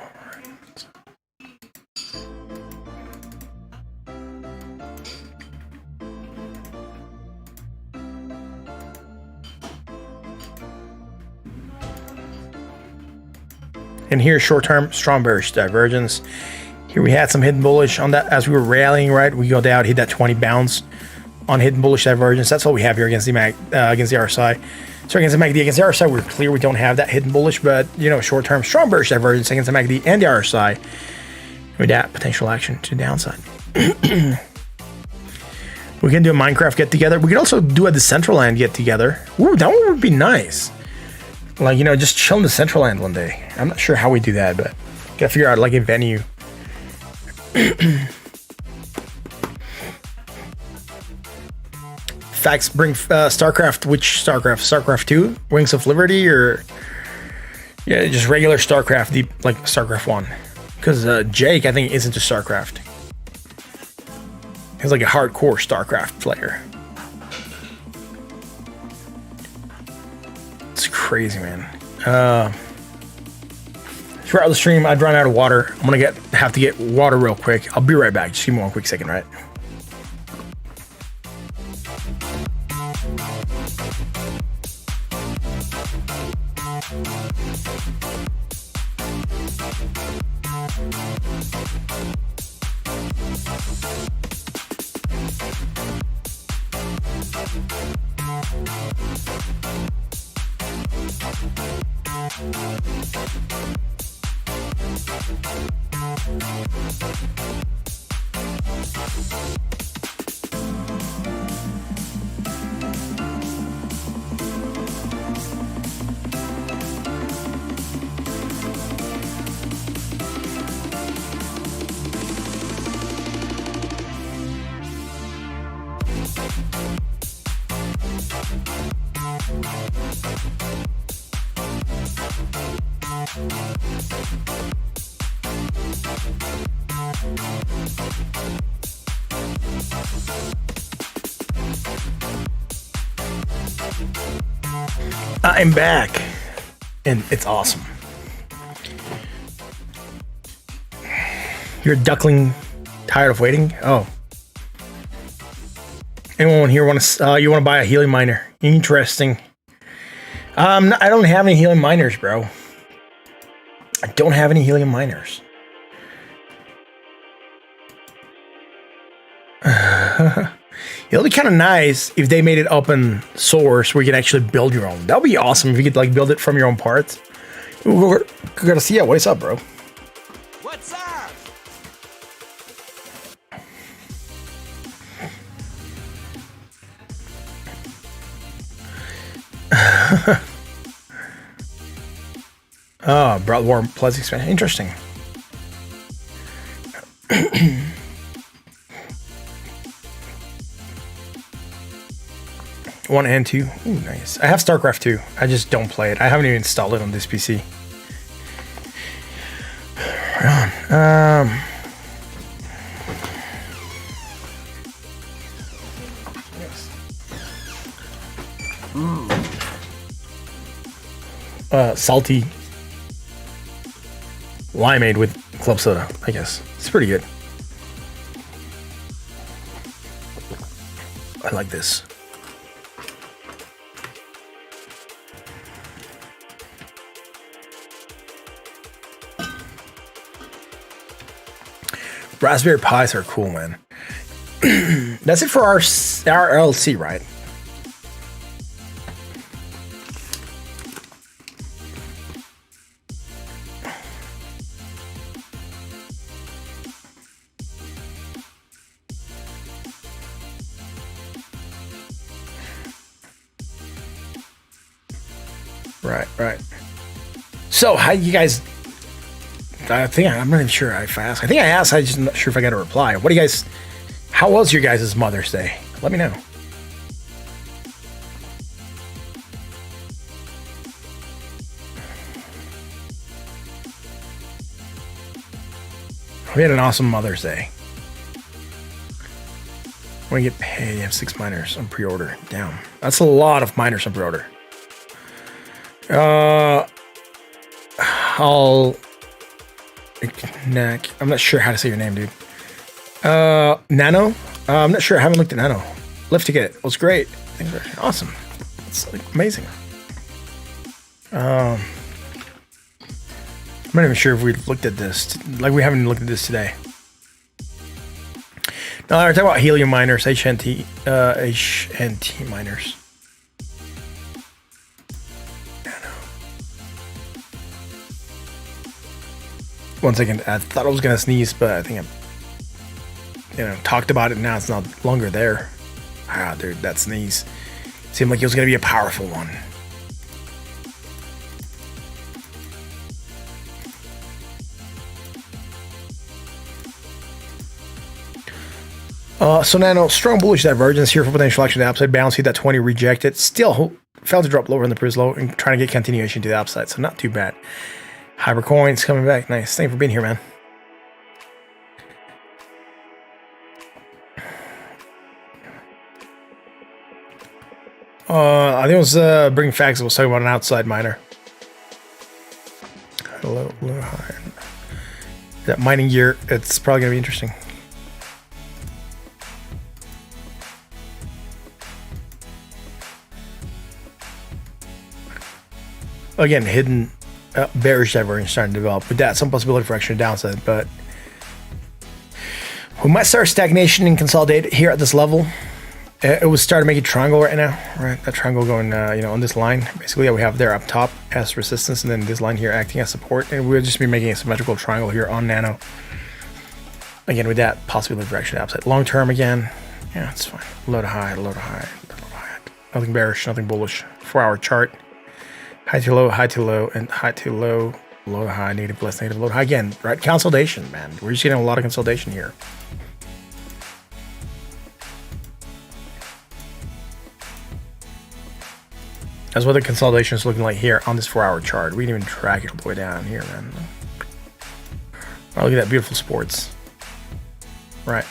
And here, short-term, strong bearish divergence. Here we had some hidden bullish on that as we were rallying, right? We go down, hit that 20 bounce on hidden bullish divergence. That's what we have here against the against the RSI. So against the MACD, against the RSI, we're clear we don't have that hidden bullish, but short-term, strong bearish divergence against the MACD and the RSI with that potential action to the downside. We can do a Minecraft get together. We can also do a Decentraland get together. Ooh, that one would be nice. Like, just chill in the Decentraland one day. I'm not sure how we do that, but gotta figure out like a venue. Facts bring StarCraft. Which StarCraft? StarCraft 2? Wings of Liberty, or just regular StarCraft, deep like StarCraft 1? Because Jake, I think, is into StarCraft. He's like a hardcore StarCraft player. It's crazy, man. Throughout the stream, I'd run out of water. I'm gonna have to get water real quick. I'll be right back. Just give me one quick second, right? I'm back, and it's awesome. You're a duckling, tired of waiting? Oh. Anyone here want to? You want to buy a helium miner? Interesting. I don't have any helium miners, bro. I don't have any helium miners. It'll be kind of nice if they made it open source where you can actually build your own. That would be awesome if you could like build it from your own parts. We're gonna see it. What's up, bro? What's up? Oh, brought warm plus expansion. Interesting. 1 and 2. Ooh, nice. I have StarCraft 2. I just don't play it. I haven't even installed it on this PC. Right on. Salty limeade with club soda, I guess. It's pretty good. I like this. Raspberry Pis are cool, man. That's it for our LLC, right? Right. So, how you guys? I'm not even sure if I asked. I think I asked. I'm just not sure if I got a reply. What do you guys? How was your guys' Mother's Day? Let me know. We had an awesome Mother's Day. When you get paid, you have 6 miners on pre-order. Damn, that's a lot of miners on pre-order. I'm not sure how to say your name, dude. Nano? I'm not sure. I haven't looked at Nano. Lift to get it. It was great. Things are awesome. It's like amazing. I'm not even sure if we looked at this. Like, we haven't looked at this today. No, we're talking about helium miners, HNT miners. One second, I thought I was gonna sneeze, but I think I, talked about it. Now it's not longer there. Ah, dude, that sneeze seemed like it was gonna be a powerful one. So Nano, strong bullish divergence here for potential action to the upside. Bounce, hit that 20, rejected. Still failed to drop lower in the previous low and trying to get continuation to the upside. So not too bad. Hypercoin's coming back. Nice. Thanks for being here, man. I think it was Bring Facts. I was talking about an outside miner. Hello, high. That mining gear, it's probably going to be interesting. Again, hidden bearish divergence starting to develop. With that, some possibility for extra downside, but we might start stagnation and consolidate here at this level. It was starting to make a triangle right now, right? That triangle going, on this line. Basically, we have there up top as resistance, and then this line here acting as support, and we'll just be making a symmetrical triangle here on Nano. Again, with that possibility for extra upside. Long term, again, yeah, it's fine. Low to high, low to high, low to high. Nothing bearish, nothing bullish. 4-hour chart. High to low, and high to low, low to high, negative plus, negative, low to high. Again, right? Consolidation, man. We're just getting a lot of consolidation here. That's what the consolidation is looking like here on this 4-hour chart. We didn't even track it all the way down here, man. Oh, look at that beautiful sports. Right.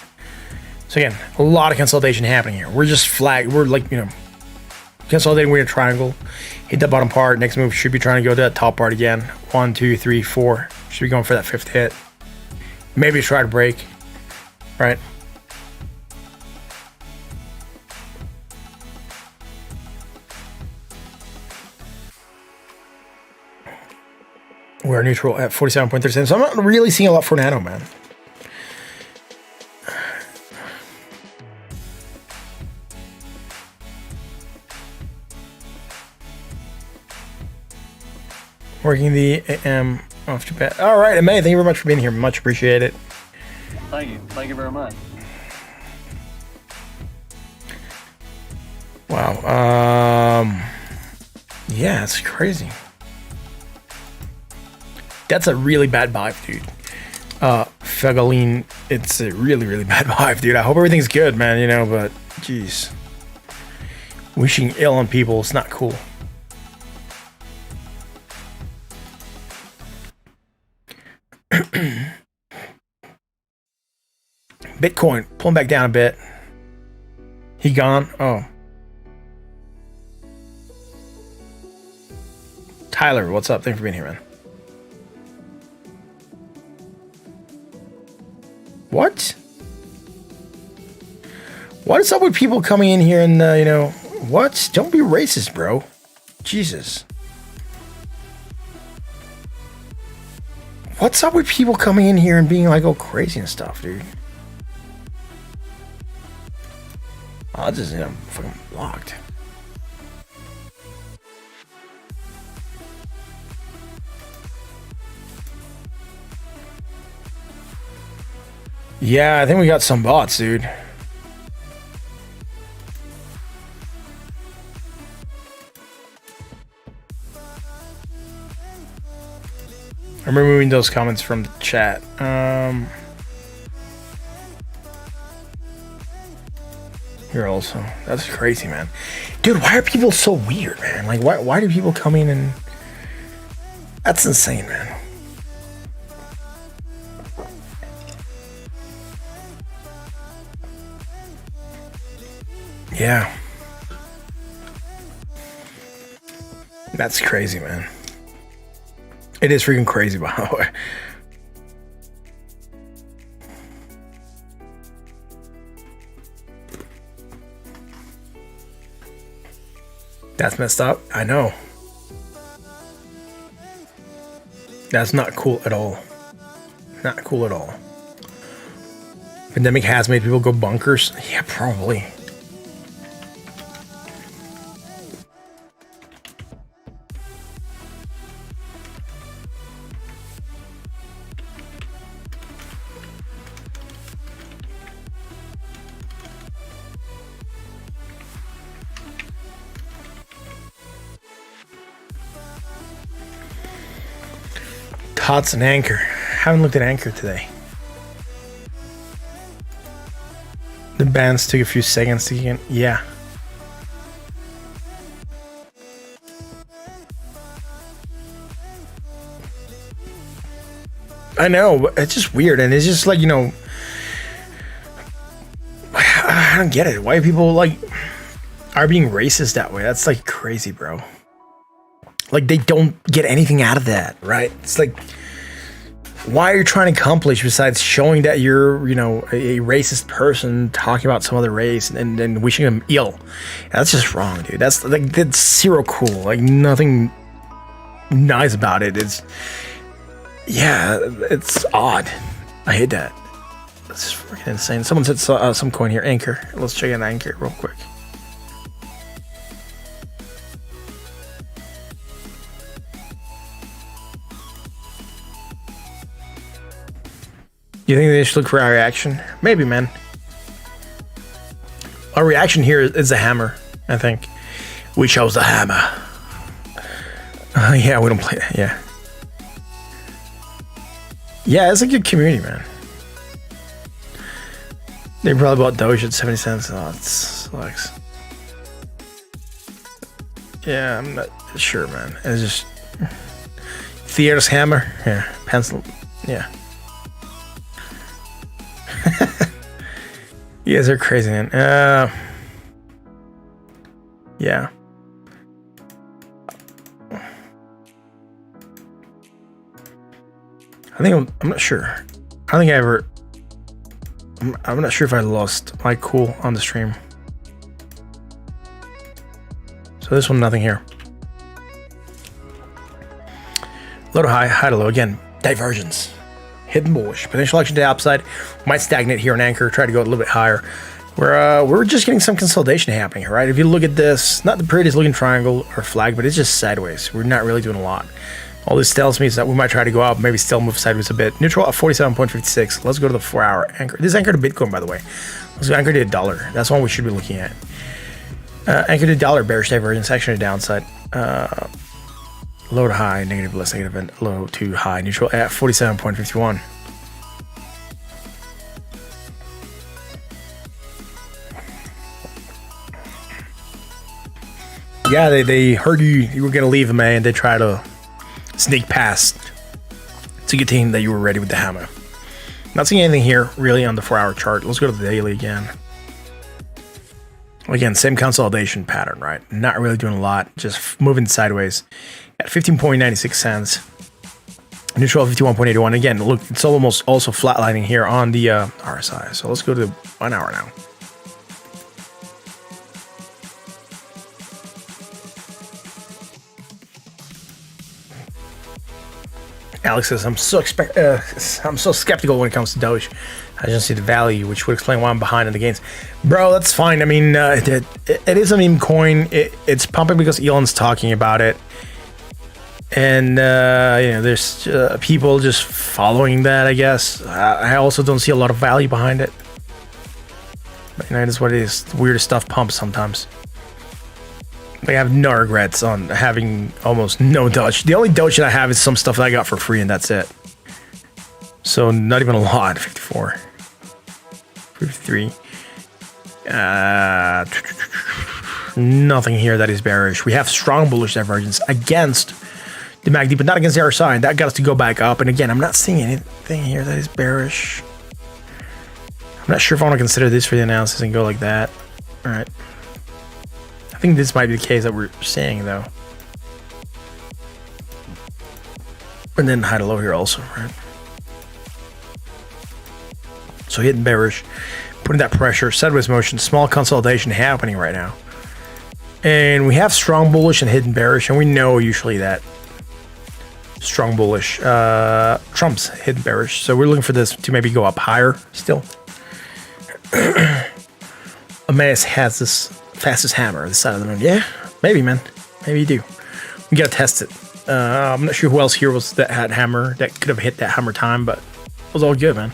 So again, a lot of consolidation happening here. We're just we're like, consolidating with a triangle. Hit the bottom part. Next move should be trying to go to that top part again. 1, 2, 3, 4. Should be going for that 5th hit. Maybe try to break. Right. We're neutral at 47.37. So I'm not really seeing a lot for Nano, man. Working the AM off to bed. All right, May, thank you very much for being here. Much appreciate it. Thank you. Thank you very much. Wow. Yeah, it's crazy. That's a really bad vibe, dude. Fegaline, it's a really, really bad vibe, dude. I hope everything's good, man, but geez. Wishing ill on people is not cool. Bitcoin pulling back down a bit. He gone? Oh. Tyler, what's up? Thanks for being here, man. What? What is up with people coming in here and, you know, what? Don't be racist, bro. Jesus. What's up with people coming in here and being like all crazy and stuff, dude? Oh, this is fucking blocked. Yeah, I think we got some bots, dude. I'm removing those comments from the chat. Here also. That's crazy, man. Dude, why are people so weird, man? Like, why do people come in and... That's insane, man. Yeah. That's crazy, man. It is freaking crazy, by the way. That's messed up. I know. That's not cool at all. Not cool at all. Pandemic has made people go bunkers. Yeah, probably. Tots and Anchor. Haven't looked at Anchor today. The bands took a few seconds to get. Yeah. I know, but it's just weird, and it's just like, you know, I don't get it. Why people like are being racist that way? That's like crazy, bro. Like, they don't get anything out of that, right? It's like, why are you trying to accomplish besides showing that you're, you know, a racist person talking about some other race and then wishing them ill? That's just wrong, dude. That's like, that's zero cool. Like, nothing nice about it. It's, yeah, it's odd. I hate that. That's freaking insane. Someone said some coin here, Anchor. Let's check out Anchor real quick. You think they should look for our reaction? Maybe, man. Our reaction here is a hammer, I think. We chose the hammer. Yeah, we don't play that, yeah. Yeah, it's a good community, man. They probably bought Doge at 70 cents. Oh, it sucks. Yeah, I'm not sure, man. It's just... Theater's hammer. Yeah, pencil. Yeah. You guys are crazy, man. Yeah. I think I'm not sure. I don't think I ever. I'm not sure if I lost my cool on the stream. So this one, nothing here. Low to high, high to low. Again, divergence. Hidden bullish. Potential action to the upside. Might stagnate here on Anchor. Try to go a little bit higher. We're just getting some consolidation happening, right? If you look at this, not the prettiest looking triangle or flag, but it's just sideways. We're not really doing a lot. All this tells me is that we might try to go up, maybe still move sideways a bit. Neutral at 47.56. Let's go to the 4-hour Anchor. This is Anchor to Bitcoin, by the way. Let's go Anchor to $1. That's one we should be looking at. Anchor to $1, bearish divergence, action to downside. Low to high, negative, less negative, and low to high. Neutral at 47.51. Yeah, they heard you were gonna leave, man, and they try to sneak past to get in that you were ready with the hammer. Not seeing anything here really on the 4-hour chart. Let's go to the daily again. Again, same consolidation pattern, right? Not really doing a lot, just moving sideways at 15.96 cents. Neutral 51.81. Again, look, it's almost also flatlining here on the RSI. So let's go to 1 hour now. Alex says, I'm so skeptical when it comes to Doge. I just see the value, which would explain why I'm behind in the gains. Bro, that's fine. I mean, it is a meme coin. It's pumping because Elon's talking about it. And, you know, there's people just following that, I guess. I also don't see a lot of value behind it. But, you know, it is what it is. The weirdest stuff pumps sometimes. I have no regrets on having almost no Doge. The only Doge that I have is some stuff that I got for free, and that's it. So not even a lot. 54, 53. Nothing here that is bearish. We have strong bullish divergence against the MACD, but not against the RSI. And that got us to go back up. And again, I'm not seeing anything here that is bearish. I'm not sure if I want to consider this for the analysis and go like that. All right. I think this might be the case that we're seeing, though. And then high to low here also, right? So hitting bearish, putting that pressure, sideways motion, small consolidation happening right now. And we have strong bullish and hidden bearish, and we know usually that strong bullish trumps hidden bearish. So we're looking for this to maybe go up higher still. Amadeus has this fastest hammer this side of the moon. Yeah, maybe, man. Maybe you do. We gotta test it. I'm not sure who else here was that had hammer that could have hit that hammer time, but it was all good, man.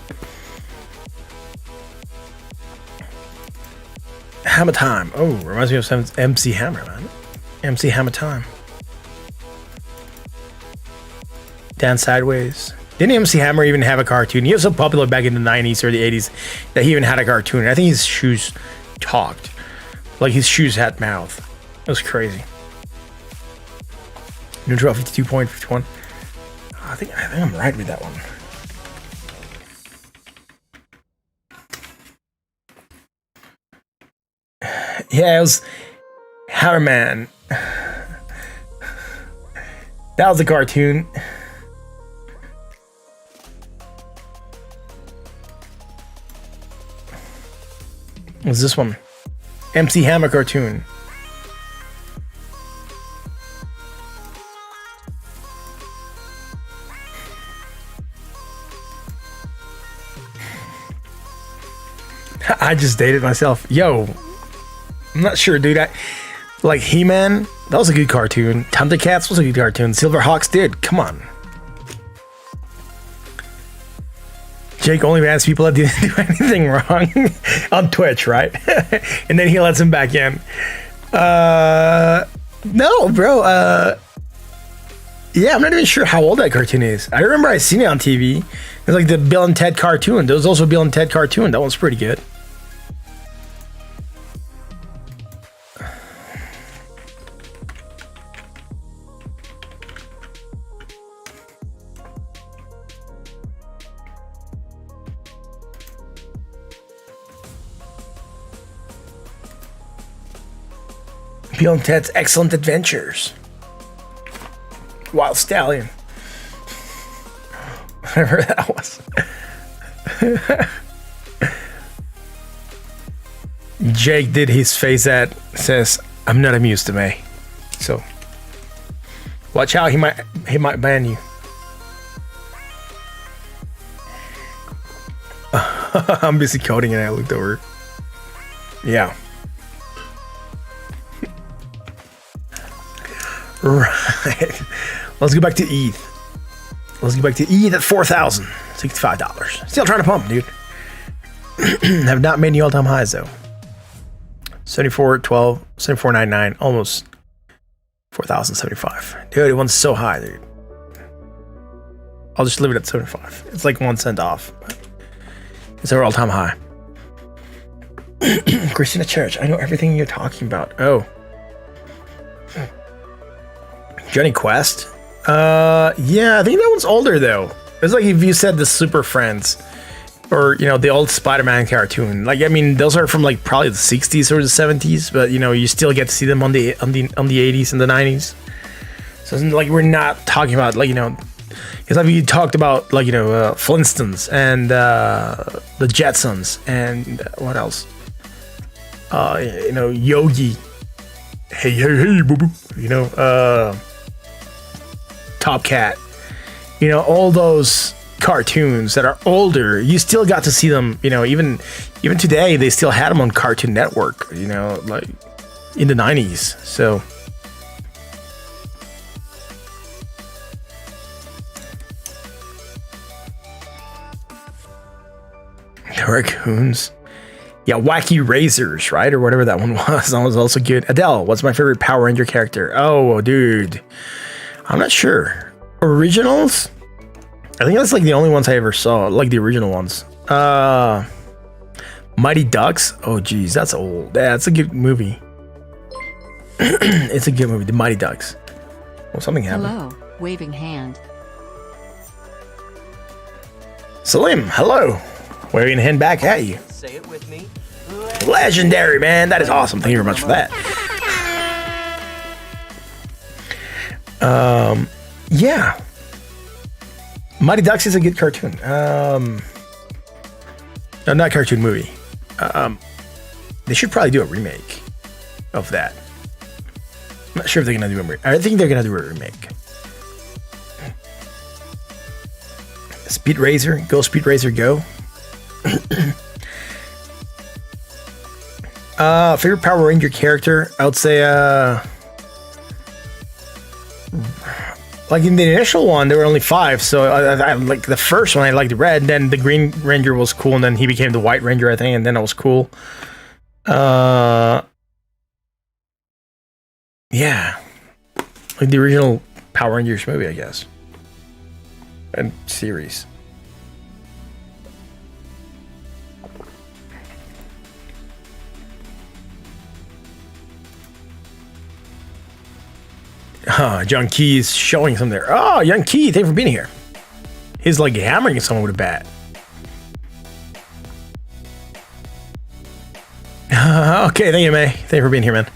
Hammer time. Oh, reminds me of some MC Hammer, man. MC Hammer time. Down sideways. Didn't MC Hammer even have a cartoon? He was so popular back in the 90s or the 80s that he even had a cartoon. I think his shoes talked. Like his shoes had mouth. It was crazy. Neutral 52.51. I think I'm right with that one. Yeah, it was Hammerman. That was a cartoon. What's this one? MC Hammer cartoon. I just dated myself. Yo, I'm not sure, dude. Like He-Man, that was a good cartoon. Thundercats was a good cartoon. Silverhawks did. Come on. Jake only bans people that didn't do anything wrong on Twitch, right? And then he lets him back in. No, bro. Yeah, I'm not even sure how old that cartoon is. I remember I seen it on TV. It's like the Bill and Ted cartoon. There was also a Bill and Ted cartoon. That one's pretty good. Bill and Ted's Excellent Adventures. Wild Stallion. Whatever that was. Jake did his face that says, I'm not amused to me. So watch out, he might ban you. I'm busy coding and I looked over. Yeah. Right. Let's go back to ETH. Let's go back to ETH at $4,065. Still trying to pump, dude. Have not made any all-time highs though. 74.12, 74.99, almost 4,075. Dude, it went so high, dude. I'll just leave it at 75. It's like 1 cent off. But it's our all-time high. Christina Church, I know everything you're talking about. Oh. Johnny Quest. Yeah, I think that one's older though. It's like if you said the Super Friends, or you know, the old Spider-Man cartoon. Like, I mean, those are from like probably the 60s or the 70s, but you know, you still get to see them on the 80s and the 90s. So it's like we're not talking about like, you know, because like you talked about like, you know, Flintstones and the Jetsons and what else? You know, Yogi. Hey, boo boo. You know, Top Cat. You know, all those cartoons that are older, you still got to see them, you know, even today they still had them on Cartoon Network, you know, like in the 90s. So raccoons. Yeah, Wacky Razors, right? Or whatever that one was. That was also good. Adele, what's my favorite Power Ranger character? Oh, dude. I'm not sure. Originals? I think that's like the only ones I ever saw, like the original ones. Mighty Ducks? Oh, geez, that's old. Yeah, it's a good movie. It's a good movie, The Mighty Ducks. Well, something happened. Hello, waving hand. Salim, hello. Waving a hand back at you. Say it with me. Legendary, man. That is awesome. Thank you very much for that. Yeah. Mighty Ducks is a good cartoon. No, not cartoon, movie. They should probably do a remake of that. I'm not sure if they're gonna do a remake. I think they're gonna do a remake. Speed Racer, go Speed Racer, go. Favorite Power Ranger character? I would say, like in the initial one, there were only 5. So I like the first one, I liked the red. Then the Green Ranger was cool, and then he became the White Ranger, I think, and then it was cool. Yeah, like the original Power Rangers movie, I guess, and series. John Key's showing some there. Oh, Young Key, thank you for being here. He's like hammering someone with a bat. Okay, thank you, May. Thank you for being here, man.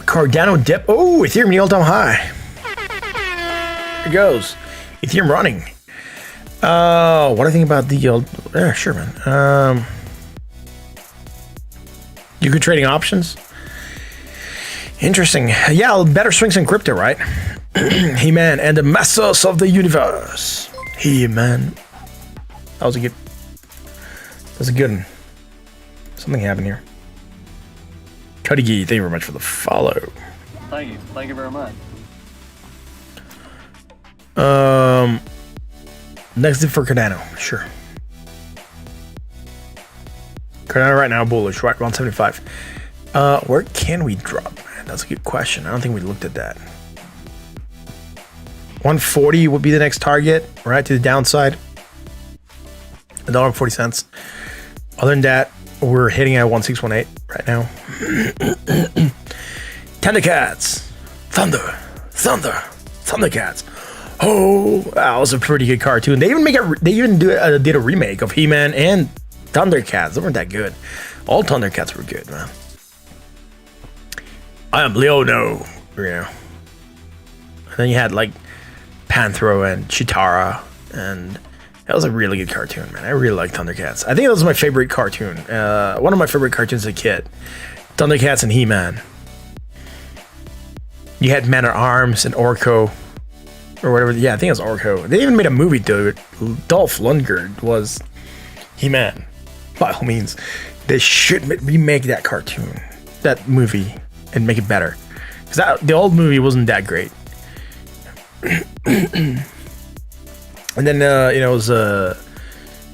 Cardano dip. Oh, Ethereum the all-time high. There it goes. Ethereum running. What do I think about the old? Yeah, sure, man. You could trading options. Interesting. Yeah, better swings in crypto, right? He-Man and the Masters of the Universe. He-Man. That was a good. That's a good one. Something happened here. Cuddy Gee, thank you very much for the follow. Thank you. Thank you very much. Next dip for Cardano, sure. Cardano right now bullish, right? 175. Where can we drop? Man, that's a good question. I don't think we looked at that. 140 would be the next target, right? To the downside. $1.40. Other than that, we're hitting at 1618 right now. Thundercats. Thundercats. Oh, that was a pretty good cartoon. They even did a remake of He-Man and Thundercats. They weren't that good. All Thundercats were good, man. I am Leono, you know. And then you had like Panthro and Chitara, and that was a really good cartoon, man. I really like Thundercats. I think that was my favorite cartoon. One of my favorite cartoons as a kid. Thundercats and He-Man. You had Man at Arms and Orko, or whatever. Yeah, I think it was Orko. They even made a movie to it. Dolph Lundgren was He-Man. By all means, they should remake that cartoon, that movie, and make it better. Because the old movie wasn't that great. And then, it was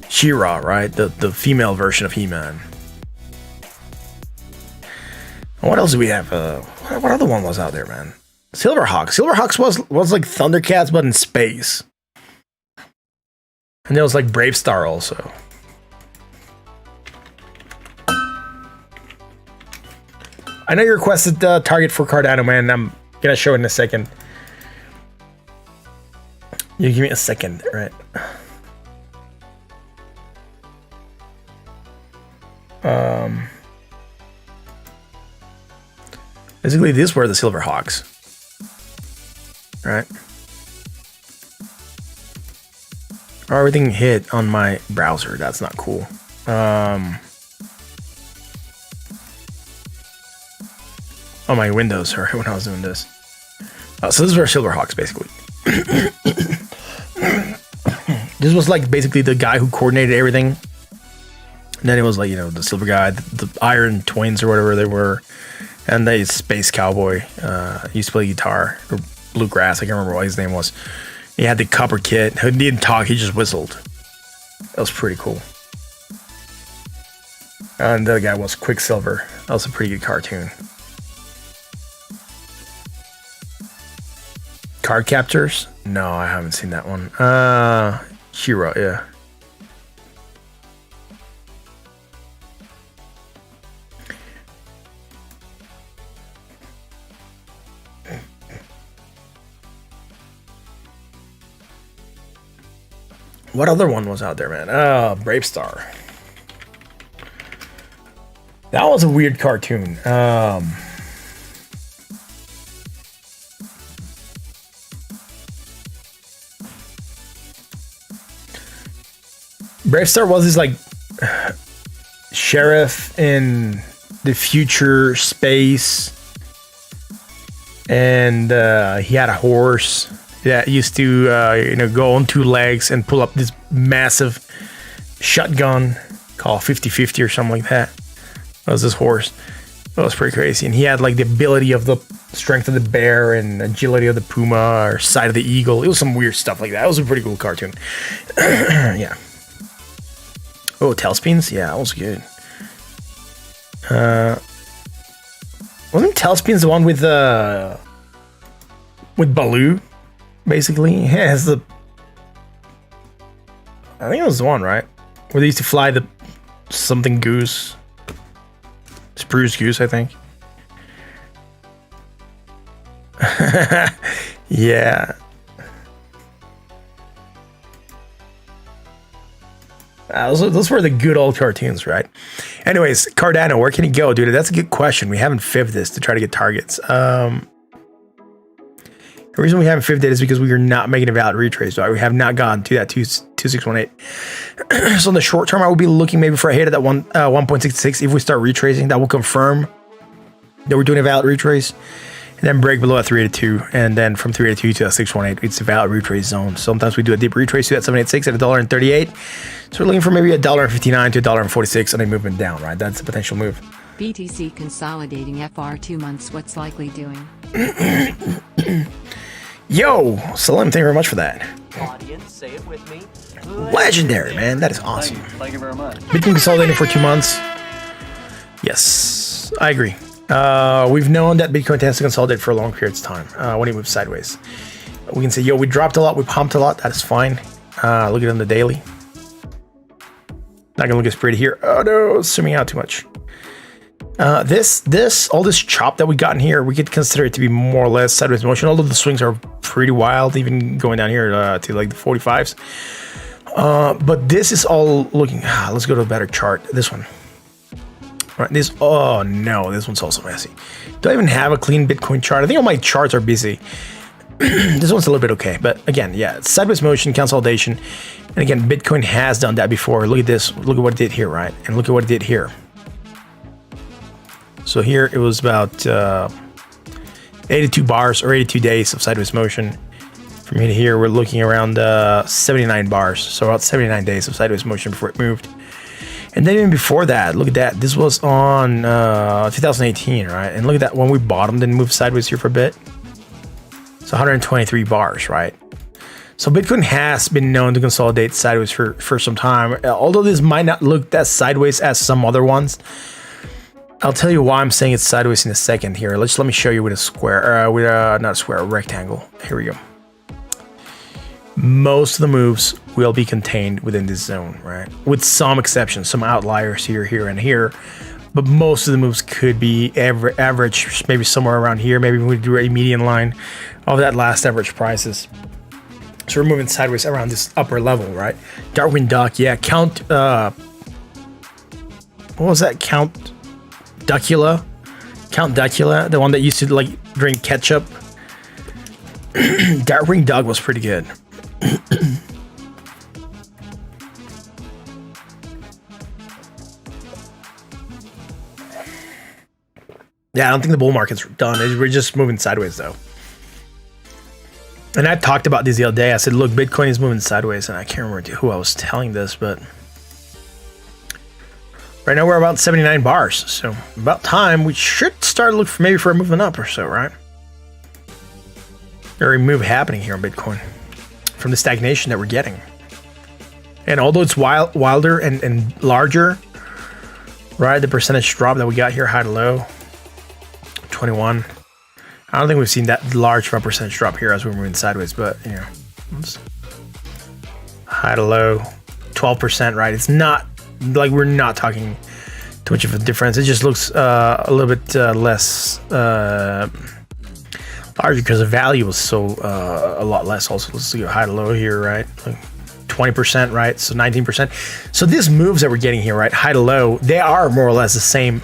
She-Ra, right? The female version of He-Man. What else do we have? What other one was out there, man? Silverhawks. Silverhawks was like Thundercats, but in space. And there was like Brave Star also. I know you requested the target for Cardano, man. I'm gonna show it in a second. You give me a second, right? Basically, these were the silver hawks, right? Everything hit on my browser. That's not cool. On my Windows, or when I was doing this. So this is where silver hawks, basically. This was like basically the guy who coordinated everything. And then it was like, you know, the silver guy, the iron twins or whatever they were, and the space cowboy. He used to play guitar or bluegrass. I can't remember what his name was. He had the copper kit. He didn't talk. He just whistled. That was pretty cool. And the other guy was Quicksilver. That was a pretty good cartoon. Card captors? No, I haven't seen that one. Shiro, yeah. What other one was out there, man? Brave Star. That was a weird cartoon. Brave Star was this like sheriff in the future space, and he had a horse that used to go on two legs and pull up this massive shotgun called 50-50 or something like that. That was this horse. That was pretty crazy. And he had like the ability of the strength of the bear and agility of the puma or sight of the eagle. It was some weird stuff like that. It was a pretty cool cartoon. Yeah. Oh, Tailspins? Yeah, that was good. Wasn't Tailspins the one with Baloo? Basically, it has the. I think it was the one, right? Where they used to fly the something goose, spruce goose, I think. Yeah. Those were the good old cartoons, right? Anyways, Cardano, where can he go, dude? That's a good question. We haven't fivved this to try to get targets. The reason we haven't fivved it is because we are not making a valid retrace. Right? We have not gone to that 2618. So in the short term, I would be looking maybe for a hit at that 1.66. If we start retracing, that will confirm that we're doing a valid retrace. And then break below at 382. And then from 382 to that 618, it's a valid retrace zone. Sometimes we do a deep retrace to that 786 at $1.38. So we're looking for maybe $1.59 to $1.46 and a movement down, right? That's a potential move. BTC consolidating FR 2 months. What's likely doing? Yo, Salim, thank you very much for that. Audience, say it with me. Legendary, man. That is awesome. Thank you very much. Bitcoin consolidating for 2 months. Yes, I agree. We've known that Bitcoin tends to consolidate for long periods of time when it moves sideways. We can say, yo, we dropped a lot, we pumped a lot. That is fine. Look at it on the daily. Not gonna look as pretty here. Oh no, zooming out too much. All this chop that we got in here, we could consider it to be more or less sideways motion, although the swings are pretty wild, even going down here to like the 45s. But this is all looking, let's go to a better chart. This one. Right, oh no, this one's also messy. Do I even have a clean Bitcoin chart? I think all my charts are busy. This one's a little bit okay, but again, yeah, it's sideways motion, consolidation. And again, Bitcoin has done that before. Look at this, look at what it did here, right? And look at what it did here. So here it was about 82 bars or 82 days of sideways motion. From here to here, we're looking around 79 bars. So about 79 days of sideways motion before it moved. And then even before that, look at that. This was on 2018, right? And look at that, when we bottomed and moved sideways here for a bit. It's 123 bars, right? So Bitcoin has been known to consolidate sideways for some time. Although this might not look that sideways as some other ones, I'll tell you why I'm saying it's sideways in a second here. Let me show you with a square, not a square, a rectangle. Here we go. Most of the moves will be contained within this zone, right? With some exceptions, some outliers here, and here. but most of the moves could be average, maybe somewhere around here. Maybe we do a median line of that last average prices. So we're moving sideways around this upper level, right? Darkwing Duck, yeah. Count, what was that? Count Duckula, the one that used to like drink ketchup. Darkwing Duck was pretty good. Yeah, I don't think the bull market's done. We're just moving sideways though. And I talked about this the other day. I said, look, Bitcoin is moving sideways, and I can't remember who I was telling this, but right now we're about 79 bars. So about time we should start looking for maybe for a movement up or so, right? Or a move happening here on Bitcoin from the stagnation that we're getting. And although it's wilder and larger, right? The percentage drop that we got here, high to low, 21. I don't think we've seen that large of a percentage drop here as we're moving sideways, but you know, high to low, 12%, right? It's not like we're not talking too much of a difference. It just looks a little bit less larger because the value was so a lot less. Also, let's see high to low here, right? Like 20%, right? So 19%. So these moves that we're getting here, right? High to low, they are more or less the same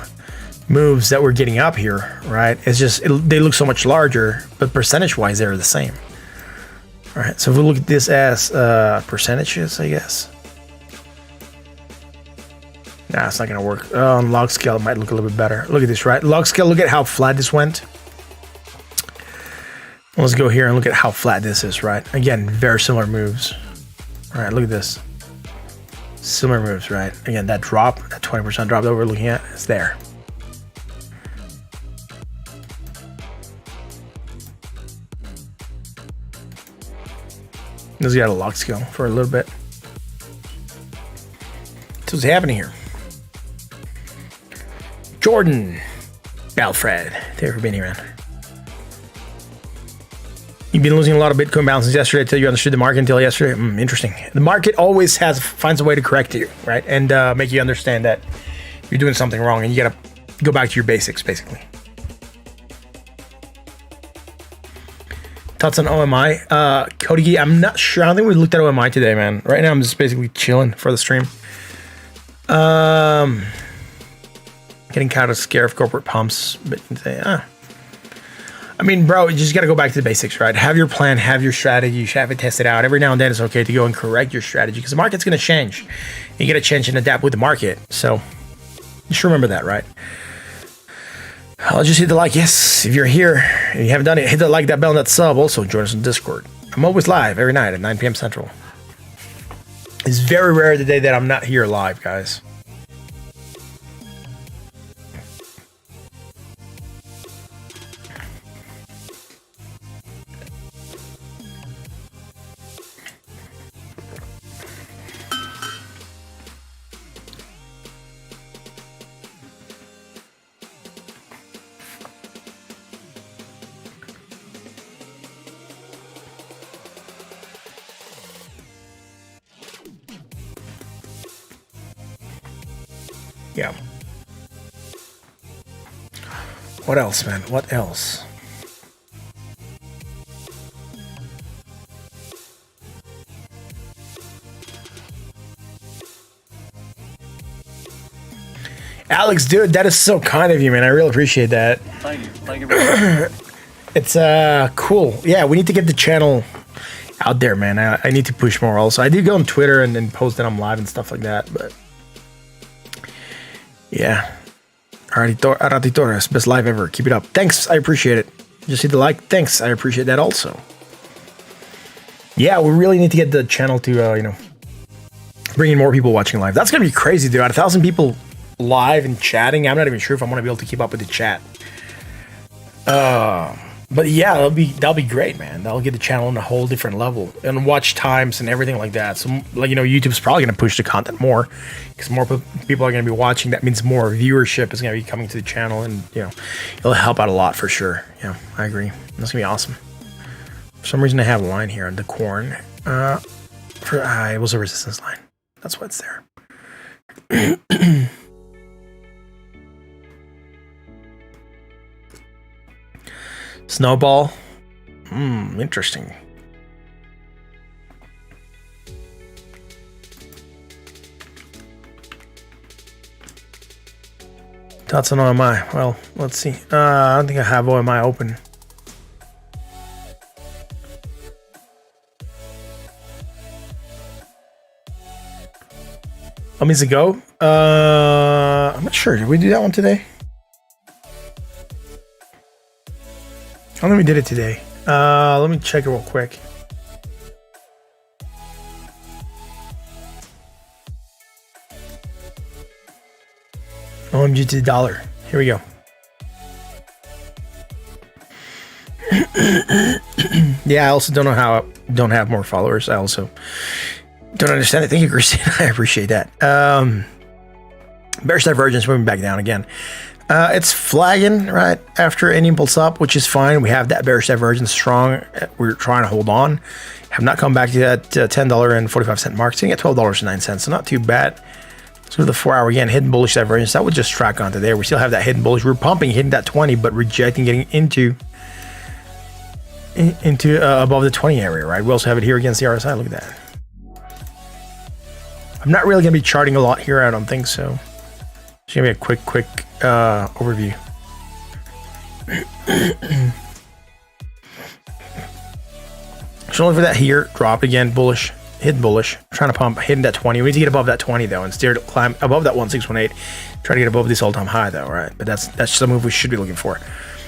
moves that we're getting up here, right? It's just they look so much larger, but percentage wise they're the same. All right, so if we look at this as percentages, I guess. Nah, it's not gonna work. On log scale it might look a little bit better. Look at this, right? Log scale, look at how flat this went. Let's go here and look at how flat this is, right? Again, very similar moves. All right, look at this. Similar moves, right? Again, that drop, that 20% drop that we're looking at is there. Let's get a log scale for a little bit. So what's happening here? Jordan, Alfred, thank you for being here, man. You've been losing a lot of Bitcoin balances yesterday until you understood the market until yesterday. Interesting. The market always finds a way to correct you, right? And make you understand that you're doing something wrong and you gotta go back to your basics, basically. Thoughts on OMI? Cody, I'm not sure. I don't think we looked at OMI today, man. Right now I'm just basically chilling for the stream. Getting kind of scared of corporate pumps, but I mean, bro, you just got to go back to the basics, right? Have your plan, have your strategy, you should have it tested out. Every now and then it's okay to go and correct your strategy because the market's going to change. You got to change and adapt with the market. So just remember that, right? I'll just hit the like. Yes, if you're here and you haven't done it, hit that like, that bell, and that sub. Also, join us on Discord. I'm always live every night at 9 p.m. Central. It's very rare the day that I'm not here live, guys. Yeah. What else, man? What else? Alex, dude, that is so kind of you, man. I really appreciate that. Thank you. Thank you very much. It's cool. Yeah, we need to get the channel out there, man. I need to push more also. I do go on Twitter and then post that I'm live and stuff like that, but yeah. Arati Torres, best live ever. Keep it up. Thanks, I appreciate it. Just hit the like. Thanks, I appreciate that also. Yeah, we really need to get the channel to, bring in more people watching live. That's gonna be crazy, dude. 1,000 people live and chatting. I'm not even sure if I'm gonna be able to keep up with the chat. But yeah, that'll be great, man. That'll get the channel on a whole different level and watch times and everything like that. So, YouTube's probably gonna push the content more because more people are gonna be watching. That means more viewership is gonna be coming to the channel, and it'll help out a lot for sure. Yeah, I agree. That's gonna be awesome. For some reason, I have a line here on the corn. It was a resistance line. That's why it's there. Snowball. Interesting. Thoughts on OMI? Well, let's see. I don't think I have OMI open. How many ago? I'm not sure. Did we do that one today? I don't think we did it today. Let me check it real quick. OMG to the dollar. Here we go. Yeah, I also don't know how I don't have more followers. I also don't understand it. Thank you, Christine. I appreciate that. Bearish divergence moving back down again. It's flagging right after an impulse up, which is fine. We have that bearish divergence strong. We're trying to hold on. Have not come back to that $10.45 mark. Sitting at $12.09, so not too bad. So the 4 hour again, hidden bullish divergence. That would just track onto there. We still have that hidden bullish. We're pumping, hitting that 20, but rejecting, getting into above the 20 area, right? We also have it here against the RSI. Look at that. I'm not really going to be charting a lot here. I don't think so. It's going to be a quick overview. So only for that here, drop again, bullish, hidden bullish, trying to pump, hitting that 20. We need to get above that 20 though, and steer to climb above that 1618. Try to get above this all-time high though, right? But that's just a move we should be looking for.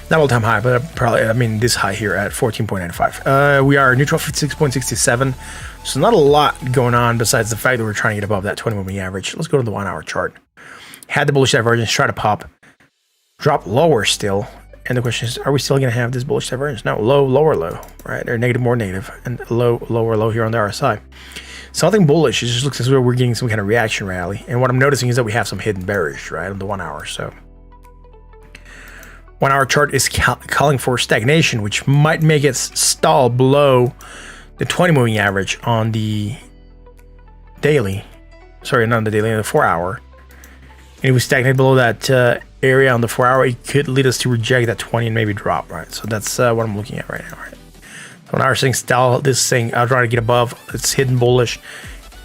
Not all-time high, but probably, I mean, this high here at 14.95. We are neutral 56.67, so not a lot going on besides the fact that we're trying to get above that 20 moving average. Let's go to the 1 hour chart. Had the bullish divergence, try to pop, drop lower still. And the question is, are we still going to have this bullish divergence? No, low, lower, low, right? Or negative, more negative, and low, lower, low here on the RSI. Something bullish. It just looks as though we're getting some kind of reaction rally. And what I'm noticing is that we have some hidden bearish, right, on the 1 hour. So 1 hour chart is calling for stagnation, which might make it stall below the 20 moving average on the daily. Sorry, not on the daily, on the 4 hour. And if we stagnate below that area on the 4 hour, it could lead us to reject that 20 and maybe drop, right? So that's what I'm looking at right now, right? So 1 hour saying stall, this thing, I'll try to get above. It's hidden bullish.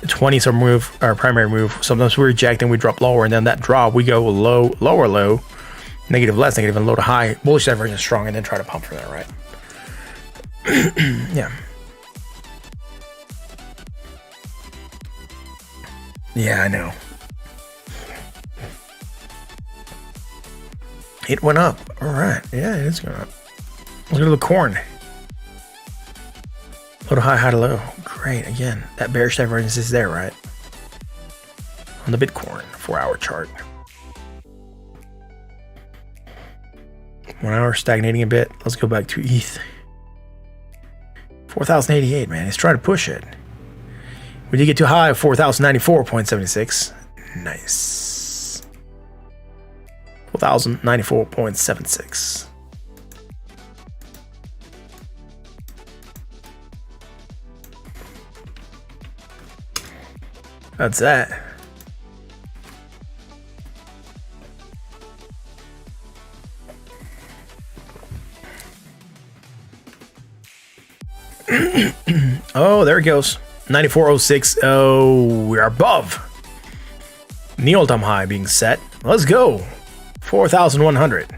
20 is our move, our primary move. Sometimes we reject and we drop lower, and then that drop, we go low, lower, low, negative, less negative, and low to high. Bullish divergence strong, and then try to pump from there, right? Yeah. Yeah, I know. It went up. All right. Yeah, it is going up. Let's go to the corn. Low to high, high to low. Great. Again, that bearish divergence is there, right? On the Bitcoin 4 hour chart. 1 hour stagnating a bit. Let's go back to ETH. 4,088, man. It's trying to push it. We did get too high of 4,094.76. Nice. 4,094.76. That's that. Oh, there it goes. 94.06. Oh, we're above the all-time high being set. Let's go. 4,100.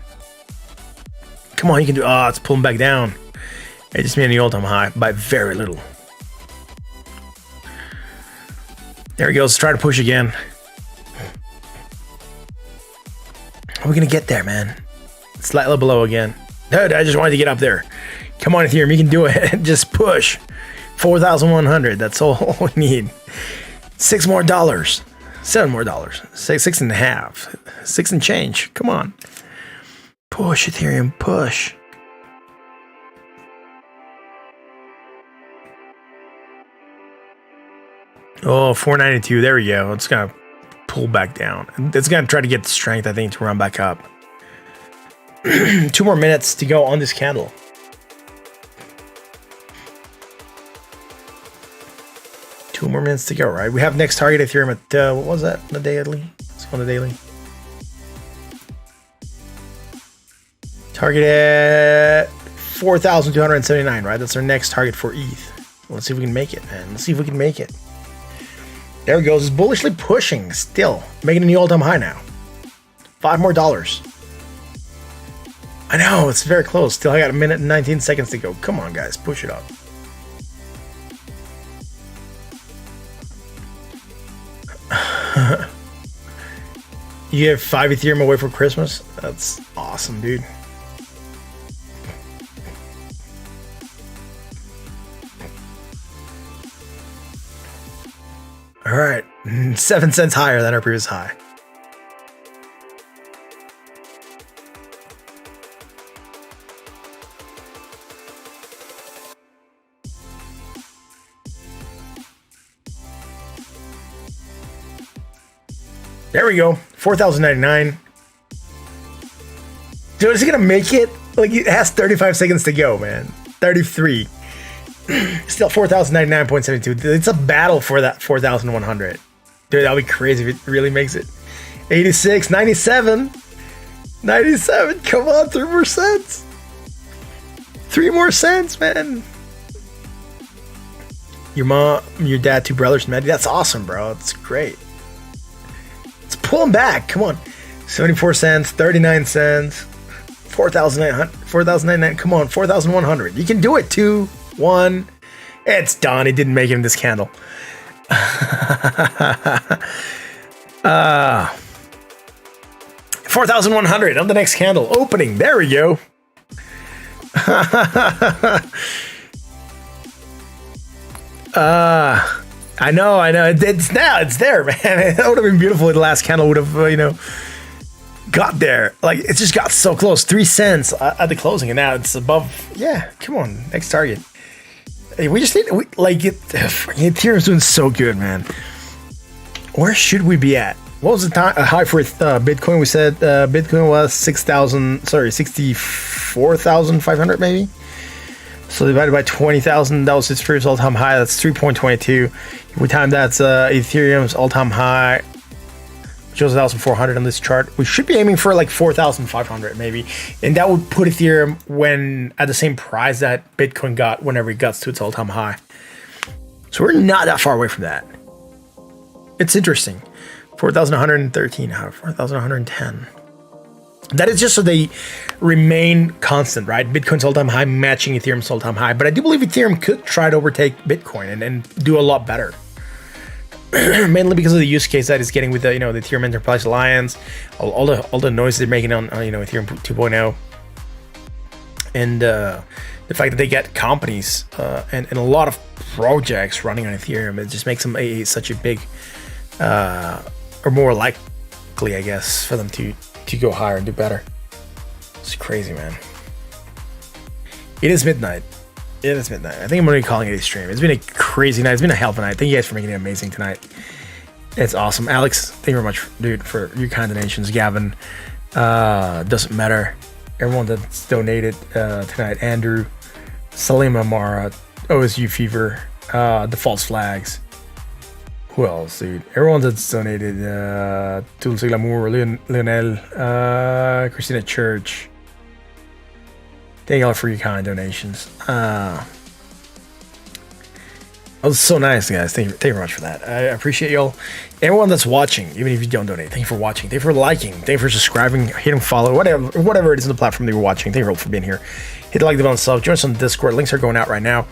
Come on, you can do. Oh, it's pulling back down. It just made the all-time high by very little. There he goes. Let's try to push again. Are we gonna get there, man? Slightly below again. Dude, I just wanted to get up there. Come on, Ethereum, you can do it. Just push. 4,100. That's all we need. $6 more. $7 more. Six and a half. 6 and change. Come on. Push, Ethereum. Push. Oh, 492. There we go. It's going to pull back down. It's going to try to get the strength, I think, to run back up. 2 more minutes to go on this candle. Two more minutes to go, right? We have next target Ethereum at, what was that? The daily? Let's go on the daily. Target at 4,279, right? That's our next target for ETH. Let's see if we can make it, man. Let's see if we can make it. There it goes. It's bullishly pushing still, making a new all-time high now. $5 more. I know, it's very close. Still, I got a minute and 19 seconds to go. Come on, guys, push it up. You have 5 Ethereum away for Christmas? That's awesome, dude. All right, 7 cents higher than our previous high. There we go, 4,099. Dude, is he gonna make it? Like, it has 35 seconds to go, man. 33. Still 4,099.72. It's a battle for that 4,100. Dude, that'll be crazy if it really makes it. 86, 97. 97, come on, 3 more cents. 3 more cents, man. Your mom, your dad, 2 brothers, man. That's awesome, bro. That's great. Let's pull them back. Come on. 74 cents, 39 cents, 4,900, 4,099. Come on, 4,100. You can do it. 2, 1. It's done. It didn't make it in this candle. 4,100 on the next candle opening. There we go. I know. It's now. It's there, man. It would have been beautiful if the last candle would have, got there. Like, it just got so close. 3 cents at the closing, and now it's above. Yeah, come on. Next target. Hey, we just need, Ethereum's doing so good, man. Where should we be at? What was the high for Bitcoin? We said Bitcoin was 64,500 maybe. So divided by 20,000, that was its previous all-time high. That's 3.22. Every time that's Ethereum's all-time high, which was 1,400 on this chart. We should be aiming for like 4,500 maybe, and that would put Ethereum at the same price that Bitcoin got whenever it got to its all-time high. So we're not that far away from that. It's interesting. 4,113 out of 4,110. That is just so they remain constant, right? Bitcoin's all-time high matching Ethereum's all-time high. But I do believe Ethereum could try to overtake Bitcoin and do a lot better. Mainly because of the use case that it's getting with the, the Ethereum Enterprise Alliance, all the noise they're making on Ethereum 2.0. And the fact that they get companies and a lot of projects running on Ethereum, it just makes them such a big, or more likely, I guess, for them to go higher and do better. It's crazy, man. It is midnight. I think I'm going to be calling it a stream. It's been a crazy night. It's been a hell of a night. Thank you guys for making it amazing tonight. It's awesome. Alex, thank you very much, dude, for your kind donations. Gavin, doesn't matter. Everyone that's donated tonight. Andrew, Salim Amara, OSU Fever, the False Flags. Who else, dude? Everyone that's donated. Tulsi Glamour, Lionel, Christina Church. Thank y'all for your kind donations. That was so nice, guys. Thank you very much for that. I appreciate y'all. Everyone that's watching, even if you don't donate, thank you for watching. Thank you for liking. Thank you for subscribing, hitting follow, whatever it is on the platform that you're watching. Thank you all for being here. Hit the like button, sub. Join us on Discord. Links are going out right now.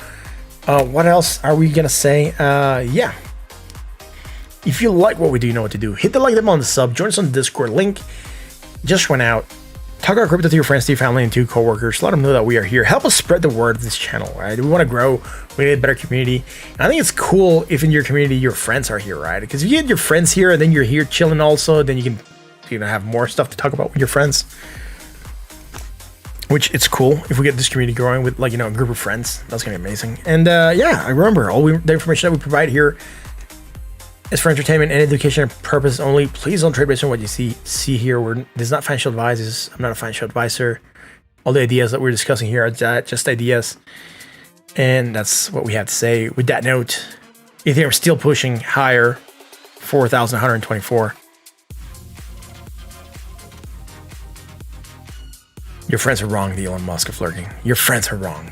What else are we gonna say? Yeah. If you like what we do, you know what to do. Hit the like button on the sub. Join us on the Discord. Link just went out. Talk about crypto to your friends, to your family, and to your coworkers. Let them know that we are here. Help us spread the word of this channel, right? We want to grow. We need a better community. And I think it's cool if in your community your friends are here, right? Because if you get your friends here and then you're here chilling also, then you can have more stuff to talk about with your friends. Which it's cool if we get this community growing with a group of friends. That's gonna be amazing. And yeah, I remember the information that we provide here is for entertainment and education purposes only. Please don't trade based on what you see here. This is not financial advice. I'm not a financial advisor. All the ideas that we're discussing here are just ideas. And that's what we have to say. With that note, Ethereum still pushing higher, 4,124. Your friends are wrong, the Elon Musk of lurking. Your friends are wrong.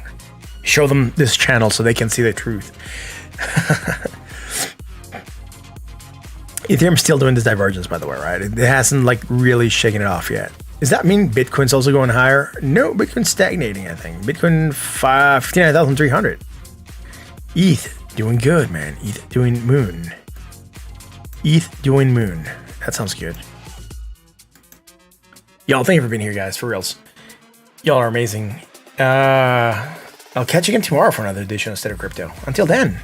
Show them this channel so they can see the truth. Ethereum's still doing this divergence, by the way, right? It hasn't like really shaken it off yet. Does that mean Bitcoin's also going higher? No, Bitcoin's stagnating, I think. Bitcoin 59,300. ETH doing good, man. ETH doing moon. ETH doing moon. That sounds good. Y'all, thank you for being here, guys. For reals. Y'all are amazing. I'll catch you again tomorrow for another edition of State of Crypto. Until then.